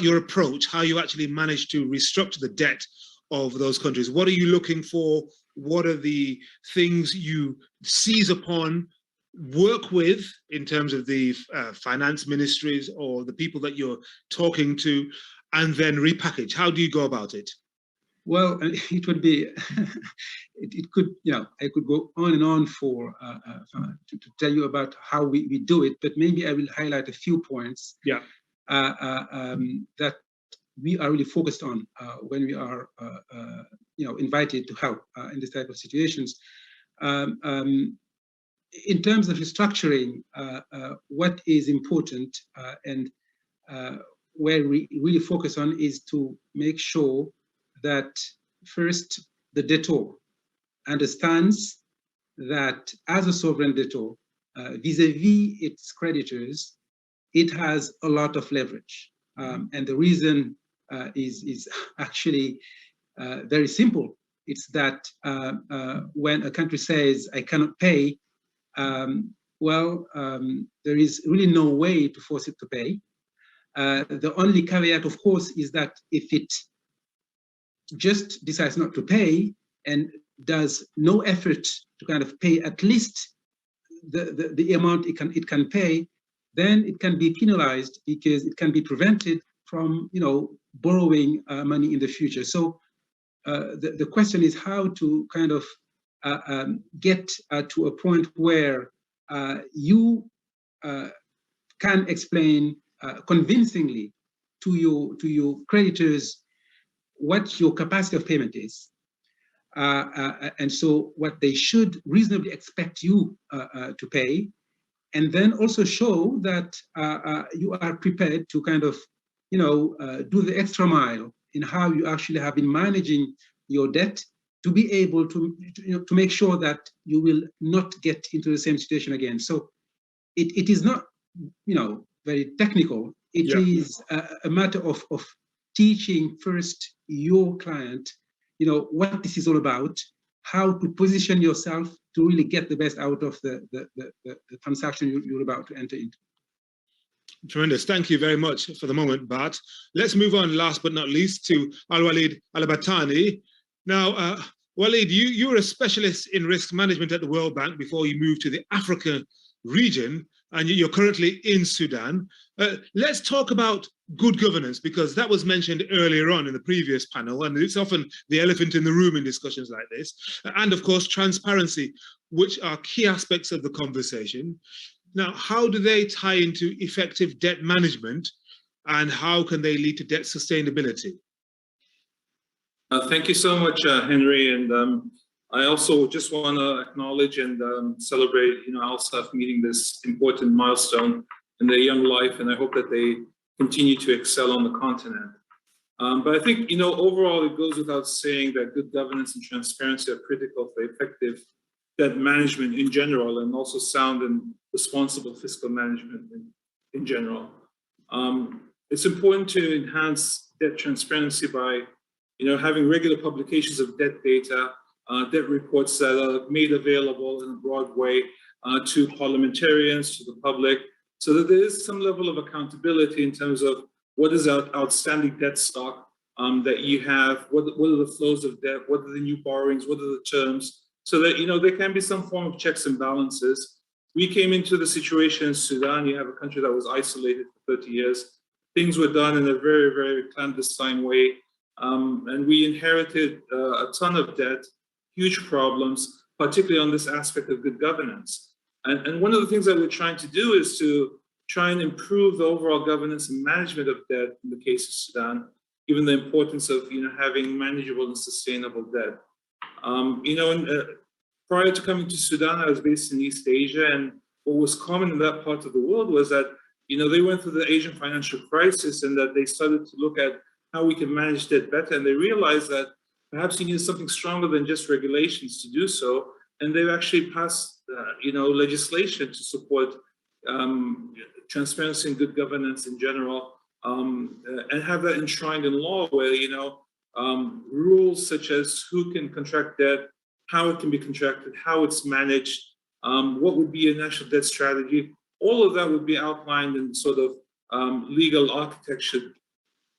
your approach, how you actually managed to restructure the debt of those countries. What are you looking for? What are the things you seize upon, work with in terms of the finance ministries or the people that you're talking to, and then repackage? How do you go about it? Well, it would be, it could, I could go on and on to tell you about how we do it, but maybe I will highlight a few points that we are really focused on when we are, invited to help in this type of situations. In terms of restructuring, what is important and where we really focus on is to make sure that first, the debtor understands that as a sovereign debtor, vis-a-vis its creditors, it has a lot of leverage. And the reason is actually very simple. It's that when a country says, I cannot pay, there is really no way to force it to pay. The only caveat, of course, is that if it just decides not to pay and does no effort to kind of pay at least the amount it can pay, then it can be penalized because it can be prevented from, borrowing money in the future. So the question is how to kind of get to a point where you can explain convincingly to your creditors what your capacity of payment is, and so what they should reasonably expect you to pay, and then also show that you are prepared to kind of, do the extra mile in how you actually have been managing your debt to be able to make sure that you will not get into the same situation again. So it is not, very technical. It is a matter of teaching first your client, what this is all about, how to position yourself to really get the best out of the transaction you're about to enter into. Tremendous. Thank you very much for the moment, Bart. Let's move on, last but not least, to Al-Walid Al-Batani. Now, Walid, you were a specialist in risk management at the World Bank before you moved to the Africa region, and you're currently in Sudan. Let's talk about good governance, because that was mentioned earlier on in the previous panel, and it's often the elephant in the room in discussions like this. And of course, transparency, which are key aspects of the conversation. Now, how do they tie into effective debt management, and how can they lead to debt sustainability? Thank you so much, Henry. And I also just want to acknowledge and celebrate, Alsf meeting this important milestone in their young life, and I hope that they continue to excel on the continent. But I think, overall, it goes without saying that good governance and transparency are critical for effective debt management in general, and also sound and responsible fiscal management in general. It's important to enhance debt transparency by, having regular publications of debt data, debt reports that are made available in a broad way to parliamentarians, to the public, so that there is some level of accountability in terms of what is our outstanding debt stock that you have, what are the flows of debt, what are the new borrowings, what are the terms, so that, there can be some form of checks and balances. We came into the situation in Sudan. You have a country that was isolated for 30 years. Things were done in a very, very clandestine way. And we inherited a ton of debt, huge problems, particularly on this aspect of good governance. And one of the things that we're trying to do is to try and improve the overall governance and management of debt in the case of Sudan, given the importance of, having manageable and sustainable debt. Prior to coming to Sudan, I was based in East Asia, and what was common in that part of the world was that, they went through the Asian financial crisis, and that they started to look at how we can manage debt better, and they realized that perhaps you need something stronger than just regulations to do so, and they've actually passed, legislation to support transparency and good governance in general, and have that enshrined in law, where rules such as who can contract debt, how it can be contracted, how it's managed, what would be a national debt strategy, all of that would be outlined in sort of legal architecture,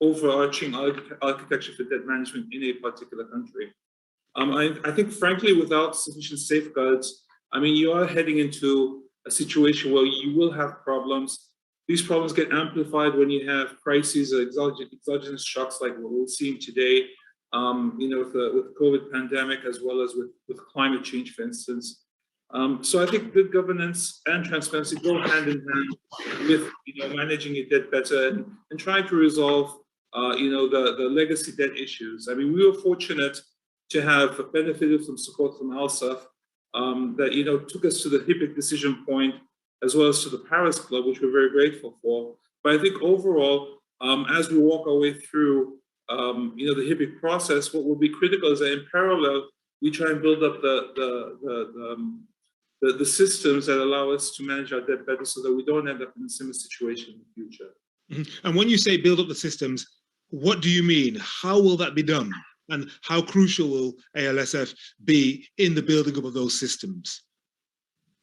overarching architecture for debt management in a particular country. I think, frankly, without sufficient safeguards, you are heading into a situation where you will have problems. These problems get amplified when you have crises or exogenous shocks like what we're seeing today, with the COVID pandemic, as well as with climate change, for instance. So I think good governance and transparency go hand in hand with managing your debt better and trying to resolve the legacy debt issues. We were fortunate to have benefited from support from Alsf that took us to the HIPIC decision point, as well as to the Paris Club, which we're very grateful for. But I think overall, as we walk our way through the HIPIC process, what will be critical is that in parallel, we try and build up the systems that allow us to manage our debt better, so that we don't end up in a similar situation in the future. Mm-hmm. And when you say build up the systems, what do you mean? How will that be done? And how crucial will ALSF be in the building up of those systems?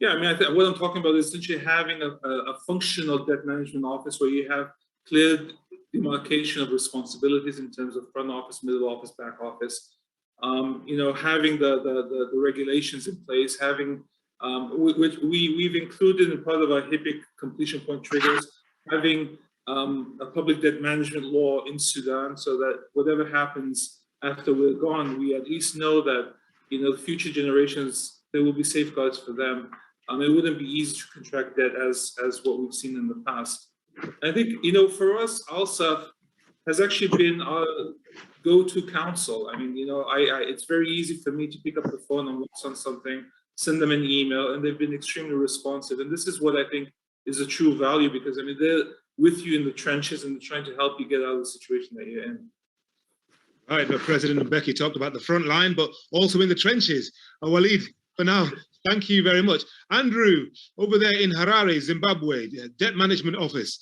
Yeah, I think what I'm talking about is essentially having a functional debt management office where you have clear demarcation of responsibilities in terms of front office, middle office, back office. Having the regulations in place, having which we've included in part of our HIPIC completion point triggers, having a public debt management law in Sudan, so that whatever happens after we're gone, we at least know that, future generations, there will be safeguards for them. It wouldn't be easy to contract debt as what we've seen in the past. I think, for us, Alsf has actually been our go-to counsel. I mean, it's very easy for me to pick up the phone and work on something, send them an email, and they've been extremely responsive. And this is what I think is a true value, because they're with you in the trenches and trying to help you get out of the situation that you're in. All right, President Mbeki talked about the front line, but also in the trenches. Walid, for now, thank you very much. Andrew, over there in Harare, Zimbabwe, Debt Management Office.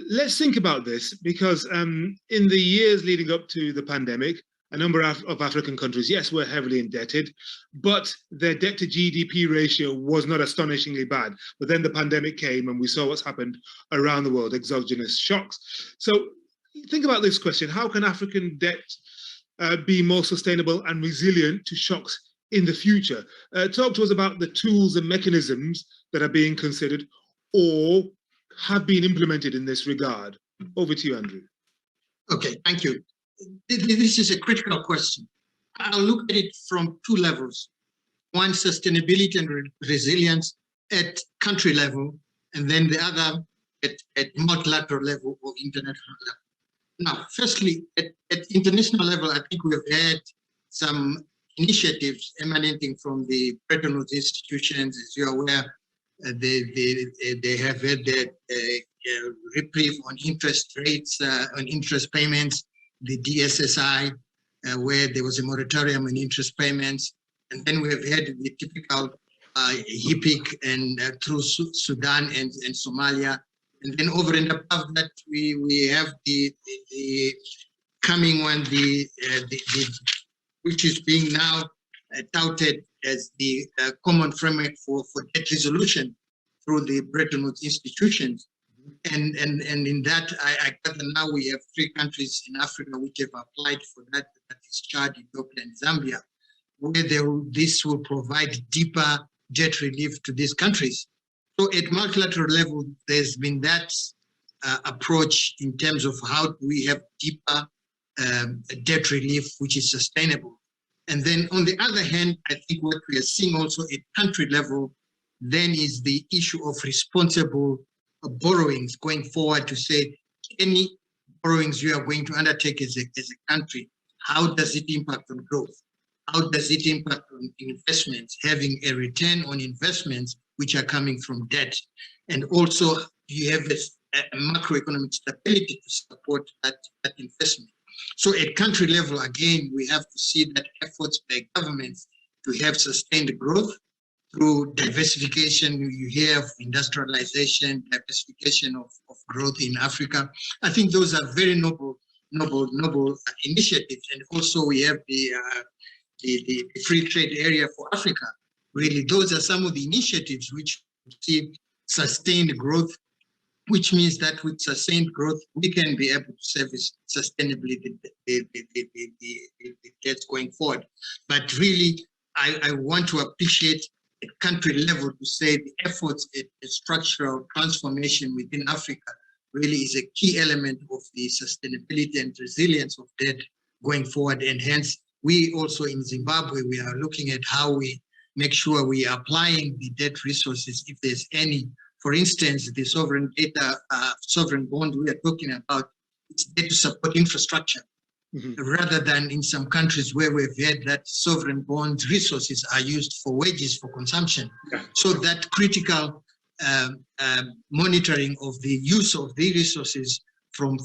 Let's think about this, because in the years leading up to the pandemic, a number of African countries, yes, were heavily indebted, but their debt to GDP ratio was not astonishingly bad. But then the pandemic came and we saw what's happened around the world, exogenous shocks. So think about this question: how can African debt be more sustainable and resilient to shocks in the future? Talk to us about the tools and mechanisms that are being considered or have been implemented in this regard. Over to you, Andrew. Okay, thank you. This is a critical question. I'll look at it from two levels. One, sustainability and resilience at country level, and then the other at multilateral level or international level. Now, firstly, at international level, I think we have had some initiatives emanating from the Bretton Woods institutions. As you're aware, they have had the reprieve on interest rates, on interest payments, the DSSI, where there was a moratorium on interest payments. And then we have had the typical HIPIC and through Sudan and Somalia. And then over and above that, we have the coming one, which is being now touted as the common framework for debt resolution through the Bretton Woods institutions. And in that, I gather now we have 3 countries in Africa which have applied for that is Chad, Ethiopia, and Zambia, where this will provide deeper debt relief to these countries. So at multilateral level, there's been that approach in terms of how we have deeper debt relief, which is sustainable. And then on the other hand, I think what we are seeing also at country level then is the issue of responsible borrowings going forward, to say any borrowings you are going to undertake as a country, how does it impact on growth? How does it impact on investments, having a return on investments which are coming from debt? And also you have a macroeconomic stability to support that investment. So at country level, again, we have to see that efforts by governments to have sustained growth through diversification. You hear of industrialization, diversification of growth in Africa. I think those are very noble initiatives. And also we have the free trade area for Africa. Really, those are some of the initiatives which see sustained growth, which means that with sustained growth, we can be able to service sustainably the debts going forward. But really, I want to appreciate at country level to say the efforts at structural transformation within Africa really is a key element of the sustainability and resilience of debt going forward. And hence, we also in Zimbabwe, we are looking at how we make sure we are applying the debt resources if there's any. For instance, the sovereign bond we are talking about, it's there to support infrastructure. Rather than in some countries where we've had that sovereign bond resources are used for wages for consumption. So that critical monitoring of the use of the resources from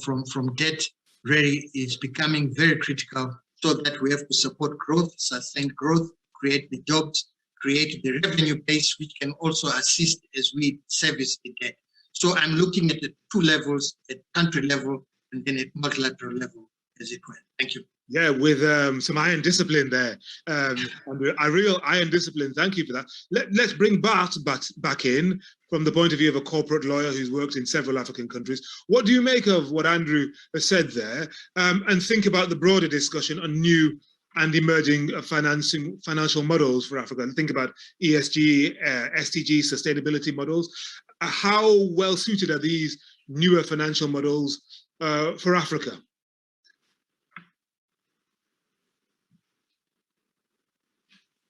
debt really is becoming very critical, so that we have to support growth, sustained growth, create the jobs, create the revenue base, which can also assist as we service the debt. So I'm looking at the 2 levels, at country level and then at multilateral level, as it were. Thank you. Yeah, with some iron discipline there, and a real iron discipline. Thank you for that. Let's bring Bart back in from the point of view of a corporate lawyer who's worked in several African countries. What do you make of what Andrew has said there, and think about the broader discussion on new and emerging financial models for Africa. Think about ESG, SDG, sustainability models. How well suited are these newer financial models for Africa?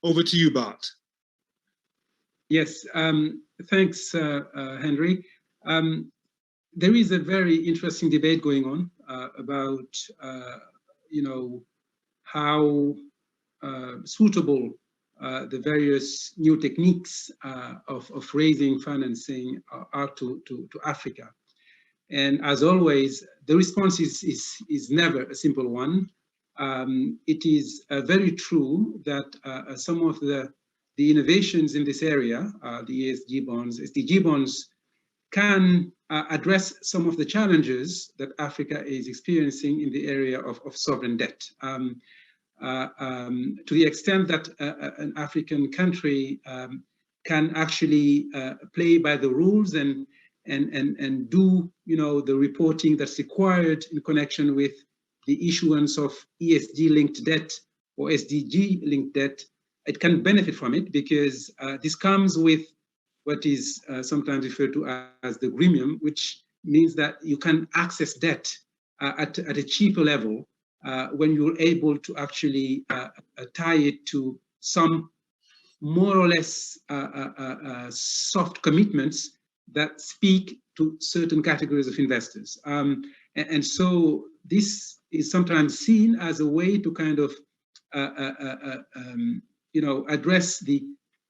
Over to you, Bart. Yes, thanks, Henry. There is a very interesting debate going on about, how suitable the various new techniques of raising financing are to Africa. And as always, the response is never a simple one. It is very true that some of the innovations in this area, the ESG bonds, SDG bonds, can address some of the challenges that Africa is experiencing in the area of sovereign debt. To the extent that an African country can actually play by the rules and do the reporting that's required in connection with the issuance of ESG-linked debt or SDG-linked debt, it can benefit from it because this comes with what is sometimes referred to as the gremium, which means that you can access debt at a cheaper level when you're able to actually tie it to some more or less soft commitments that speak to certain categories of investors. And so this is sometimes seen as a way to kind of address the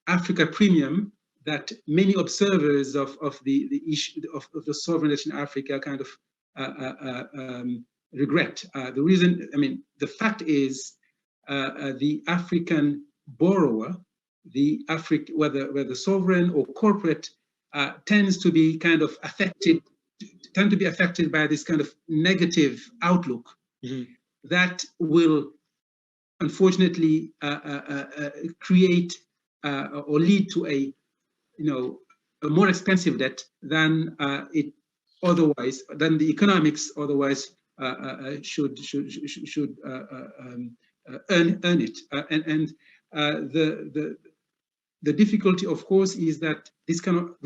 Africa premium that many observers of the issue of the sovereignty in Africa kind of regret. The reason, the fact is, the African borrower, whether sovereign or corporate, tends to be kind of affected by this kind of negative outlook that will unfortunately create or lead to a more expensive debt than than the economics otherwise should earn it. The difficulty, of course, is that this cannot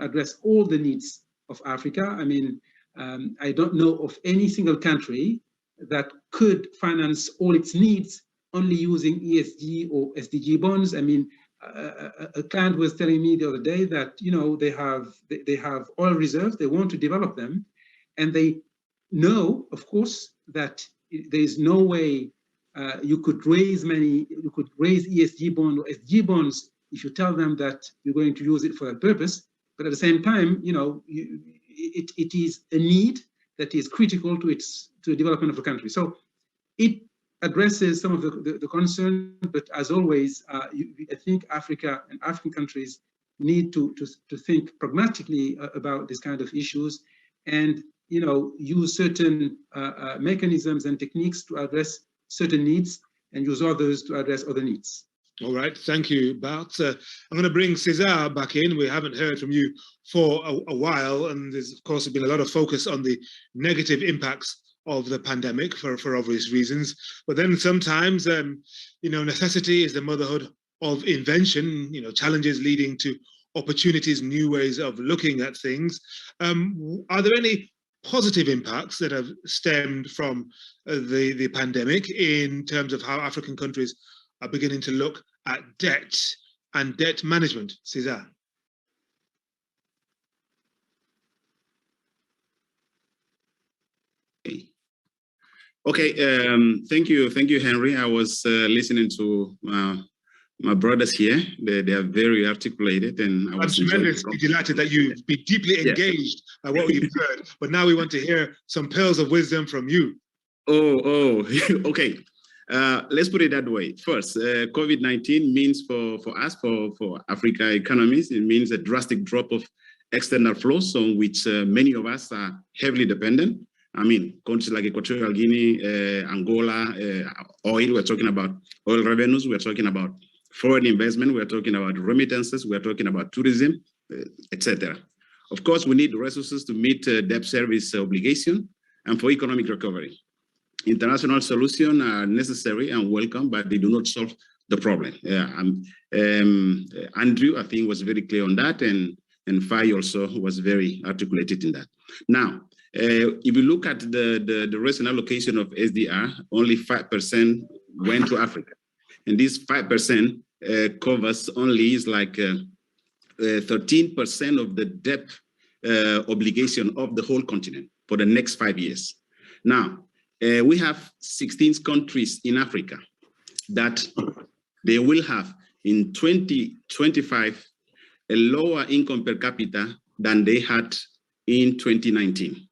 address all the needs of Africa. I don't know of any single country that could finance all its needs only using ESG or SDG bonds. A client was telling me the other day that they have oil reserves, they want to develop them, and they know, of course, that there is no way you could raise ESG bonds or SDG bonds if you tell them that you're going to use it for that purpose. But at the same time, it is a need that is critical to the development of the country. So it addresses some of the concerns, but as always, I think Africa and African countries need to think pragmatically about this kind of issues and use certain mechanisms and techniques to address certain needs and use others to address other needs. All right, thank you, Bart. I'm going to bring Cesar back in. We haven't heard from you for a while, and there's, of course, been a lot of focus on the negative impacts of the pandemic for obvious reasons. But then sometimes, necessity is the motherhood of invention, challenges leading to opportunities, new ways of looking at things. Are there any positive impacts that have stemmed from the pandemic in terms of how African countries are beginning to look at debt and debt management? Cesar. Okay, thank you, Henry. I was listening to my brothers here. They are very articulated, and I'm tremendously delighted that you've been deeply engaged by what we've heard. But now we want to hear some pearls of wisdom from you. Okay. Let's put it that way. First, COVID-19 means for us, for Africa economies, it means a drastic drop of external flows on which many of us are heavily dependent. Countries like Equatorial Guinea, Angola, oil, we're talking about oil revenues, we're talking about foreign investment, we're talking about remittances, we're talking about tourism, etc. Of course, we need resources to meet debt service obligation and for economic recovery. international solutions are necessary and welcome, but they do not solve the problem. Andrew, I think, was very clear on that, and Fai also was very articulated in that. Now, if you look at the recent allocation of SDR, only 5% went to Africa. And this 5% covers only is like 13% of the debt obligation of the whole continent for the next 5 years. Now, we have 16 countries in Africa that they will have in 2025 a lower income per capita than they had in 2019.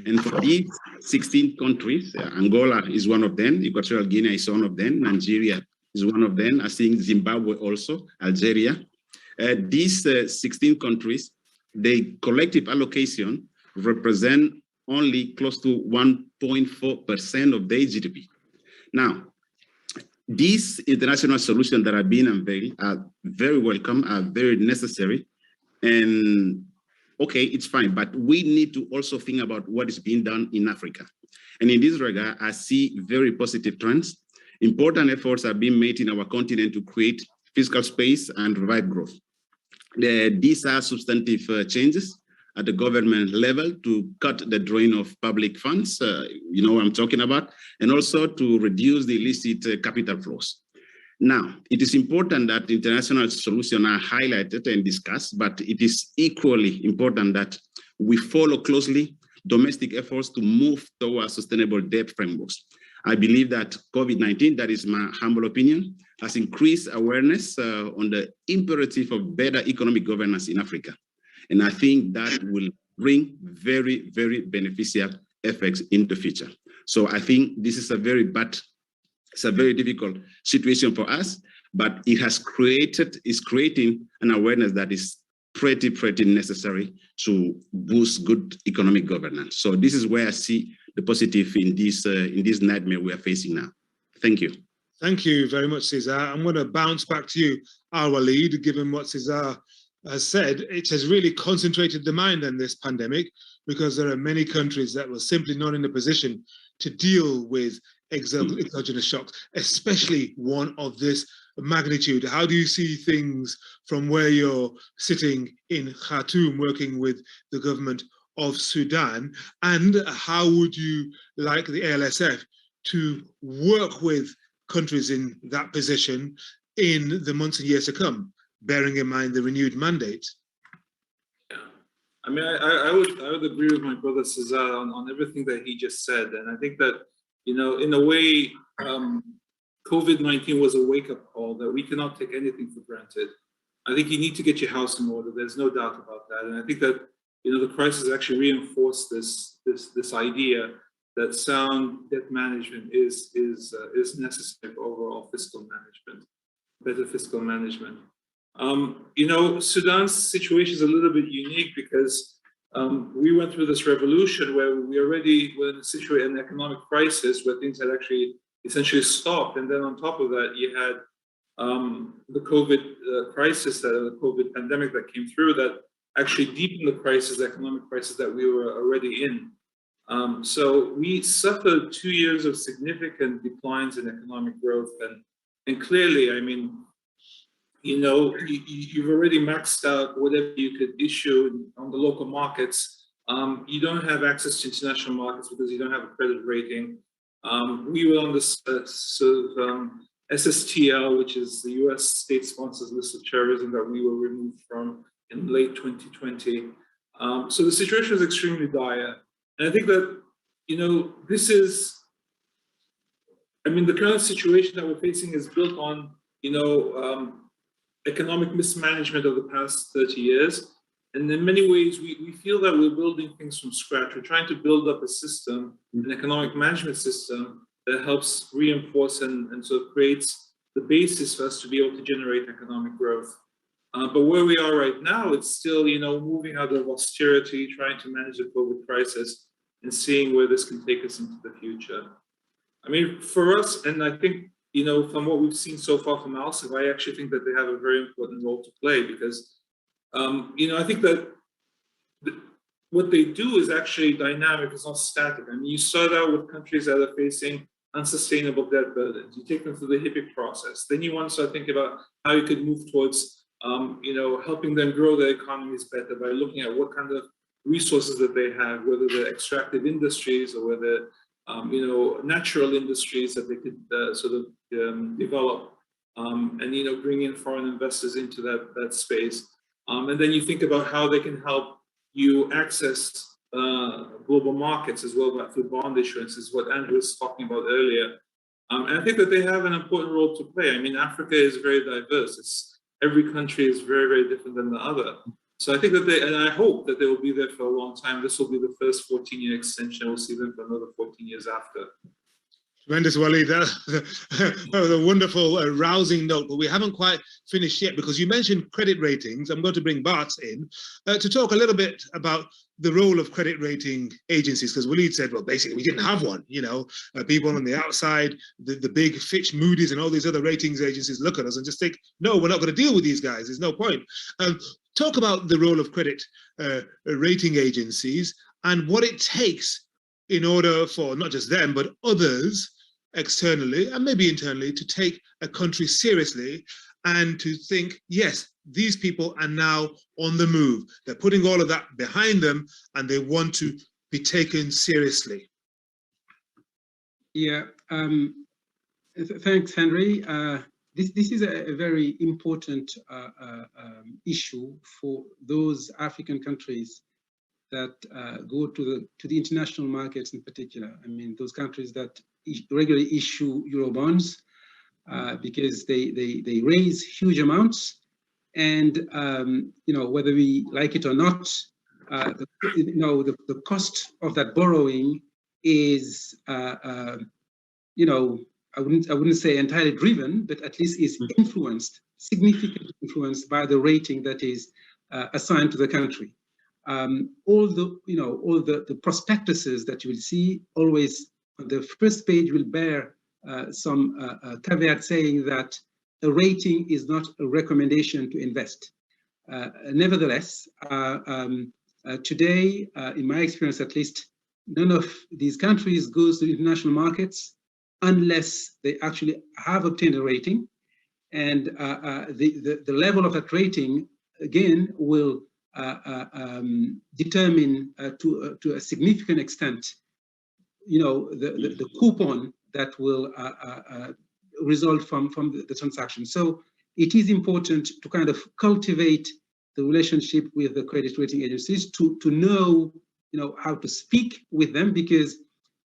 And for these 16 countries, Angola is one of them, Equatorial Guinea is one of them, Nigeria is one of them, I think Zimbabwe also, Algeria. These 16 countries, the collective allocation represent only close to 1.4% of their GDP. Now, these international solutions that are being unveiled are very welcome, are very necessary, and okay, it's fine, but we need to also think about what is being done in Africa. And in this regard, I see very positive trends. Important efforts are being made in our continent to create fiscal space and revive growth. These are substantive changes at the government level to cut the drain of public funds, you know what I'm talking about, and also to reduce the illicit capital flows. Now, it is important that international solutions are highlighted and discussed, but it is equally important that we follow closely domestic efforts to move towards sustainable debt frameworks. I believe that COVID-19, that is my humble opinion, has increased awareness on the imperative of better economic governance in Africa. And I think that will bring very, very beneficial effects in the future. So I think this is a very difficult situation for us, but it has is creating an awareness that is pretty necessary to boost good economic governance. So this is where I see the positive in this nightmare we are facing now. Thank you. Thank you very much, Cesar. I'm going to bounce back to you, Al-Walid, given what Cesar has said. It has really concentrated the mind on this pandemic because there are many countries that were simply not in a position to deal with exogenous shocks, especially one of this magnitude. How do you see things from where you're sitting in Khartoum working with the government of Sudan, and how would you like the ALSF to work with countries in that position in the months and years to come, bearing in mind the renewed mandate? Yeah, I mean, I would agree with my brother Cesar on everything that he just said, and I think that, you know, in a way, COVID-19 was a wake-up call that we cannot take anything for granted. I think you need to get your house in order. There's no doubt about that, and I think that, you know, the crisis actually reinforced this idea that sound debt management is necessary for overall fiscal management, better fiscal management. You know, Sudan's situation is a little bit unique because we went through this revolution where we already were in a situation, an economic crisis where things had actually essentially stopped, and then on top of that, you had the COVID crisis, the COVID pandemic that came through that actually deepened the crisis, the economic crisis that we were already in. So we suffered 2 years of significant declines in economic growth, and clearly, I mean, you know, you've already maxed out whatever you could issue on the local markets. You don't have access to international markets because you don't have a credit rating. We were on this SSTL, which is the US state sponsors list of terrorism that we were removed from in late 2020. So the situation is extremely dire. And I think that, you know, this is, I mean, the current situation that we're facing is built on, you know, economic mismanagement of the past 30 years. And in many ways, we feel that we're building things from scratch. We're trying to build up a system, an economic management system that helps reinforce and sort of creates the basis for us to be able to generate economic growth. But where we are right now, it's still, you know, moving out of austerity, trying to manage the COVID crisis and seeing where this can take us into the future. I mean, for us, and I think, you know, from what we've seen so far from Alsf, I actually think that they have a very important role to play because, you know, I think that what they do is actually dynamic, it's not static. I mean, you start out with countries that are facing unsustainable debt burdens. You take them through the HIPIC process. Then you want to start thinking about how you could move towards, helping them grow their economies better by looking at what kind of resources that they have, whether they're extractive industries or whether, natural industries that they could develop, and bring in foreign investors into that space. And then you think about how they can help you access global markets as well, through bond issuance, is what Andrew was talking about earlier. And I think that they have an important role to play. I mean, Africa is very diverse. Every country is very, very different than the other. So I think that and I hope that they will be there for a long time. This will be the first 14-year extension. We'll see them for another 14 years after. Tremendous, Waleed. That was a wonderful, rousing note, but we haven't quite finished yet because you mentioned credit ratings. I'm going to bring Bart in to talk a little bit about the role of credit rating agencies, because Waleed said, well, basically, we didn't have one. People on the outside, the big Fitch, Moody's, and all these other ratings agencies look at us and just think, no, we're not going to deal with these guys. There's no point. Talk about the role of credit rating agencies and what it takes in order for not just them, but others externally and maybe internally to take a country seriously and to think, yes, these people are now on the move. They're putting all of that behind them and they want to be taken seriously. Yeah, thanks, Henry. This is a very important issue for those African countries that go to the international markets in particular. I mean, those countries that regularly issue Eurobonds because they raise huge amounts, and whether we like it or not, the cost of that borrowing is I wouldn't say entirely driven, but at least is influenced, significantly influenced by the rating that is assigned to the country. All the prospectuses that you will see always on the first page will bear some caveat saying that a rating is not a recommendation to invest. Nevertheless, today, in my experience at least, none of these countries goes to international markets unless they actually have obtained a rating, and the level of that rating again will determine to a significant extent, the coupon that will result from the transaction. So it is important to kind of cultivate the relationship with the credit rating agencies to know, how to speak with them, because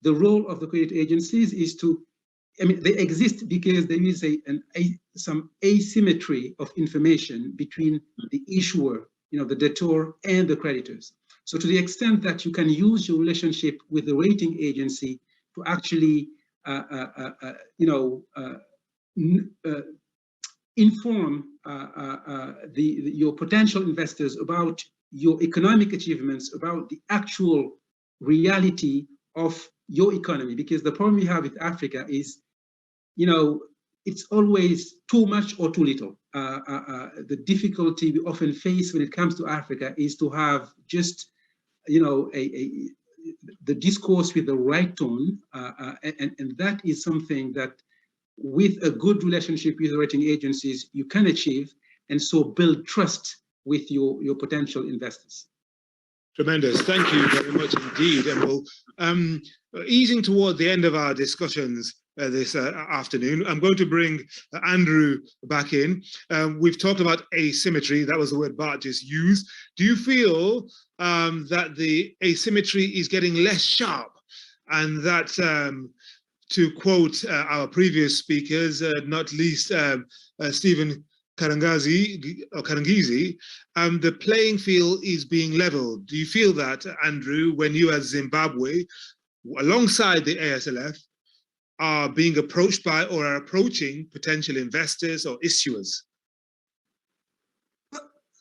the role of the credit agencies is they exist because there is some asymmetry of information between the issuer, the debtor, and the creditors. So to the extent that you can use your relationship with the rating agency to actually, inform your potential investors about your economic achievements, about the actual reality of your economy. Because the problem we have with Africa is, it's always too much or too little. The difficulty we often face when it comes to Africa is to have just, the discourse with the right tone, and that is something that with a good relationship with the rating agencies, you can achieve, and so build trust with your potential investors. Tremendous. Thank you very much indeed. And we'll, easing toward the end of our discussions this afternoon, I'm going to bring Andrew back in. We've talked about asymmetry. That was the word Bart just used. Do you feel that the asymmetry is getting less sharp, and that, to quote our previous speakers, not least Stephen Karangizi, the playing field is being leveled? Do you feel that, Andrew, when you as Zimbabwe, alongside the ASLF, are being approached by or are approaching potential investors or issuers?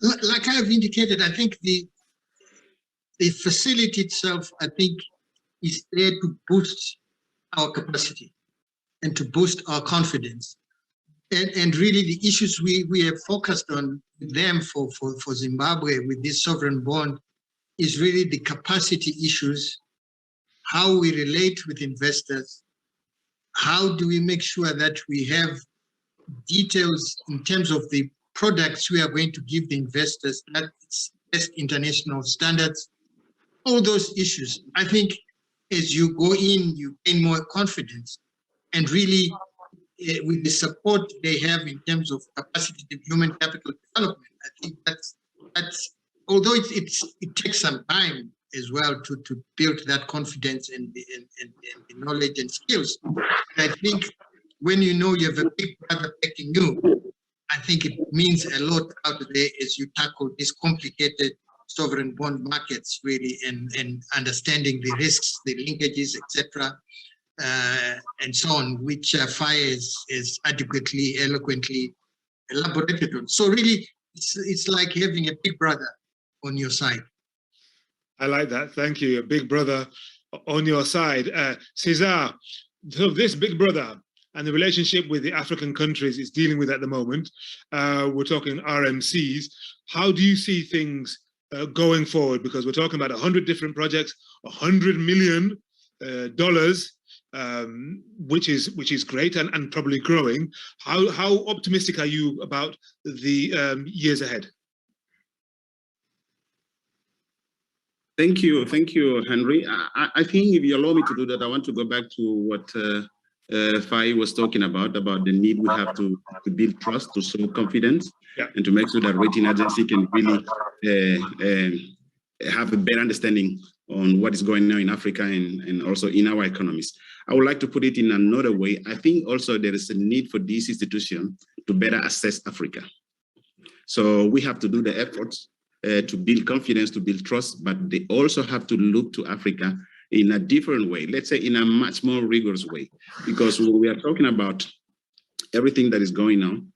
Like I have indicated, I think the facility itself, I think, is there to boost our capacity and to boost our confidence. And really the issues we have focused on with them for Zimbabwe with this sovereign bond is really the capacity issues, how we relate with investors, how do we make sure that we have details in terms of the products we are going to give the investors, that it's best international standards, all those issues. I think as you go in, you gain more confidence, and really with the support they have in terms of capacity of human capital development, I think that's although it takes some time as well to build that confidence and the knowledge and skills. And I think when you know you have a big brother backing you, I think it means a lot out there as you tackle these complicated sovereign bond markets, really, and understanding the risks, the linkages, etc., and so on, which FIRE is adequately, eloquently elaborated on. So really, it's like having a big brother on your side. I like that. Thank you. A big brother on your side. Cesar, so this big brother and the relationship with the African countries it's dealing with at the moment, we're talking RMCs. How do you see things going forward? Because we're talking about 100 different projects, $100 million, which is great and probably growing. How optimistic are you about the years ahead? Thank you, Henry. I think if you allow me to do that, I want to go back to what Fai was talking about the need we have to build trust, to show confidence, and to make sure that rating agency can really have a better understanding on what is going on in Africa and also in our economies. I would like to put it in another way. I think also there is a need for this institution to better assess Africa. So we have to do the efforts to build confidence, to build trust, but they also have to look to Africa in a different way, let's say in a much more rigorous way, because we are talking about everything that is going on.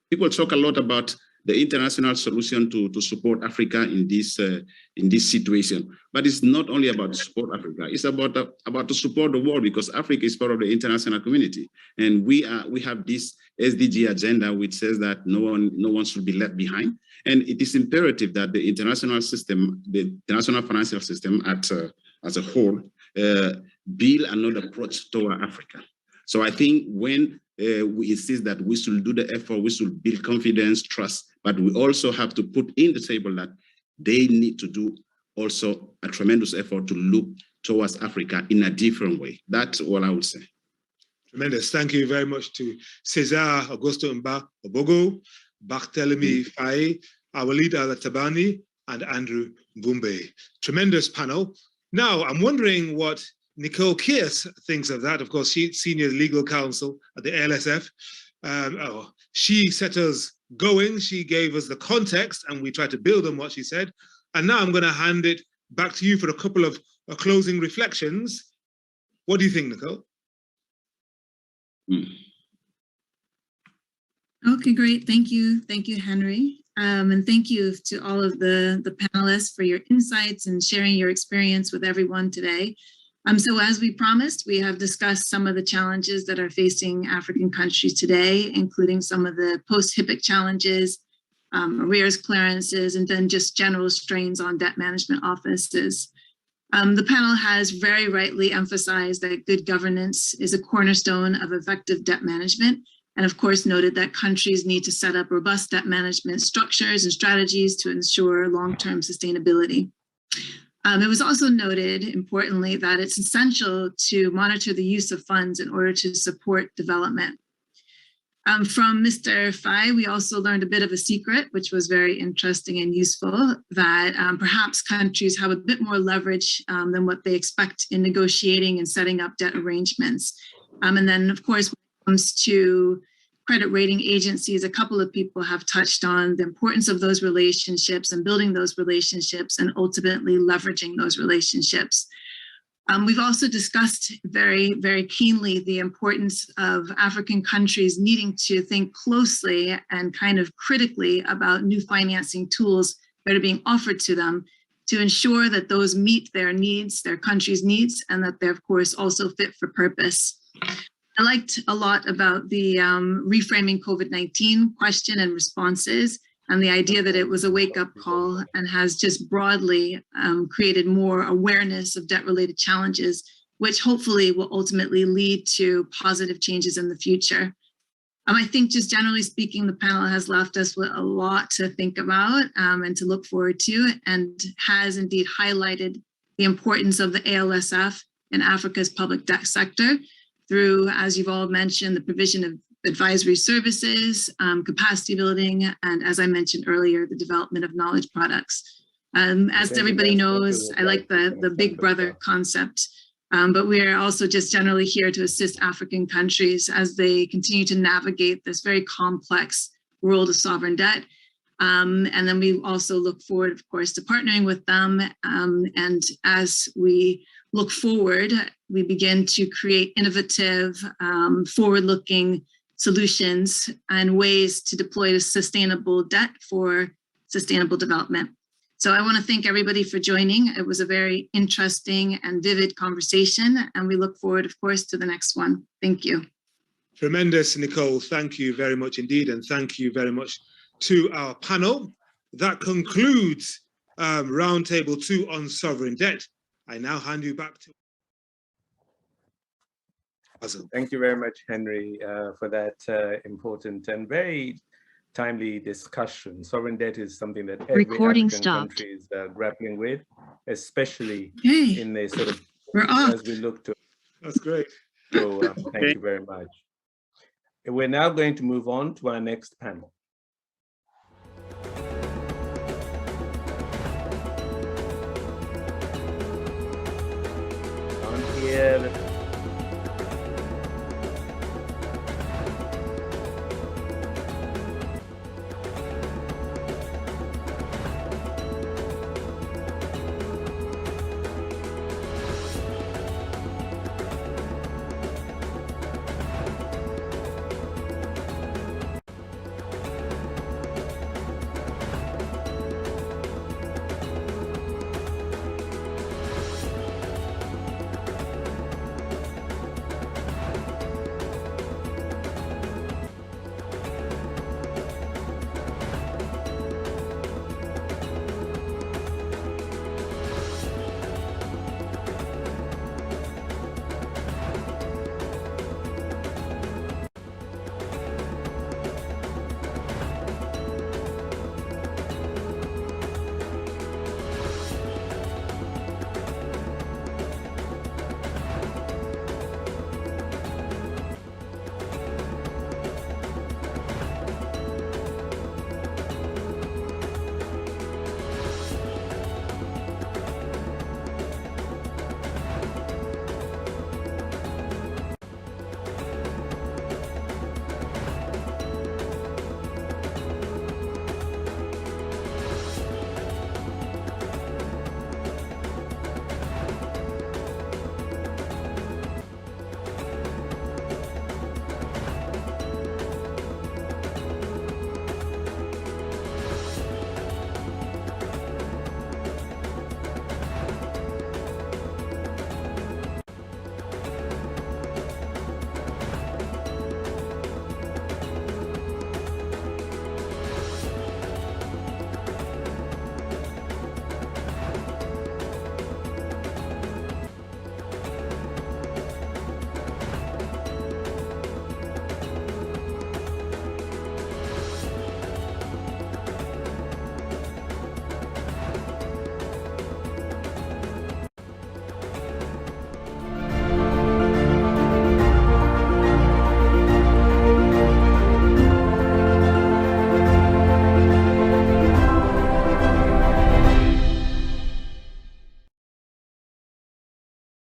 People talk a lot about the international solution to support Africa in this situation, but it's not only about to support Africa; it's about to support the world, because Africa is part of the international community, and we have this SDG agenda which says that no one should be left behind, and it is imperative that the international system, the international financial system as a whole, build another approach toward Africa. So I think when we insist that we should do the effort, we should build confidence, trust, but we also have to put in the table that they need to do also a tremendous effort to look towards Africa in a different way. That's all I would say. Tremendous. Thank you very much to Cesar Augusto Mba Obogo, Barthélemy Faye, Awalid Al-Tabani, and Andrew Mbumbe. Tremendous panel. Now, I'm wondering what Nicole Kearse thinks of that. Of course, she's senior legal counsel at the Alsf. She set us going. She gave us the context, and we tried to build on what she said. And now I'm going to hand it back to you for a couple of closing reflections. What do you think, Nicole? Okay, great. Thank you. Thank you, Henry. And thank you to all of the panelists for your insights and sharing your experience with everyone today. So as we promised, we have discussed some of the challenges that are facing African countries today, including some of the post-HIPC challenges, arrears clearances, and then just general strains on debt management offices. The panel has very rightly emphasized that good governance is a cornerstone of effective debt management, and of course noted that countries need to set up robust debt management structures and strategies to ensure long-term sustainability. It was also noted, importantly, that it's essential to monitor the use of funds in order to support development. From Mr. Faye, we also learned a bit of a secret, which was very interesting and useful, that perhaps countries have a bit more leverage than what they expect in negotiating and setting up debt arrangements. And then, of course, when it comes to credit rating agencies, a couple of people have touched on the importance of those relationships and building those relationships and ultimately leveraging those relationships. We've also discussed very, very keenly the importance of African countries needing to think closely and kind of critically about new financing tools that are being offered to them to ensure that those meet their needs, their country's needs, and that they're, of course, also fit for purpose. I liked a lot about the reframing COVID-19 question and responses. and the idea that it was a wake-up call and has just broadly created more awareness of debt-related challenges, which hopefully will ultimately lead to positive changes in the future. I think just generally speaking, the panel has left us with a lot to think about and to look forward to, and has indeed highlighted the importance of the ALSF in Africa's public debt sector through, as you've all mentioned, the provision of advisory services, capacity building, and as I mentioned earlier, the development of knowledge products. As everybody knows, I like the big brother concept, but we are also just generally here to assist African countries as they continue to navigate this very complex world of sovereign debt. And then we also look forward, of course, to partnering with them. And as we look forward, we begin to create innovative, forward-looking solutions and ways to deploy sustainable debt for sustainable development. So I want to thank everybody for joining. It was a very interesting and vivid conversation, and we look forward, of course, to the next one. Thank you. Tremendous, Nicole. Thank you very much indeed, and thank you very much to our panel. That concludes Roundtable 2 on sovereign debt. I now hand you back to Counsel. Thank you very much, Henry, for that important and very timely discussion. Sovereign debt is something that every African country is grappling with, especially in the sort of, as we look to. That's great. So thank you very much. We're now going to move on to our next panel. On here.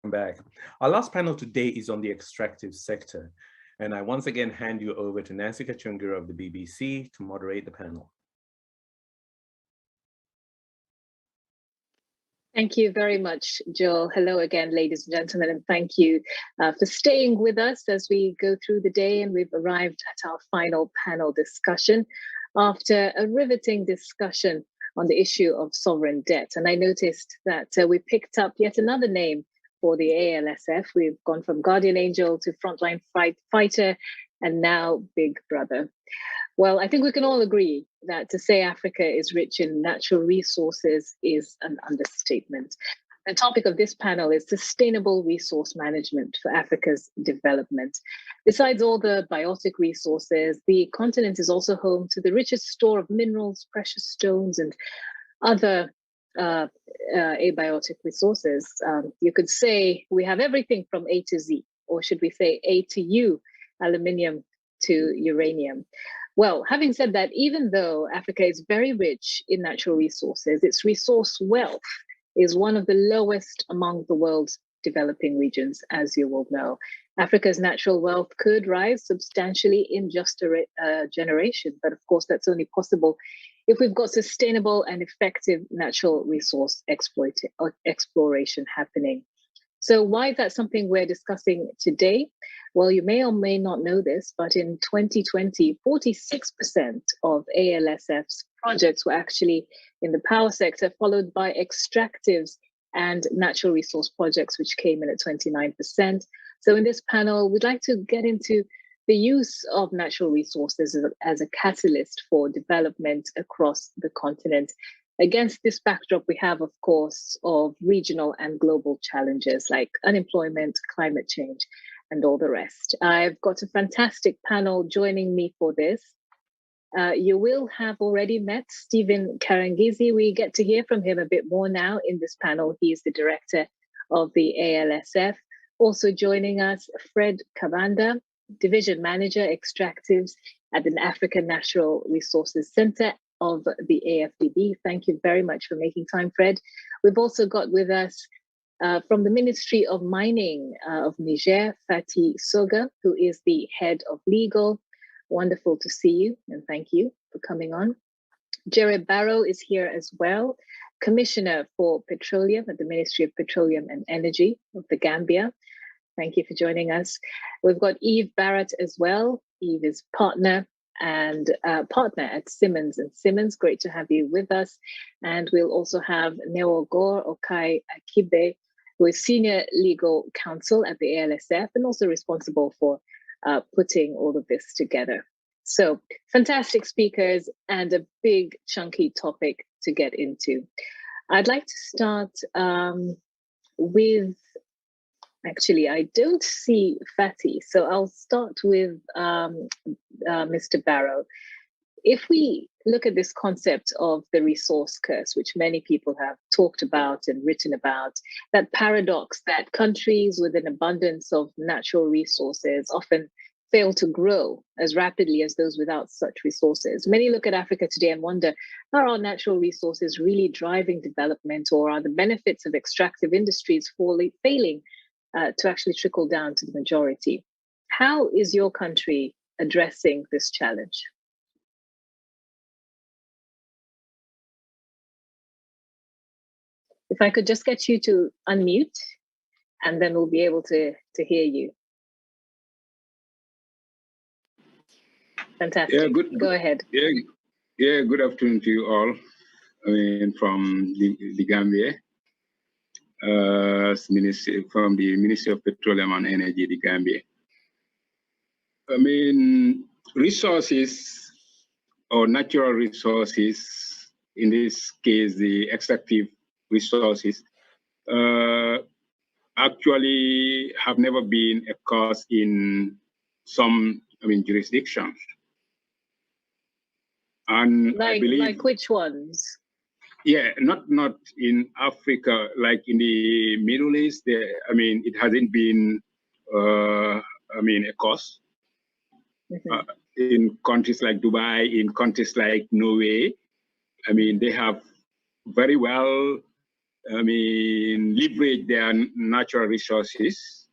Back. Our last panel today is on the extractive sector, and I once again hand you over to Nancy Kachungira of the BBC to moderate the panel. Thank you very much, Joel. Hello again, ladies and gentlemen, and thank you for staying with us as we go through the day, and we've arrived at our final panel discussion after a riveting discussion on the issue of sovereign debt. And I noticed that we picked up yet another name for the ALSF. We've gone from guardian angel to frontline fighter, and now big brother. Well, I think we can all agree that to say Africa is rich in natural resources is an understatement. The topic of this panel is sustainable resource management for Africa's development. Besides all the biotic resources, the continent is also home to the richest store of minerals, precious stones, and other abiotic resources. You could say we have everything from A to Z, or should we say A to U, aluminium to uranium. Well, having said that, even though Africa is very rich in natural resources, its resource wealth is one of the lowest among the world's developing regions, as you will know. Africa's natural wealth could rise substantially in just a generation, but of course that's only possible if we've got sustainable and effective natural resource exploration happening. So why is that something we're discussing today? Well, you may or may not know this, but in 2020, 46% of ALSF's projects were actually in the power sector, followed by extractives and natural resource projects, which came in at 29%. So in this panel, we'd like to get into the use of natural resources as a catalyst for development across the continent. Against this backdrop, we have, of course, of regional and global challenges like unemployment, climate change, and all the rest. I've got a fantastic panel joining me for this. You will have already met Stephen Karangizi. We get to hear from him a bit more now in this panel. He's the director of the ALSF. Also joining us, Fred Kabanda, Division Manager, Extractives at the African Natural Resources Center of the AFDB. Thank you very much for making time, Fred. We've also got with us from the Ministry of Mining of Niger, Fatih Soga, who is the head of legal. Wonderful to see you, and thank you for coming on. Jared Barrow is here as well, Commissioner for Petroleum at the Ministry of Petroleum and Energy of the Gambia. Thank you for joining us. We've got Eve Barrett as well. Eve is partner at Simmons & Simmons. Great to have you with us. And we'll also have Neogor Okai Akibe, who is Senior Legal Counsel at the ALSF and also responsible for putting all of this together. So fantastic speakers and a big chunky topic to get into. I'd like to start with, actually, I don't see Fatih, so I'll start with Mr. Barrow. If we look at this concept of the resource curse, which many people have talked about and written about, that paradox that countries with an abundance of natural resources often fail to grow as rapidly as those without such resources. Many look at Africa today and wonder, are our natural resources really driving development, or are the benefits of extractive industries failing to actually trickle down to the majority? How is your country addressing this challenge? If I could just get you to unmute, and then we'll be able to hear you. Fantastic. Yeah, Go ahead. Yeah, good afternoon to you all. I mean, from the Gambia, from the Ministry of Petroleum and Energy, the Gambia. I mean, resources or natural resources, in this case, the extractive resources, actually have never been a cause in some, jurisdictions. And I believe, like which ones? Yeah, not in Africa, like in the Middle East. It hasn't been, a cause. Mm-hmm. In countries like Dubai, in countries like Norway, they have very well, leveraged their natural resources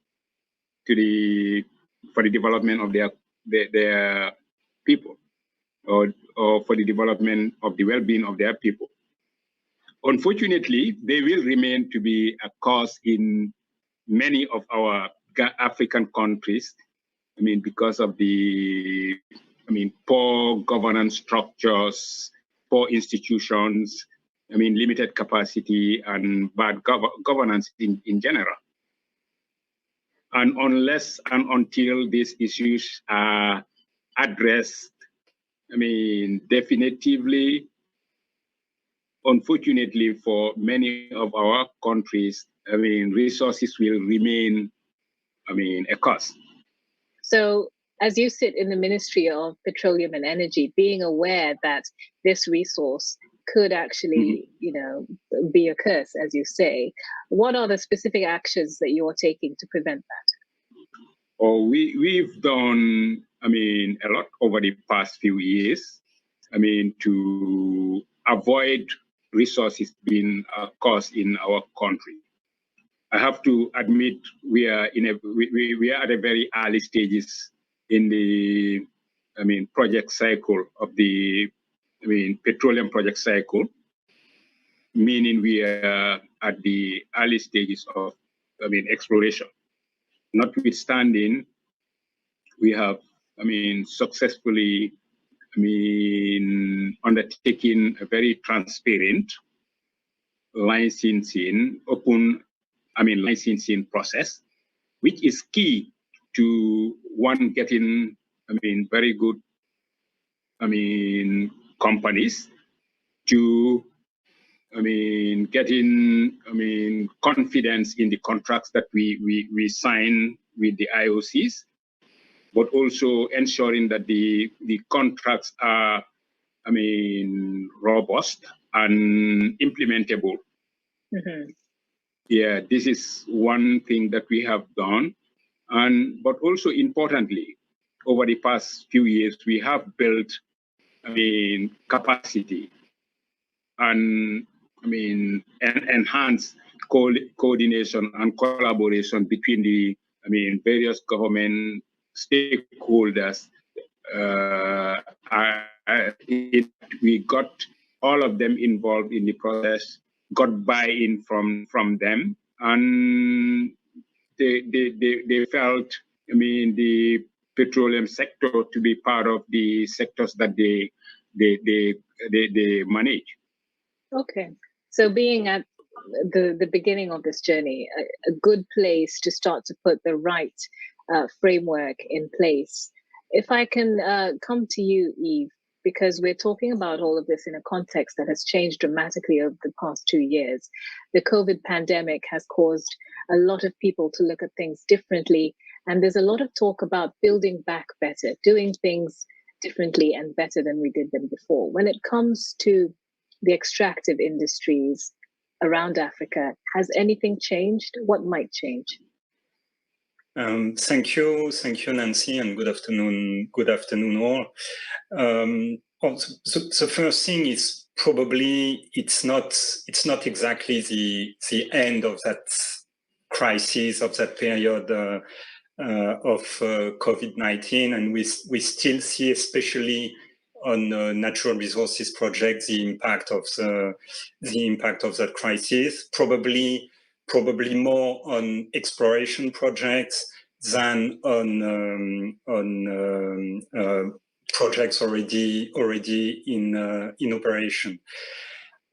for the development of their people, or for the development of the well-being of their people. Unfortunately, they will remain to be a cause in many of our African countries. Because of the, poor governance structures, poor institutions, limited capacity and bad governance in general. And unless and until these issues are addressed, I mean, definitively, unfortunately for many of our countries, I mean, resources will remain, I mean, a cost. So as you sit in the Ministry of Petroleum and Energy, being aware that this resource could actually, you know, be a curse, as you say, what are the specific actions that you're taking to prevent that? Oh, we've done, I mean, a lot over the past few years. I mean, to avoid resources being a cost in our country. I have to admit we are we are at a very early stages in the, I mean, project cycle of the, I mean, petroleum project cycle, meaning we are at the early stages of, I mean, exploration. Notwithstanding, we have, I mean, successfully, I mean, undertaking a very transparent licensing, open, I mean, licensing process, which is key to one getting, I mean, very good, I mean, companies, to, I mean, getting, I mean, confidence in the contracts that we sign with the IOCs, but also ensuring that the contracts are, I mean, robust and implementable. Mm-hmm. Yeah, this is one thing that we have done. And but also importantly, over the past few years, we have built, I mean, capacity and, I mean, enhanced coordination and collaboration between the, I mean, various government stakeholders. We got all of them involved in the process, got buy-in from them, and they felt, I mean, the petroleum sector to be part of the sectors that they manage. Okay, so being at the beginning of this journey, a good place to start to put the right framework in place. If I can come to you, Eve, because we're talking about all of this in a context that has changed dramatically over the past 2 years. The COVID pandemic has caused a lot of people to look at things differently, and there's a lot of talk about building back better, doing things differently and better than we did them before. When it comes to the extractive industries around Africa, has anything changed? What might change? Thank you, Nancy, and good afternoon all. The first thing is probably it's not exactly the end of that crisis, of that period of COVID-19, and we still see, especially on natural resources projects, the impact of that crisis. Probably more on exploration projects than on projects already in operation.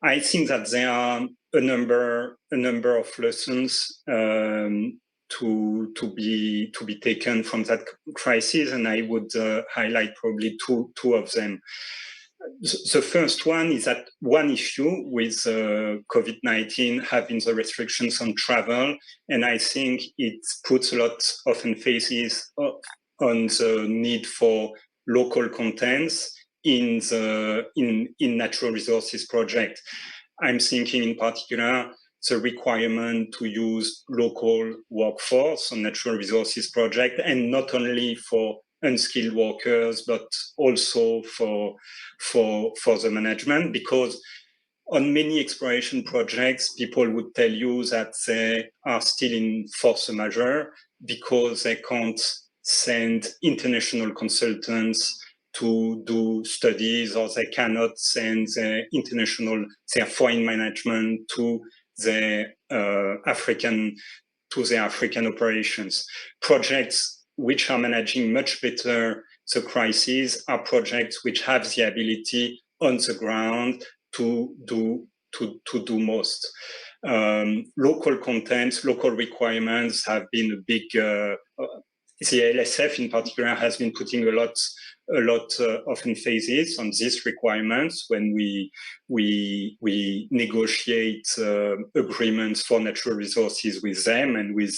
I think that there are a number of lessons to be taken from that crisis, and I would highlight probably two of them. The first one is that one issue with COVID-19 have been the restrictions on travel, and I think it puts a lot of emphasis on the need for local contents in natural resources project. I'm thinking in particular the requirement to use local workforce on natural resources project, and not only for unskilled workers, but also for the management, because on many exploration projects, people would tell you that they are still in force majeure because they can't send international consultants to do studies, or they cannot send their foreign management to their African operations. Projects which are managing much better the crisis are projects which have the ability on the ground to do most. Local contents, local requirements have been a big the ALSF in particular has been putting a lot of emphasis on these requirements when we negotiate agreements for natural resources with them and with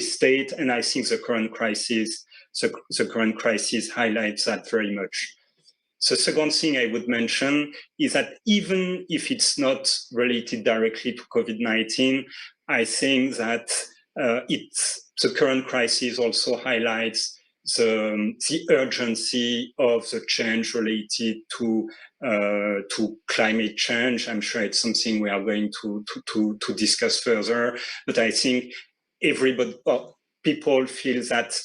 state. And I think the current crisis highlights that very much. The second thing I would mention is that even if it's not related directly to COVID-19, I think that the current crisis also highlights the urgency of the change related to climate change. I'm sure it's something we are going to discuss further, but I think people feel that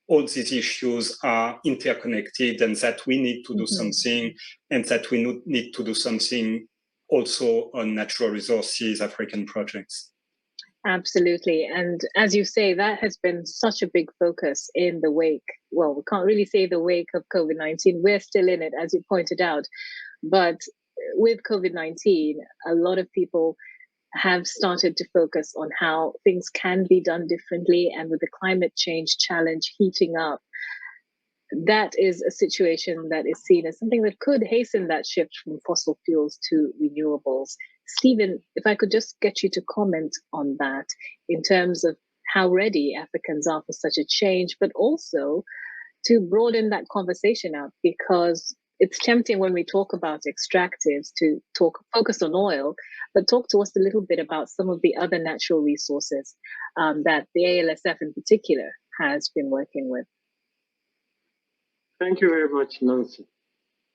all these issues are interconnected and that we need to do something, and that we need to do something also on natural resources African projects. Absolutely. And as you say, that has been such a big focus in the wake. Well, we can't really say the wake of COVID-19. We're still in it, as you pointed out. But with COVID-19, a lot of people have started to focus on how things can be done differently. And with the climate change challenge heating up, that is a situation that is seen as something that could hasten that shift from fossil fuels to renewables. Stephen, if I could just get you to comment on that in terms of how ready Africans are for such a change, but also to broaden that conversation out, because it's tempting when we talk about extractives to focus on oil, but talk to us a little bit about some of the other natural resources that the ALSF in particular has been working with. Thank you very much, Nancy.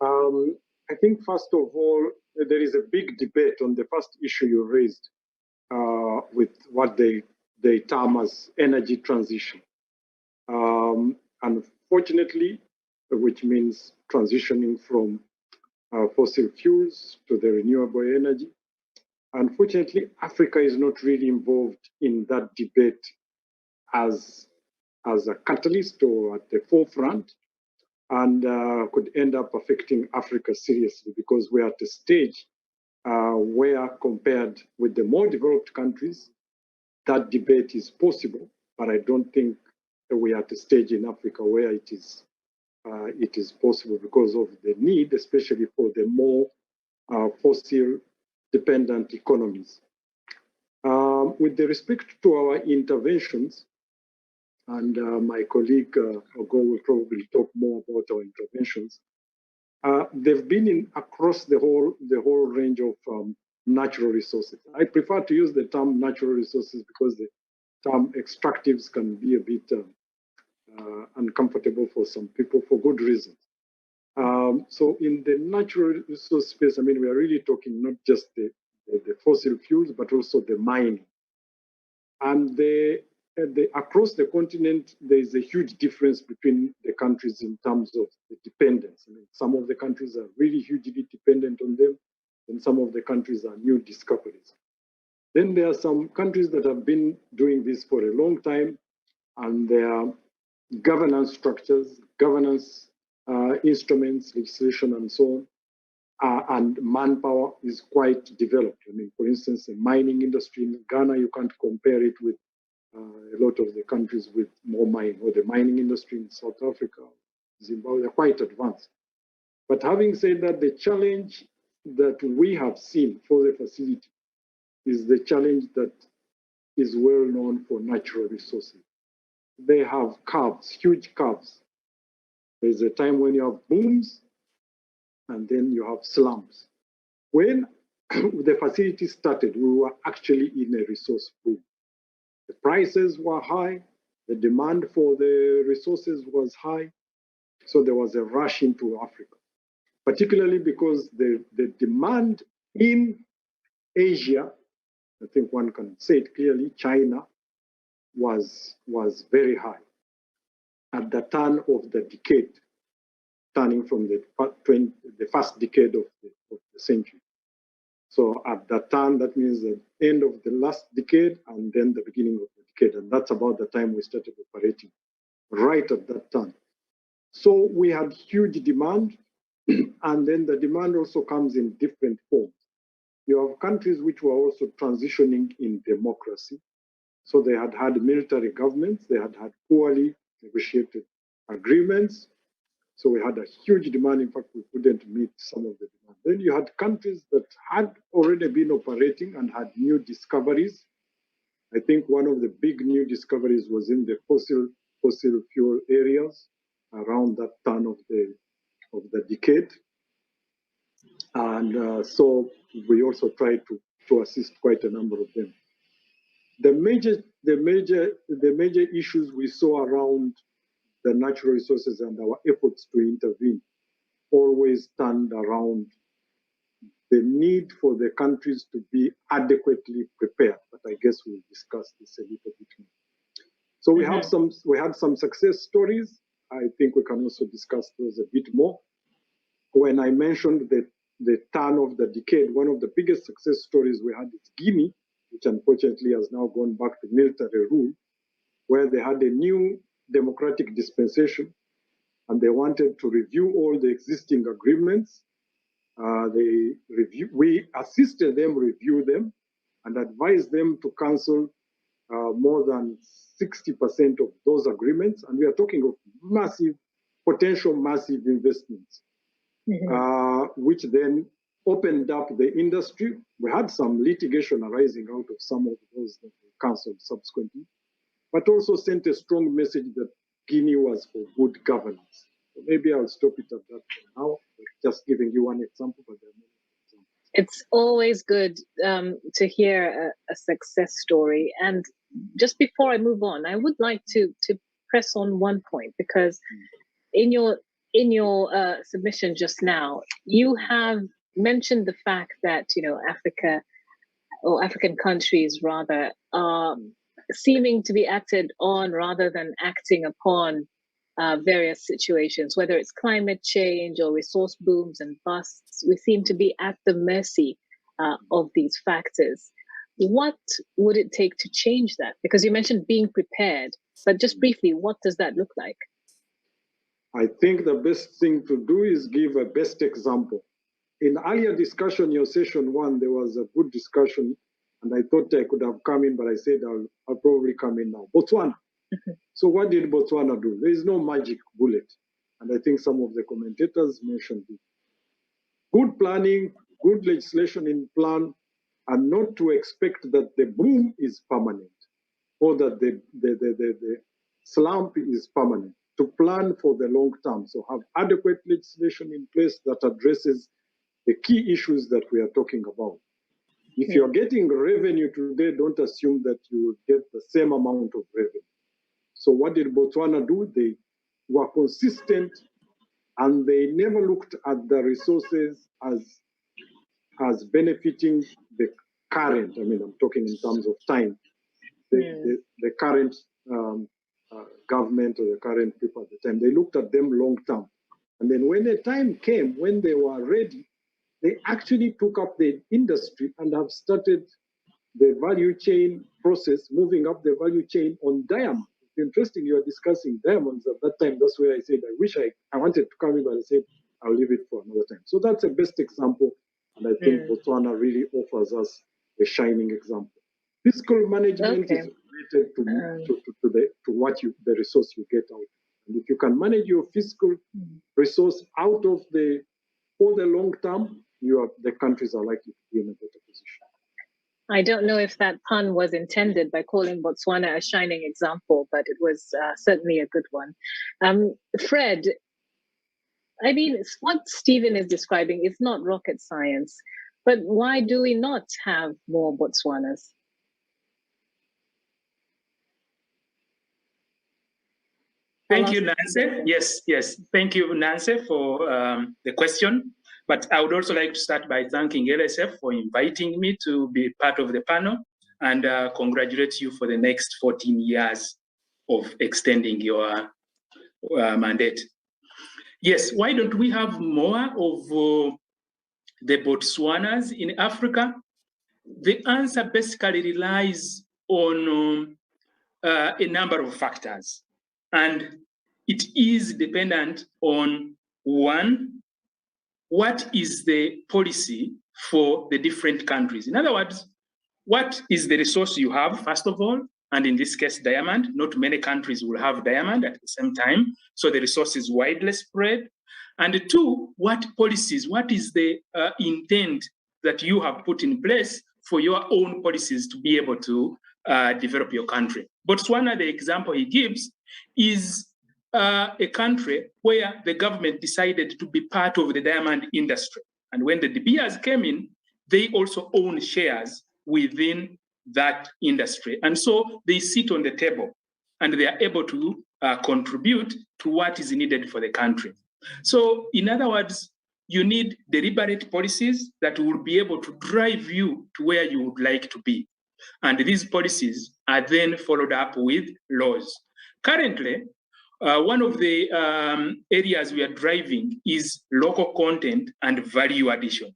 I think, first of all, there is a big debate on the first issue you raised with what they term as energy transition. Unfortunately, which means transitioning from fossil fuels to the renewable energy. Unfortunately, Africa is not really involved in that debate as a catalyst or at the forefront, and could end up affecting Africa seriously, because we're at a stage where, compared with the more developed countries, that debate is possible. But I don't think that we are at a stage in Africa where it is possible, because of the need, especially for the more fossil-dependent economies. With respect to our interventions, and my colleague Ogo will probably talk more about our interventions. They've been across the whole range of natural resources. I prefer to use the term natural resources because the term extractives can be a bit uncomfortable for some people for good reasons. So in the natural resource space, I mean, we are really talking not just the fossil fuels, but also the mining. And across the continent, there is a huge difference between the countries in terms of the dependence. I mean, some of the countries are really hugely dependent on them, and some of the countries are new discoveries. Then there are some countries that have been doing this for a long time, and their governance structures, governance instruments, legislation, and so on, and manpower is quite developed. I mean, for instance, the mining industry in Ghana, you can't compare it with a lot of the countries with more mining, or the mining industry in South Africa, Zimbabwe, are quite advanced. But having said that, the challenge that we have seen for the facility is the challenge that is well known for natural resources. They have curves, huge curves. There's a time when you have booms, and then you have slumps. When the facility started, we were actually in a resource boom. The prices were high, the demand for the resources was high, so there was a rush into Africa, particularly because the demand in Asia, I think one can say it clearly, China, was very high at the turn of the decade, turning from the first decade of the century. So at that time, that means the end of the last decade and then the beginning of the decade. And that's about the time we started operating, right at that time. So we had huge demand, and then the demand also comes in different forms. You have countries which were also transitioning in democracy. So they had had military governments, they had had poorly negotiated agreements. So we had a huge demand. In fact, we couldn't meet some of the demand. Then you had countries that had already been operating and had new discoveries. I think one of the big new discoveries was in the fossil fuel areas around that turn of the decade. And so we also tried to assist quite a number of them. The major issues we saw around the natural resources and our efforts to intervene always turned around the need for the countries to be adequately prepared. But I guess we'll discuss this a little bit more. So we had some success stories. I think we can also discuss those a bit more. When I mentioned the turn of the decade, one of the biggest success stories we had is Guinea, which unfortunately has now gone back to military rule, where they had a new democratic dispensation and they wanted to review all the existing agreements. We assisted them review them and advised them to cancel more than 60% of those agreements. And we are talking of potential massive investments, which then opened up the industry. We had some litigation arising out of some of those that we canceled subsequently, but also sent a strong message that Guinea was for good governance. So maybe I'll stop it at that for now, just giving you one example, but there are many examples. It's always good to hear a success story. And just before I move on, I would like to press on one point, because in your submission just now, you have mentioned the fact that, you know, Africa, or African countries rather, seeming to be acted on rather than acting upon various situations, whether it's climate change or resource booms and busts. We seem to be at the mercy of these factors. What would it take to change that? Because you mentioned being prepared, but just briefly, what does that look like? I think the best thing to do is give a best example. In earlier discussion, your session one, there was a good discussion, and I thought I could have come in, but I said I'll probably come in now. Botswana. So what did Botswana do? There is no magic bullet. And I think some of the commentators mentioned it. Good planning, good legislation in plan, and not to expect that the boom is permanent or that the slump is permanent. To plan for the long term. So have adequate legislation in place that addresses the key issues that we are talking about. If you're getting revenue today, don't assume that you will get the same amount of revenue. So what did Botswana do? They were consistent and they never looked at the resources as benefiting the current, I mean, I'm talking in terms of time, the current government or the current people at the time. They looked at them long term. And then when the time came, when they were ready, they actually took up the industry and have started the value chain process, moving up the value chain on diamonds. It's interesting you are discussing diamonds at that time. That's where I said, I wish I wanted to come in, but I said, I'll leave it for another time. So that's a best example. And I think Botswana really offers us a shining example. Fiscal management is related to what the resource you get out. And if you can manage your fiscal resource out of for the long term, the countries are likely to be in a better position. I don't know if that pun was intended by calling Botswana a shining example, but it was certainly a good one. Fred, I mean, what Stephen is describing is not rocket science, but why do we not have more Botswanas? Thank you, Nancy. Yes. Thank you, Nancy, for the question. But I would also like to start by thanking LSF for inviting me to be part of the panel and congratulate you for the next 14 years of extending your mandate. Yes, why don't we have more of the Botswanas in Africa? The answer basically relies on a number of factors. And it is dependent on, one, what is the policy for the different countries? In other words, what is the resource you have, first of all? and in this case, diamond. Not many countries will have diamond at the same time, so the resource is widely spread. And two, what policies, what is the intent that you have put in place for your own policies to be able to develop your country? Botswana, the example he gives, is a country where the government decided to be part of the diamond industry. And when the De Beers came in, they also own shares within that industry. And so they sit on the table and they are able to contribute to what is needed for the country. So in other words, you need deliberate policies that will be able to drive you to where you would like to be. And these policies are then followed up with laws. Currently, one of the areas we are driving is local content and value addition.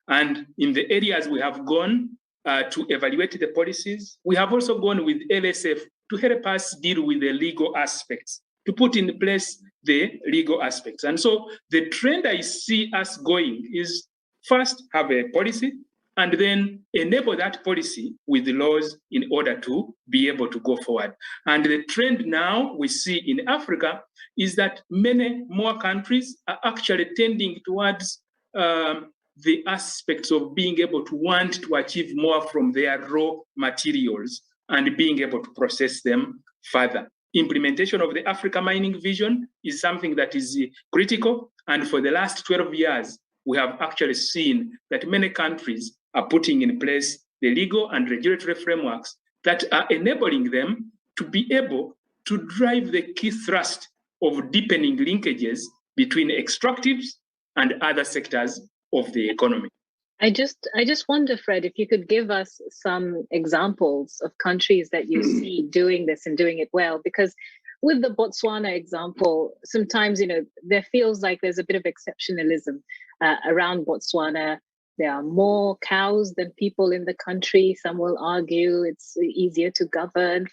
And in the areas we have gone to evaluate the policies, we have also gone with LSF to help us deal with the legal aspects, to put in place the legal aspects. And so the trend I see us going is first have a policy and then enable that policy with the laws in order to be able to go forward. And the trend now we see in Africa is that many more countries are actually tending towards the aspects of being able to want to achieve more from their raw materials and being able to process them further. Implementation of the Africa Mining Vision is something that is critical. And for the last 12 years, we have actually seen that many countries are putting in place the legal and regulatory frameworks that are enabling them to be able to drive the key thrust of deepening linkages between extractives and other sectors of the economy. I just wonder, Fred, if you could give us some examples of countries that you see doing this and doing it well, because with the Botswana example, sometimes, there feels like there's a bit of exceptionalism around Botswana. There are more cows than people in the country. Some will argue it's easier to govern.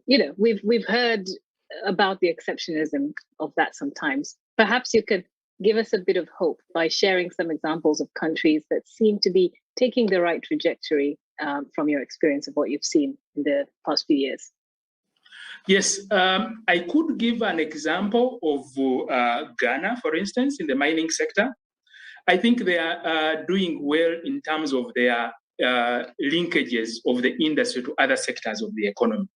We've heard about the exceptionalism of that sometimes. Perhaps you could give us a bit of hope by sharing some examples of countries that seem to be taking the right trajectory from your experience of what you've seen in the past few years. Yes, I could give an example of Ghana, for instance, in the mining sector. I think they are doing well in terms of their linkages of the industry to other sectors of the economy.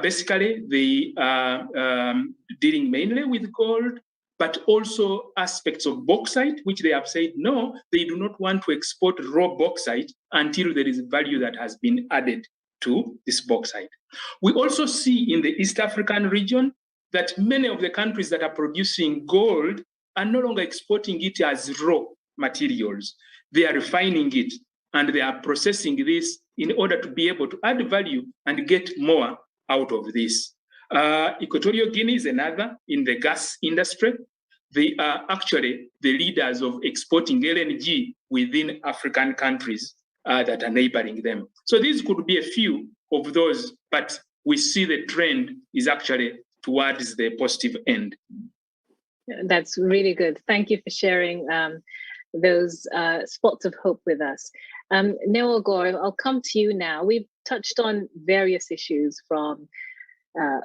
Basically, they are dealing mainly with gold, but also aspects of bauxite, which they have said, no, they do not want to export raw bauxite until there is value that has been added to this bauxite. We also see in the East African region that many of the countries that are producing gold are no longer exporting it as raw materials. They are refining it and they are processing this in order to be able to add value and get more out of this. Equatorial Guinea is another in the gas industry. They are actually the leaders of exporting LNG within African countries that are neighboring them. So these could be a few of those, but we see the trend is actually towards the positive end. That's really good. Thank you for sharing those spots of hope with us. Neo Gore, I'll come to you now. We've touched on various issues from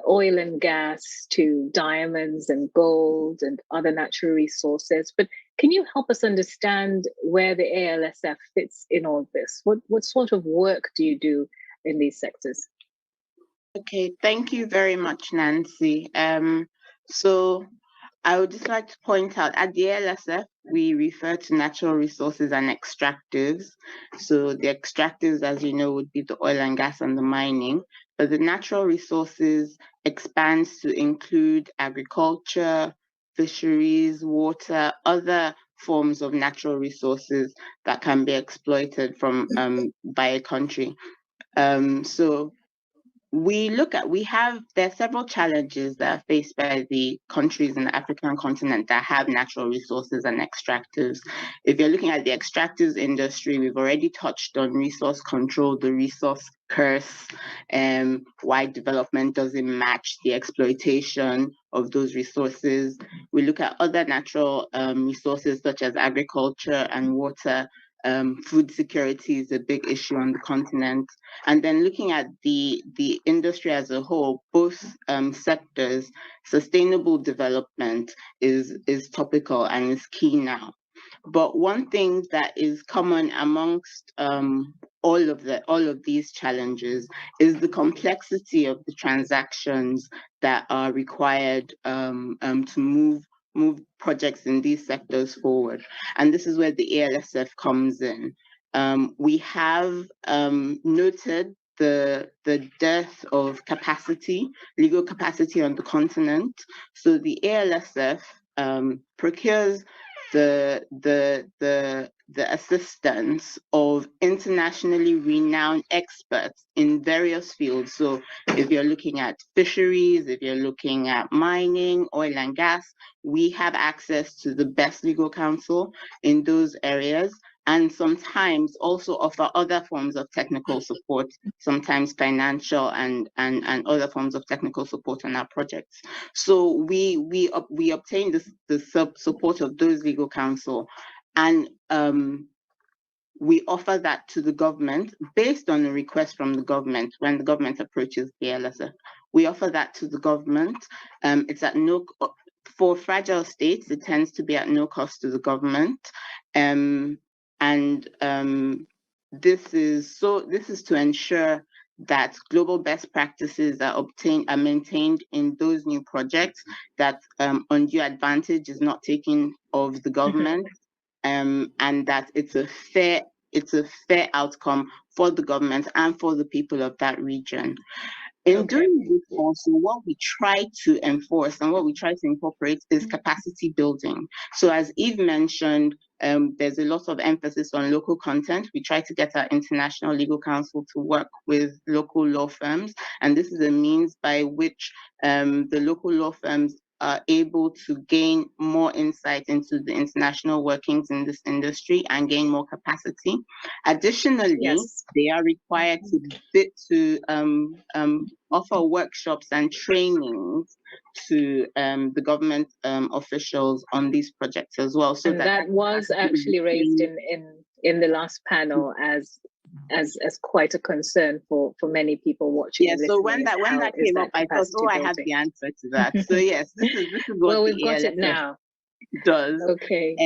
oil and gas to diamonds and gold and other natural resources, but can you help us understand where the ALSF fits in all of this? What sort of work do you do in these sectors? Okay, thank you very much, Nancy. So I would just like to point out at the ALSF, we refer to natural resources and extractives. So the extractives, as you know, would be the oil and gas and the mining, but the natural resources expands to include agriculture, fisheries, water, other forms of natural resources that can be exploited from by a country. So there are several challenges that are faced by the countries in the African continent that have natural resources and extractives. If you're looking at the extractives industry, we've already touched on resource control, the resource curse, why development doesn't match the exploitation of those resources. We look at other natural resources such as agriculture and water. food security is a big issue on the continent. And then looking at the industry as a whole, both sectors, sustainable development is topical and is key now. But one thing that is common amongst all of these challenges is the complexity of the transactions that are required to move projects in these sectors forward. And this is where the ALSF comes in. We have noted the dearth of capacity, legal capacity on the continent. So the ALSF procures the assistance of internationally renowned experts in various fields. So if you're looking at fisheries, if you're looking at mining, oil and gas, we have access to the best legal counsel in those areas, and sometimes also offer other forms of technical support, sometimes financial and other forms of technical support on our projects. So we obtain the support of those legal counsel, and we offer that to the government based on a request from the government. When the government approaches the ALSF, we offer that to the government. It's at no, for fragile states, it tends to be at no cost to the government. This is to ensure that global best practices are maintained in those new projects, that undue advantage is not taken of the government, and that it's a fair outcome for the government and for the people of that region. In doing this also, what we try to enforce and what we try to incorporate is capacity building. So as Eve mentioned, there's a lot of emphasis on local content. We try to get our international legal counsel to work with local law firms, and this is a means by which the local law firms are able to gain more insight into the international workings in this industry and gain more capacity. Additionally, they are required to offer workshops and trainings to the government officials on these projects as well. So that was actually raised in the last panel as quite a concern for many people watching. Yeah, so when that came up, I thought, oh, I have the answer to that. So yes, this is what well, we've got it now. Does. Okay.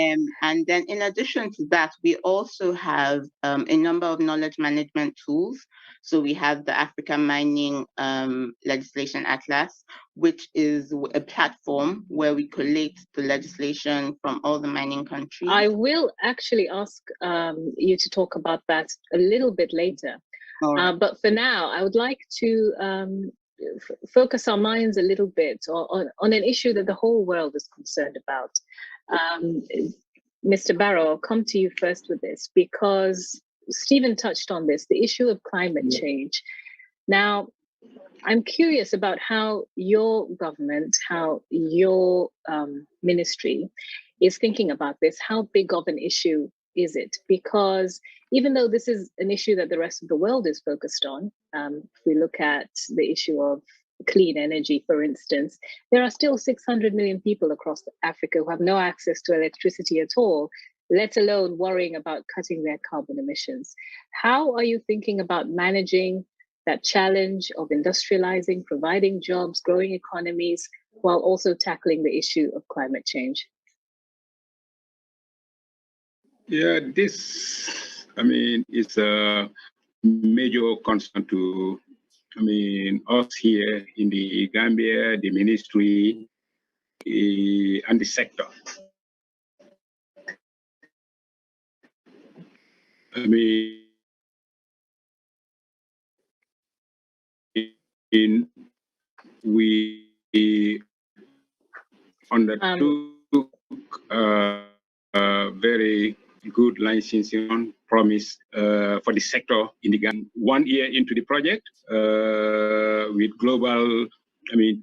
And then in addition to that, we also have a number of knowledge management tools. So we have the African Mining Legislation Atlas, which is a platform where we collate the legislation from all the mining countries. I will actually ask you to talk about that a little bit later. But for now, I would like to focus our minds a little bit on an issue that the whole world is concerned about. Mr. Barrow, I'll come to you first with this because Stephen touched on this, the issue of climate change. Now, I'm curious about how your government, how your ministry is thinking about this. How big of an issue is it? Because even though this is an issue that the rest of the world is focused on, if we look at the issue of clean energy, for instance, there are still 600 million people across Africa who have no access to electricity at all, let alone worrying about cutting their carbon emissions. How are you thinking about managing that challenge of industrializing, providing jobs, growing economies, while also tackling the issue of climate change? Yeah, this, is a major concern to, us here in the Gambia, the ministry, and the sector. We undertook very good licensing promise for the sector in the Gambia. 1 year into the project, with global,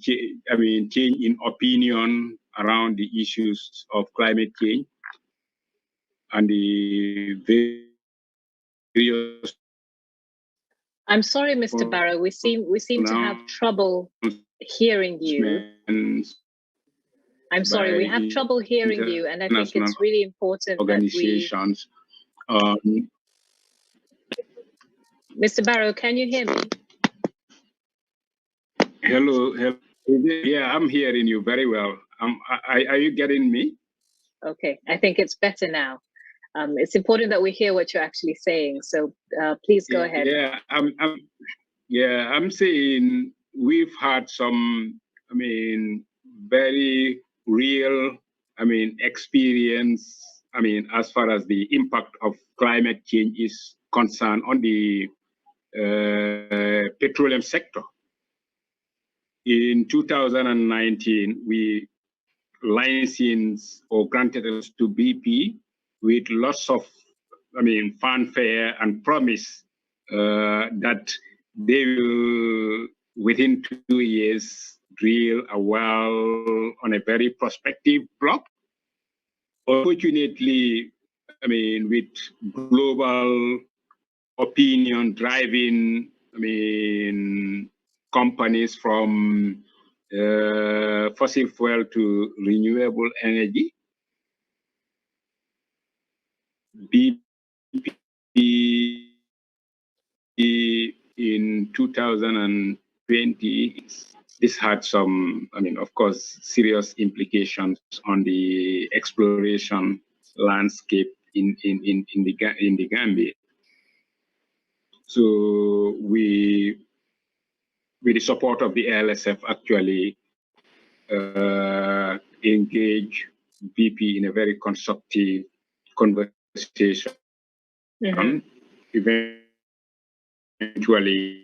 change in opinion around the issues of climate change and the various. I'm sorry, Mr. Barrow. We seem to have trouble hearing you. I'm sorry, we have trouble hearing you, and I think it's really important organizations Mr. Barrow, can you hear me? Hello. Yeah, I'm hearing you very well. Are you getting me? Okay, I think it's better now. It's important that we hear what you're actually saying. So please go ahead. Yeah, I'm saying we've had some, very real, experience, as far as the impact of climate change is concerned on the petroleum sector. In 2019, we licensed or granted us to BP with lots of, fanfare and promise that they will, within 2 years, drill a well on a very prospective block. Unfortunately, with global opinion driving, companies from fossil fuel to renewable energy, BP in 2020, this had some, of course, serious implications on the exploration landscape in the Gambia. So we, with the support of the Alsf, actually engage BP in a very constructive conversation. Eventually.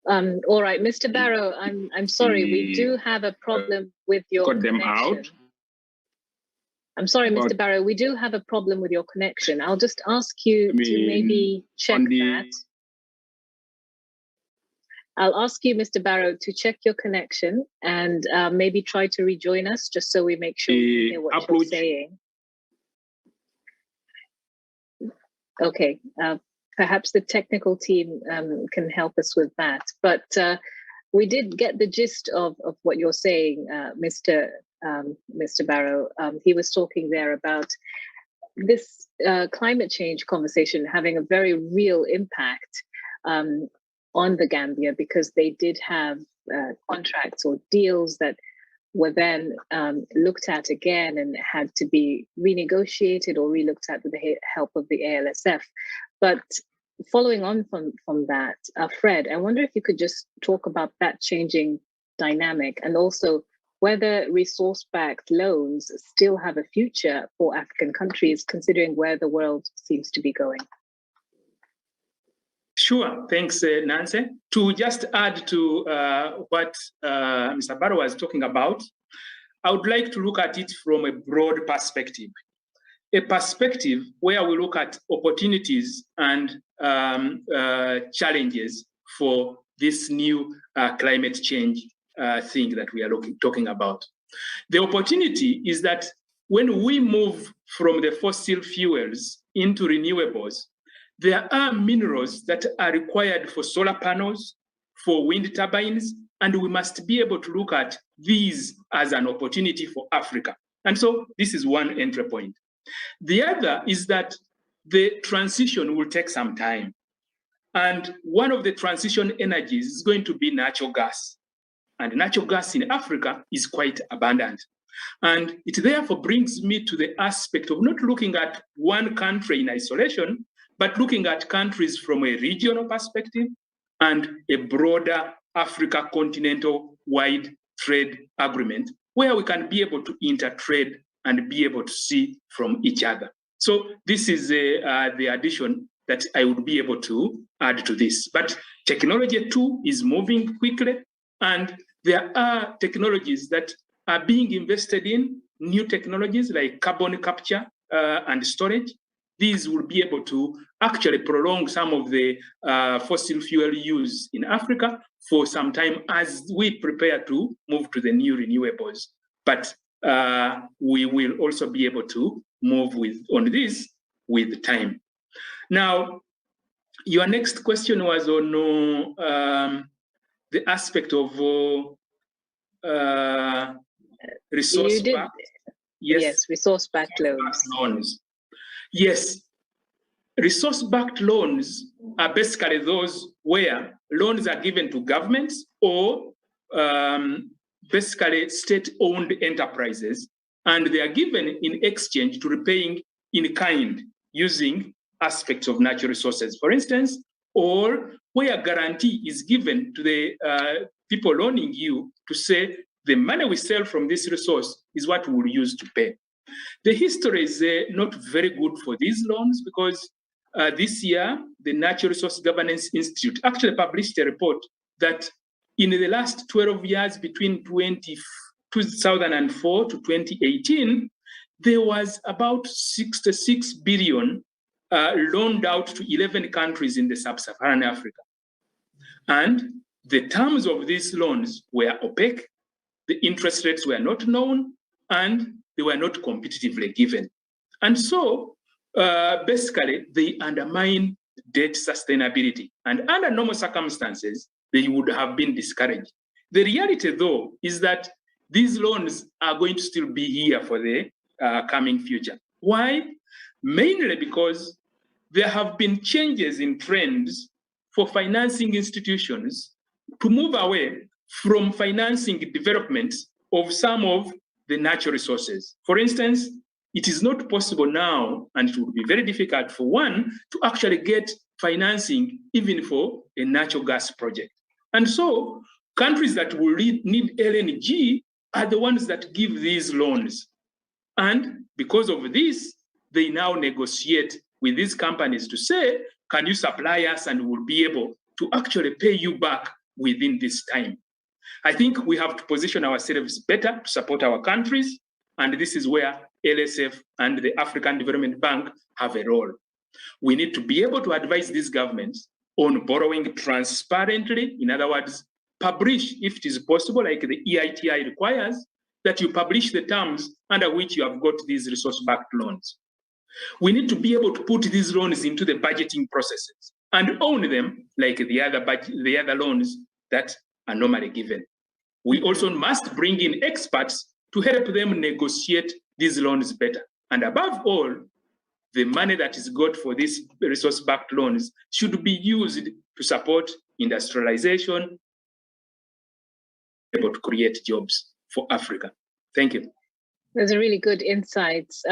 All right, Mr. Barrow, I'm sorry, we do have a problem with your connection. Out. I'm sorry, Mr. Barrow, we do have a problem with your connection. I'll just ask you to maybe check that. I'll ask you, Mr. Barrow, to check your connection and maybe try to rejoin us just so we make sure we hear what you're saying. Okay, perhaps the technical team can help us with that. But we did get the gist of what you're saying, Mr. Barrow. He was talking there about this climate change conversation having a very real impact on the Gambia, because they did have contracts or deals that were then looked at again and had to be renegotiated or relooked at with the help of the ALSF. But following on from that, Fred, I wonder if you could just talk about that changing dynamic and also whether resource-backed loans still have a future for African countries, considering where the world seems to be going. Sure, thanks, Nancy. To just add to what Mr. Barrow was talking about, I would like to look at it from a broad perspective. A perspective where we look at opportunities and challenges for this new climate change thing that we are talking about. The opportunity is that when we move from the fossil fuels into renewables, there are minerals that are required for solar panels, for wind turbines, and we must be able to look at these as an opportunity for Africa. And so this is one entry point. The other is that the transition will take some time. And one of the transition energies is going to be natural gas. And natural gas in Africa is quite abundant. And it therefore brings me to the aspect of not looking at one country in isolation, but looking at countries from a regional perspective and a broader Africa continental-wide trade agreement where we can be able to intertrade and be able to see from each other. So this is the addition that I would be able to add to this. But technology too is moving quickly, and there are technologies that are being invested in, new technologies like carbon capture and storage. These will be able to actually prolong some of the fossil fuel use in Africa for some time as we prepare to move to the new renewables. But we will also be able to move on this with time. Now, your next question was on the aspect of resource backed. Yes, resource-backed loans. Yes, resource-backed loans are basically those where loans are given to governments or basically state-owned enterprises, and they are given in exchange to repaying in kind using aspects of natural resources, for instance, or where a guarantee is given to the people loaning you to say the money we sell from this resource is what we will use to pay. The history is not very good for these loans because this year, the Natural Resource Governance Institute actually published a report that in the last 12 years between 2004 to 2018, there was about 66 billion loaned out to 11 countries in the sub-Saharan Africa. And the terms of these loans were opaque, the interest rates were not known, and they were not competitively given. And so basically they undermine debt sustainability. And under normal circumstances, they would have been discouraged. The reality though is that these loans are going to still be here for the coming future. Why? Mainly because there have been changes in trends for financing institutions to move away from financing development of some of the natural resources. For instance, it is not possible now, and it would be very difficult for one to actually get financing even for a natural gas project. And so countries that will need LNG are the ones that give these loans. And because of this, they now negotiate with these companies to say, can you supply us and we'll be able to actually pay you back within this time. I think we have to position ourselves better to support our countries, and this is where Alsf and the African Development Bank have a role. We need to be able to advise these governments on borrowing transparently. In other words, publish, if it is possible, like the EITI requires, that you publish the terms under which you have got these resource-backed loans. We need to be able to put these loans into the budgeting processes and own them like the other loans that are normally given. We also must bring in experts to help them negotiate these loans better. And above all, the money that is got for these resource-backed loans should be used to support industrialization, able to create jobs for Africa. Thank you. Those are really good insights.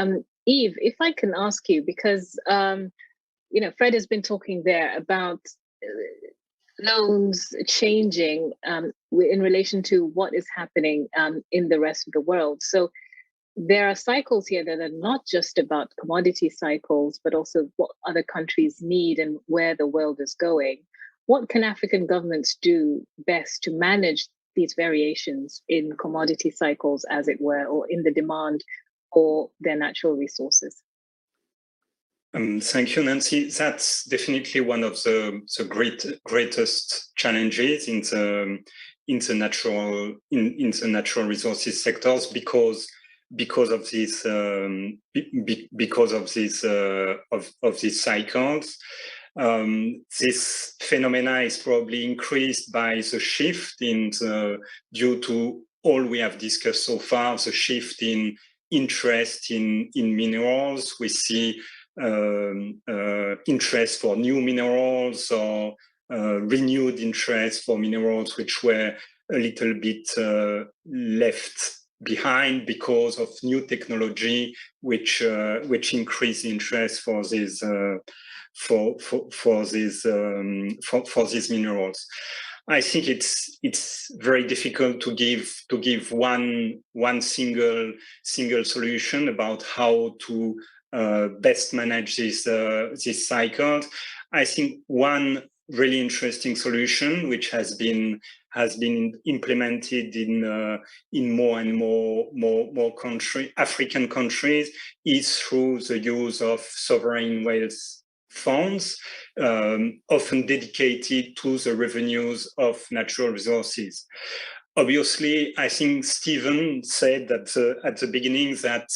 Eve, if I can ask you, because Fred has been talking there about loans changing in relation to what is happening in the rest of the world. So there are cycles here that are not just about commodity cycles, but also what other countries need and where the world is going. What can African governments do best to manage these variations in commodity cycles, as it were, or in the demand for their natural resources? Thank you, Nancy. That's definitely one of the greatest challenges in the natural resources sectors because of these cycles. This phenomena is probably increased by the shift due to all we have discussed so far, the shift in interest in minerals. We see interest for new minerals or renewed interest for minerals which were a little bit left behind because of new technology which increase interest for these these minerals. I think it's very difficult to give one single solution about how to best manage these cycles. I think one really interesting solution, which has been implemented in more and more African countries, is through the use of sovereign wealth funds, often dedicated to the revenues of natural resources. Obviously, I think Stephen said that at the beginning that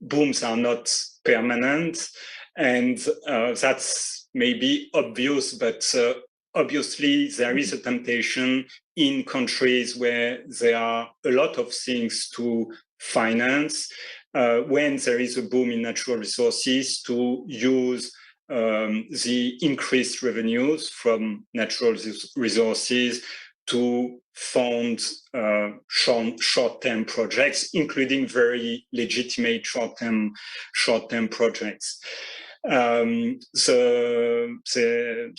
booms are not permanent, and that's maybe obvious, but obviously there is a temptation in countries where there are a lot of things to finance when there is a boom in natural resources to use the increased revenues from natural resources to fund short-term projects, including very legitimate short-term projects. The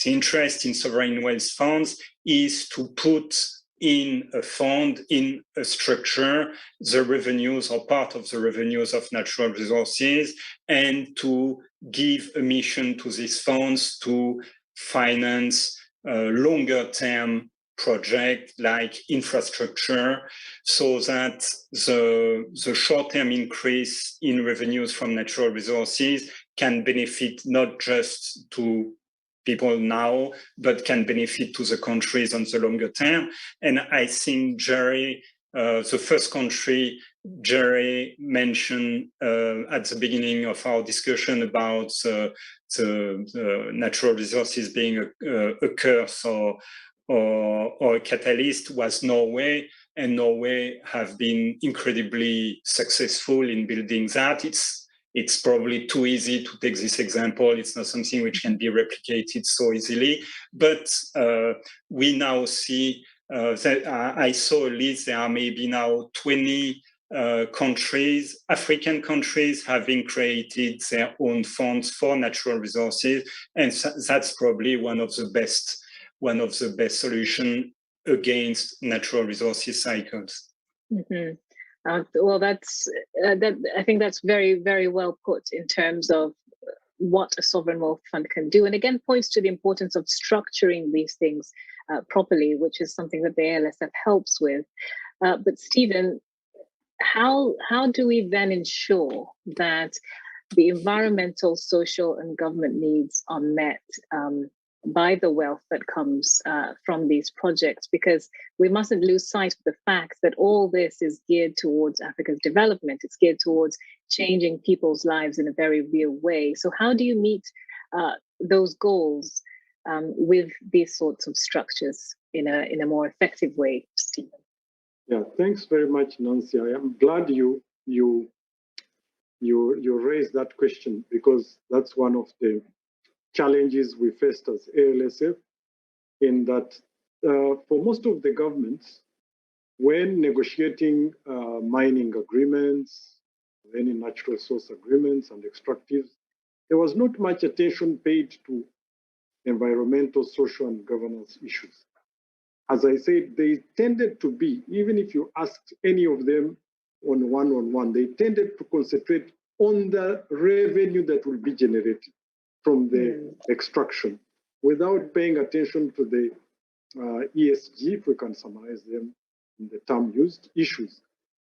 interest in sovereign wealth funds is to put in a fund, in a structure, the revenues or part of the revenues of natural resources, and to give a mission to these funds to finance longer-term project like infrastructure, so that the short-term increase in revenues from natural resources can benefit not just to people now, but can benefit to the countries on the longer term. And I think Jerry, the first country Jerry mentioned at the beginning of our discussion about the natural resources being a curse or a catalyst was Norway, and Norway have been incredibly successful in building that. It's probably too easy to take this example. It's not something which can be replicated so easily, but we now see that I saw a list, there are maybe now 20 countries, African countries, having created their own funds for natural resources, and that's probably one of the best solutions against natural resources cycles. Mm-hmm. Well, that's I think that's very, very well put in terms of what a sovereign wealth fund can do, and again points to the importance of structuring these things properly, which is something that the ALSF helps with. But Stephen, how do we then ensure that the environmental, social, and government needs are met by the wealth that comes from these projects? Because we mustn't lose sight of the fact that all this is geared towards Africa's development. It's geared towards changing people's lives in a very real way. So how do you meet those goals with these sorts of structures in a more effective way, Stephen? Yeah, thanks very much, Nancy. I am glad you raised that question, because that's one of the challenges we faced as ALSF, in that for most of the governments, when negotiating mining agreements, any natural source agreements and extractives, there was not much attention paid to environmental, social, and governance issues. As I said, they tended to be, even if you asked any of them on one-on-one, they tended to concentrate on the revenue that will be generated from the extraction, without paying attention to the ESG, if we can summarize them in the term used, issues.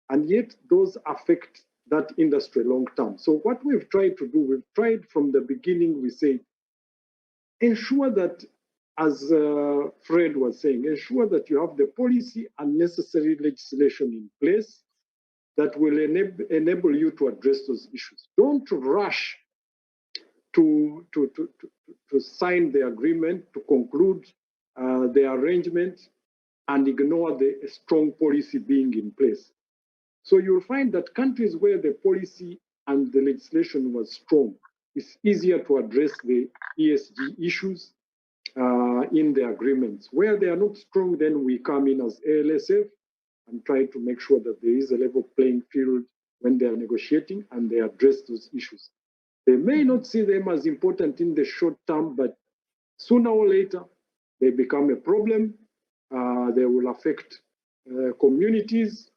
And yet those affect that industry long term. So what we've tried to do, we've tried from the beginning, we say, ensure that, as Fred was saying, ensure that you have the policy and necessary legislation in place that will enable you to address those issues. Don't rush to sign the agreement, to conclude the arrangement, and ignore the strong policy being in place. So you'll find that countries where the policy and the legislation was strong, it's easier to address the ESG issues in the agreements. Where they are not strong, then we come in as ALSF and try to make sure that there is a level playing field when they are negotiating, and they address those issues. They may not see them as important in the short term, but sooner or later, they become a problem. They will affect communities.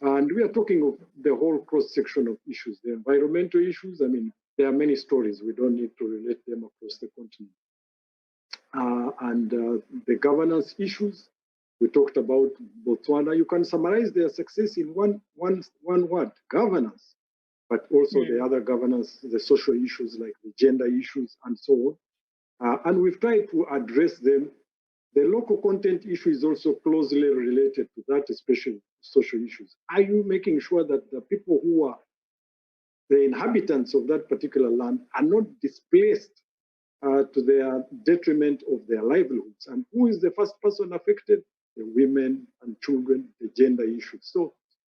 And we are talking of the whole cross-section of issues. The environmental issues, I mean, there are many stories. We don't need to relate them across the continent. The governance issues, we talked about Botswana. You can summarize their success in one word, governance, but also the other governance, the social issues like the gender issues and so on. And we've tried to address them. The local content issue is also closely related to that, especially social issues. Are you making sure that the people who are the inhabitants of that particular land are not displaced to their detriment of their livelihoods? And who is the first person affected? The women and children, the gender issues. So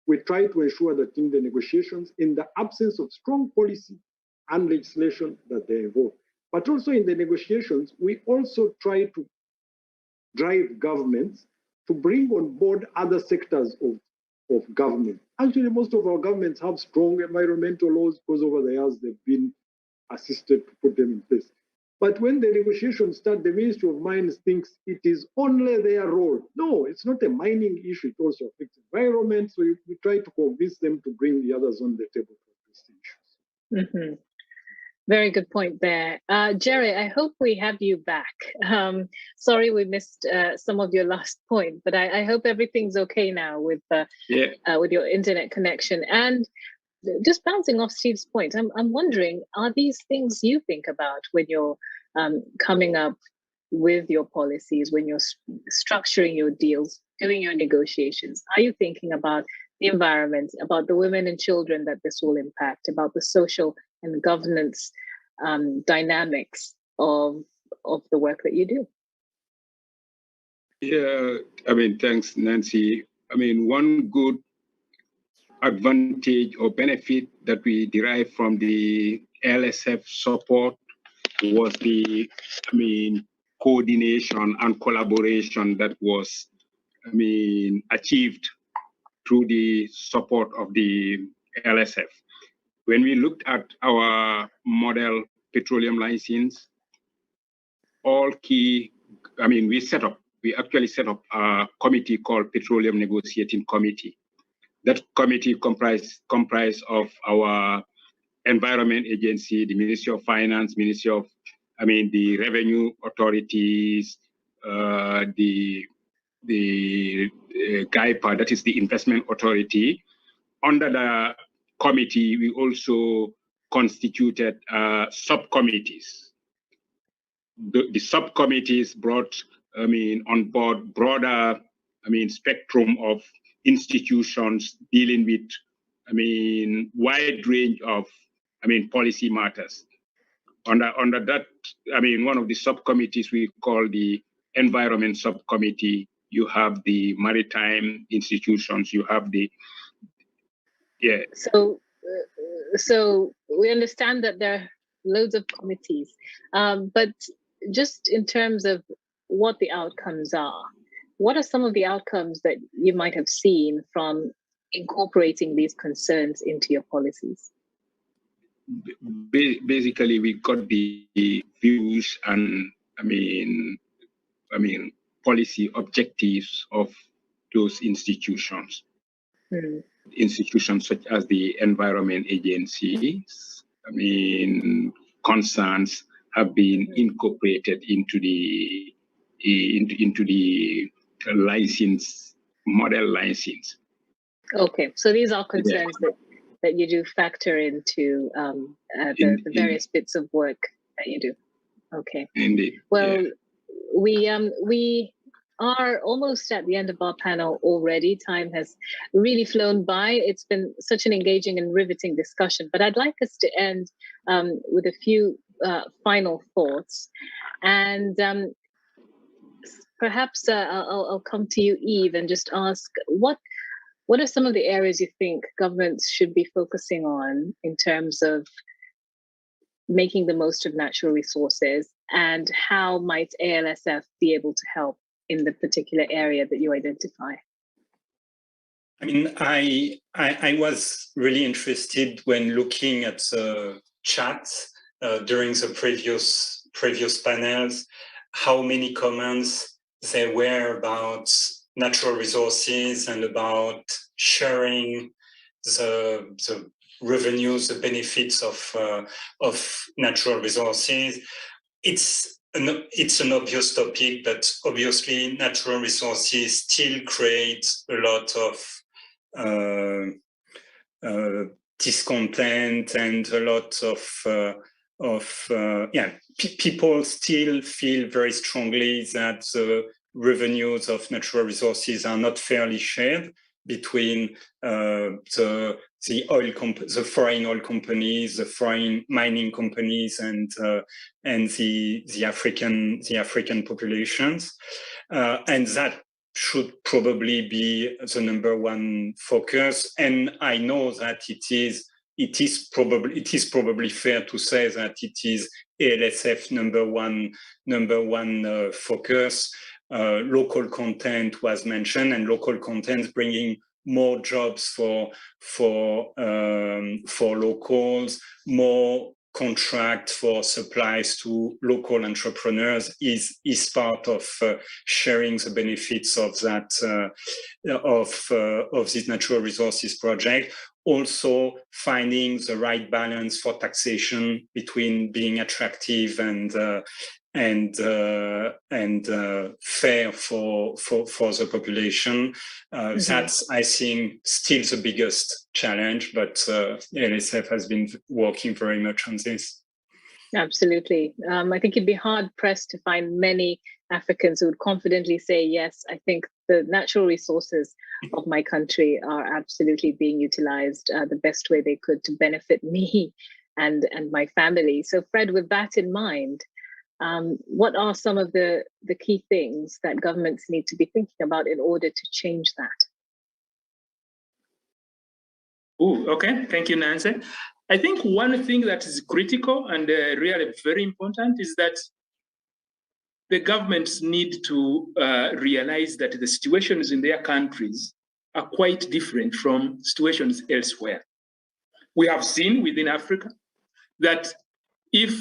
we try to ensure that in the negotiations, in the absence of strong policy and legislation, that they evolve. But also in the negotiations, we also try to drive governments to bring on board other sectors of government. Actually, most of our governments have strong environmental laws because over the years they've been assisted to put them in place. But when the negotiations start, the Ministry of Mines thinks it is only their role. No, it's not a mining issue. It also affects environment. So we try to convince them to bring the others on the table to address the issues. Mm-hmm. Very good point there. Jerry, I hope we have you back. Sorry we missed some of your last point, but I hope everything's okay now with your internet connection. And just bouncing off Steve's point, I'm wondering, are these things you think about when you're coming up with your policies, when you're structuring your deals, doing your negotiations? Are you thinking about the environment, about the women and children that this will impact, about the social and governance dynamics of the work that you do? Yeah, I mean, thanks, Nancy. I mean, one good advantage or benefit that we derived from the LSF support was the, I mean, coordination and collaboration that was, I mean, achieved through the support of the LSF. When we looked at our model petroleum license, all key, I mean, we actually set up a committee called Petroleum Negotiating Committee. That committee comprised of our environment agency, the Ministry of Finance, Ministry of, I mean, the revenue authorities, the GAIPA, that is the investment authority. Under the committee, we also constituted subcommittees. The subcommittees brought, I mean, on board broader, I mean, spectrum of institutions dealing with, I mean, wide range of, I mean, policy matters. Under that, I mean, one of the subcommittees we call the environment subcommittee. You have the maritime institutions. You have the So we understand that there are loads of committees, but just in terms of what the outcomes are, what are some of the outcomes that you might have seen from incorporating these concerns into your policies? Basically, we got the views and I mean policy objectives of those institutions. Institutions such as the environment agencies, I mean, concerns have been incorporated into the license, model license. Okay, so these are concerns that you do factor into the various bits of work that you do. Okay. Indeed. Well, we are almost at the end of our panel already. Time has really flown by. It's been such an engaging and riveting discussion, but I'd like us to end with a few final thoughts. And perhaps I'll come to you, Eve, and just ask, what are some of the areas you think governments should be focusing on in terms of making the most of natural resources, and how might ALSF be able to help in the particular area that you identify? I mean, I was really interested when looking at the chat during the previous panels, how many comments there were about natural resources and about sharing the revenues, the benefits of natural resources. It's an obvious topic, but obviously natural resources still create a lot of discontent and a lot of people still feel very strongly that the revenues of natural resources are not fairly shared between the foreign oil companies, the foreign mining companies, and the African populations, and that should probably be the number one focus. And I know that it is probably fair to say that it is ALSF number one focus. Local content was mentioned, and local content bringing more jobs for locals, more contract for supplies to local entrepreneurs is part of sharing the benefits of that of this natural resources project. Also finding the right balance for taxation between being attractive and fair for the population. That's, I think, still the biggest challenge, but LSF has been working very much on this. Absolutely. I think you'd be hard pressed to find many Africans who would confidently say, yes, I think the natural resources of my country are absolutely being utilized the best way they could to benefit me and my family. So Fred, with that in mind, what are some of the key things that governments need to be thinking about in order to change that? Oh, okay. Thank you, Nancy. I think one thing that is critical and really very important is that the governments need to realize that the situations in their countries are quite different from situations elsewhere. We have seen within Africa that if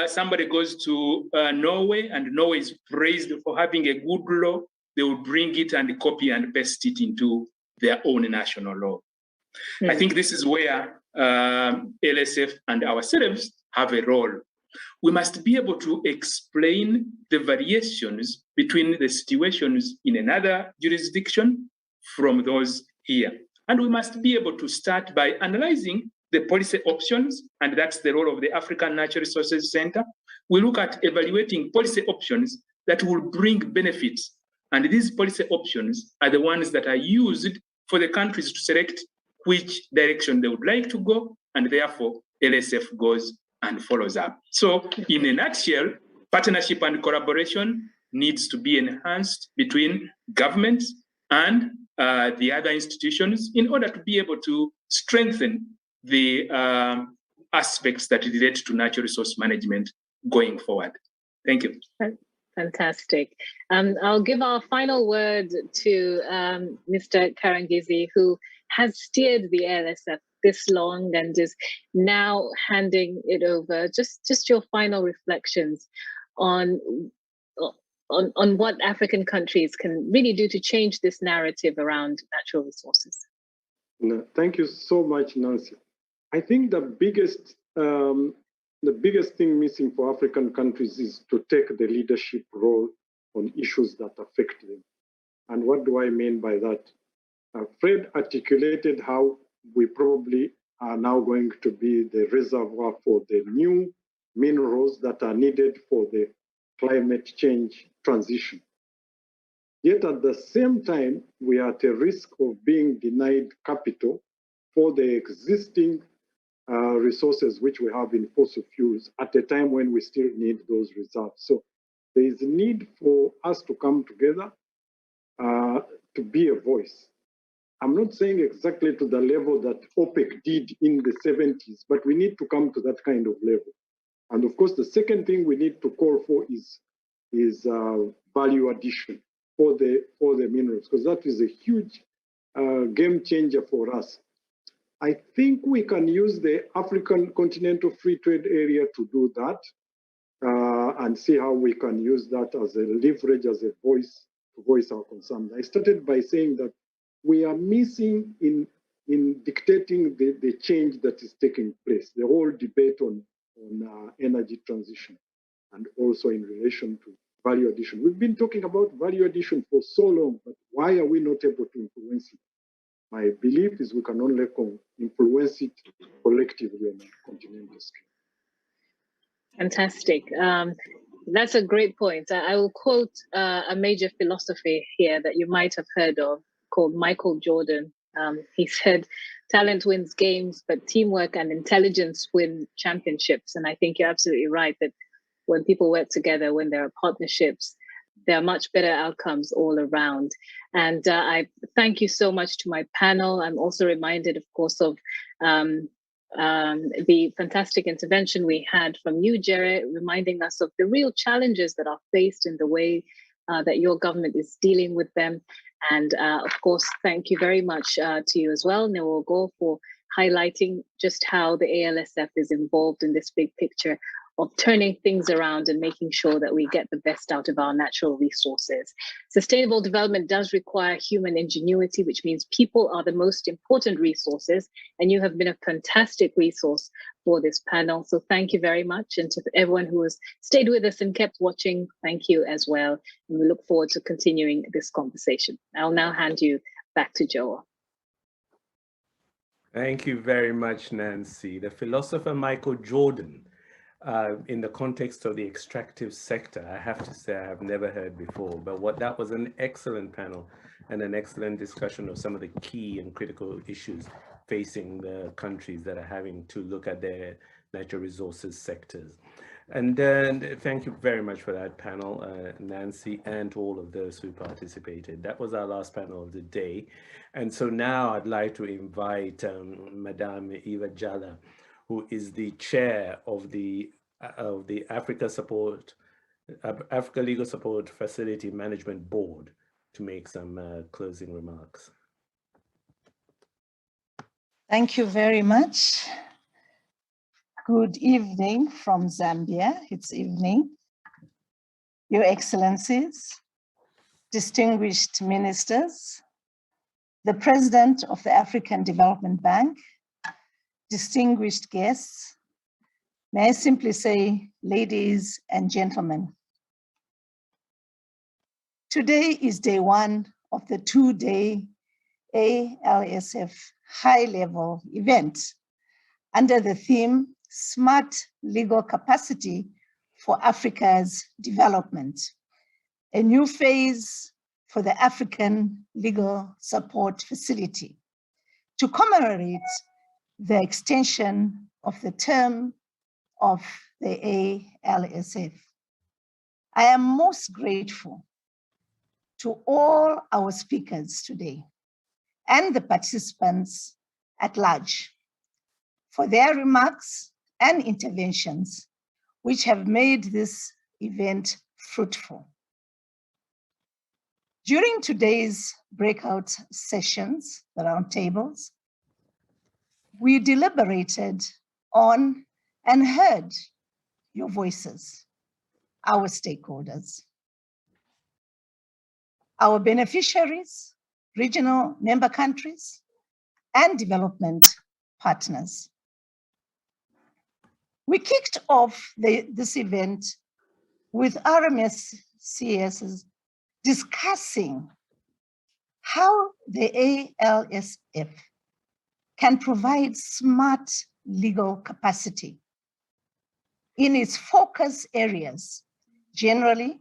somebody goes to Norway and Norway is praised for having a good law, they will bring it and copy and paste it into their own national law. I think this is where LSF and ourselves have a role. We must be able to explain the variations between the situations in another jurisdiction from those here. And we must be able to start by analyzing the policy options, and that's the role of the African Natural Resources Center. We look at evaluating policy options that will bring benefits. And these policy options are the ones that are used for the countries to select which direction they would like to go, and therefore LSF goes and follows up. So in a nutshell, partnership and collaboration needs to be enhanced between governments and the other institutions in order to be able to strengthen the aspects that relate to natural resource management going forward. Thank you. Fantastic. I'll give our final word to Mr. Karangizi, who has steered the LSF this long and is now handing it over. Just your final reflections on what African countries can really do to change this narrative around natural resources. No, thank you so much, Nancy. I think the biggest thing missing for African countries is to take the leadership role on issues that affect them. And what do I mean by that? Fred articulated how we probably are now going to be the reservoir for the new minerals that are needed for the climate change transition. Yet at the same time, we are at a risk of being denied capital for the existing resources which we have in fossil fuels at a time when we still need those reserves. So there is a need for us to come together to be a voice. I'm not saying exactly to the level that OPEC did in the 70s, but we need to come to that kind of level. And of course, the second thing we need to call for is value addition for the minerals, because that is a huge game changer for us. I think we can use the African Continental Free Trade Area to do that and see how we can use that as a leverage, as a voice to voice our concerns. I started by saying that we are missing in dictating the change that is taking place, the whole debate on energy transition, and also in relation to value addition. We've been talking about value addition for so long, but why are we not able to influence it? My belief is we can only influence it collectively on a continental scale. Fantastic. That's a great point. I will quote a major philosopher here that you might have heard of, called Michael Jordan. He said, talent wins games, but teamwork and intelligence win championships. And I think you're absolutely right that when people work together, when there are partnerships, there are much better outcomes all around. And I thank you so much to my panel. I'm also reminded, of course, of the fantastic intervention we had from you, Jerry, reminding us of the real challenges that are faced in the way that your government is dealing with them. And of course, thank you very much to you as well, Nicole, for highlighting just how the ALSF is involved in this big picture of turning things around and making sure that we get the best out of our natural resources. Sustainable development does require human ingenuity, which means people are the most important resources, and you have been a fantastic resource for this panel. So thank you very much. And to everyone who has stayed with us and kept watching, thank you as well. And we look forward to continuing this conversation. I'll now hand you back to Joel. Thank you very much, Nancy. The philosopher Michael Jordan, in the context of the extractive sector, I have to say I have never heard before, but that was an excellent panel and an excellent discussion of some of the key and critical issues facing the countries that are having to look at their natural resources sectors. And thank you very much for that panel, Nancy, and to all of those who participated. That was our last panel of the day. And so now I'd like to invite Madame Eva Jalla, who is the chair of the Africa Legal Support Facility Management Board, to make some closing remarks. Thank you very much. Good evening from Zambia. It's evening. Your Excellencies, distinguished ministers, the President of the African Development Bank, distinguished guests, may I simply say, ladies and gentlemen. Today is day one of the two-day ALSF high-level event under the theme Smart Legal Capacity for Africa's Development, a new phase for the African Legal Support Facility, to commemorate the extension of the term of the ALSF. I am most grateful to all our speakers today and the participants at large for their remarks and interventions, which have made this event fruitful. During today's breakout sessions, the roundtables, we deliberated on and heard your voices, our stakeholders, our beneficiaries, regional member countries, and development partners. We kicked off this event with RMSCS discussing how the ALSF can provide smart legal capacity in its focus areas generally,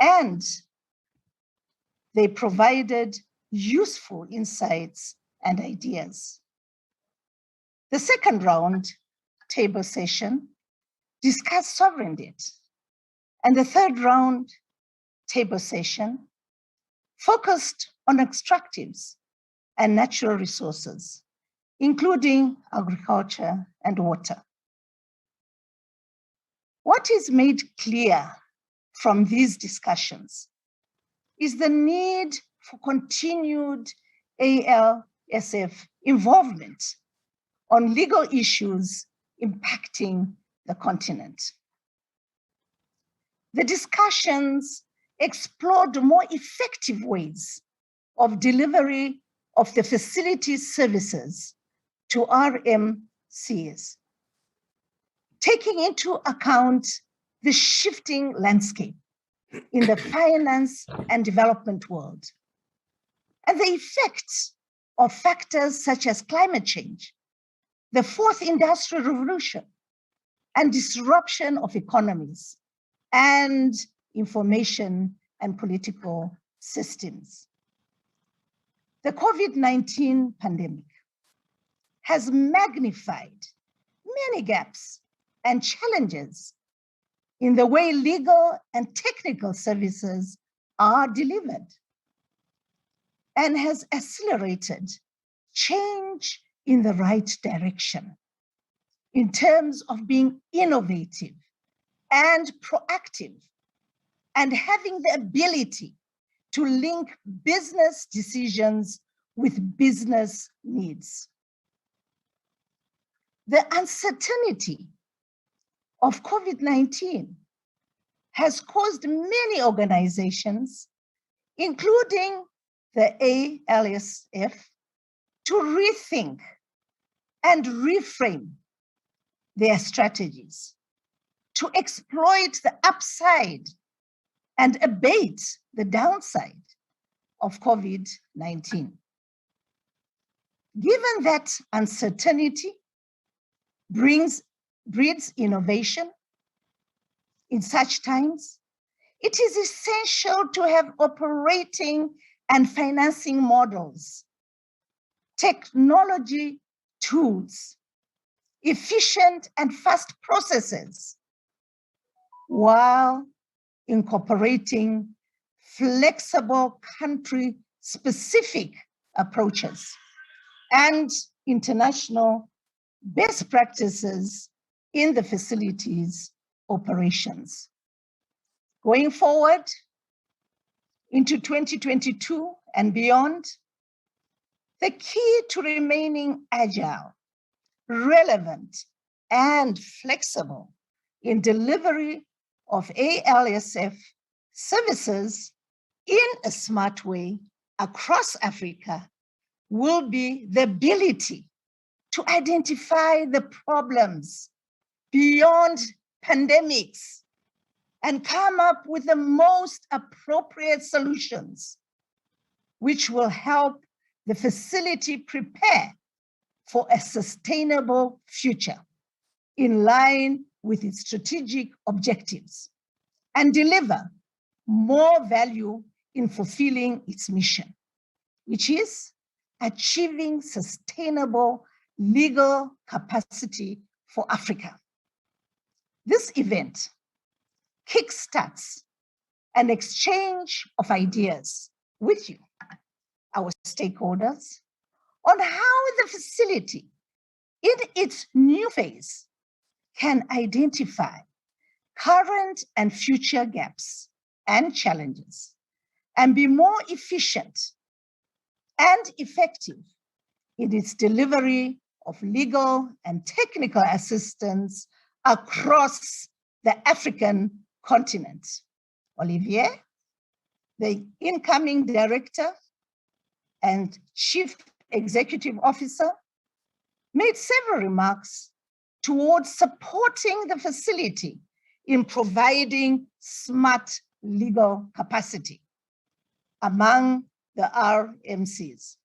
and they provided useful insights and ideas. The second round table session discussed sovereign debt, and the third round table session focused on extractives and natural resources, including agriculture and water. What is made clear from these discussions is the need for continued ALSF involvement on legal issues impacting the continent. The discussions explored more effective ways of delivery of the facility's services to RMCs, taking into account the shifting landscape in the finance and development world, and the effects of factors such as climate change, the fourth industrial revolution, and disruption of economies and information and political systems. The COVID-19 pandemic has magnified many gaps and challenges in the way legal and technical services are delivered, and has accelerated change in the right direction in terms of being innovative and proactive and having the ability to link business decisions with business needs. The uncertainty of COVID-19 has caused many organizations, including the ALSF, to rethink and reframe their strategies, to exploit the upside and abate the downside of COVID-19. Given that uncertainty breeds innovation in such times, it is essential to have operating and financing models, technology tools, efficient and fast processes, while incorporating flexible country-specific approaches and international best practices in the facilities operations. Going forward into 2022 and beyond, the key to remaining agile, relevant, and flexible in delivery of ALSF services in a smart way across Africa will be the ability to identify the problems beyond pandemics and come up with the most appropriate solutions, which will help the facility prepare for a sustainable future in line with its strategic objectives and deliver more value in fulfilling its mission, which is achieving sustainable legal capacity for Africa. This event kickstarts an exchange of ideas with you, our stakeholders, on how the facility in its new phase can identify current and future gaps and challenges and be more efficient and effective in its delivery of legal and technical assistance across the African continent. Olivier, the incoming director and chief executive officer, made several remarks towards supporting the facility in providing smart legal capacity among the RMCs,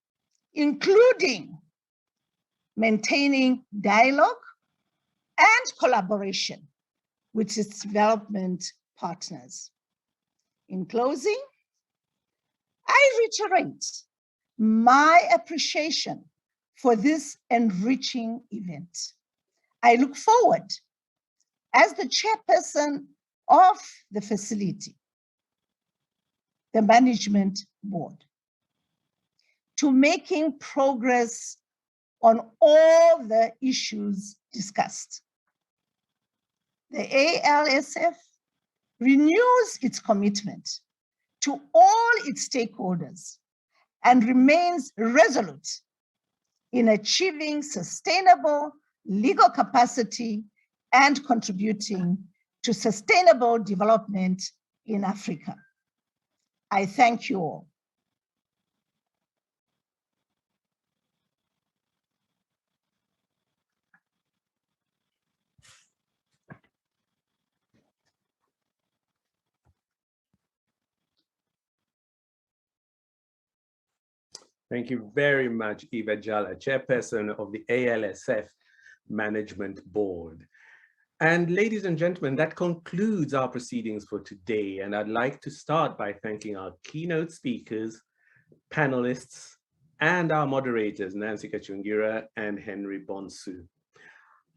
including maintaining dialogue and collaboration with its development partners. In closing, I reiterate my appreciation for this enriching event. I look forward, as the chairperson of the facility, the management board, to making progress on all the issues discussed. The ALSF renews its commitment to all its stakeholders and remains resolute in achieving sustainable legal capacity and contributing to sustainable development in Africa. I thank you all. Thank you very much, Eva Jala, chairperson of the ALSF Management Board. And ladies and gentlemen, that concludes our proceedings for today. And I'd like to start by thanking our keynote speakers, panelists, and our moderators, Nancy Kachungira and Henry Bonsu.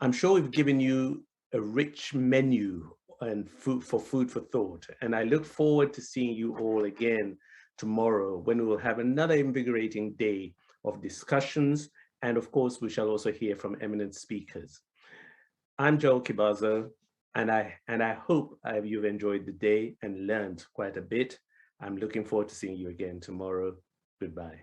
I'm sure we've given you a rich menu and food for thought. And I look forward to seeing you all again tomorrow, when we will have another invigorating day of discussions. And of course, we shall also hear from eminent speakers. I'm Joel Kibaza, and I hope you've enjoyed the day and learned quite a bit. I'm looking forward to seeing you again tomorrow. Goodbye.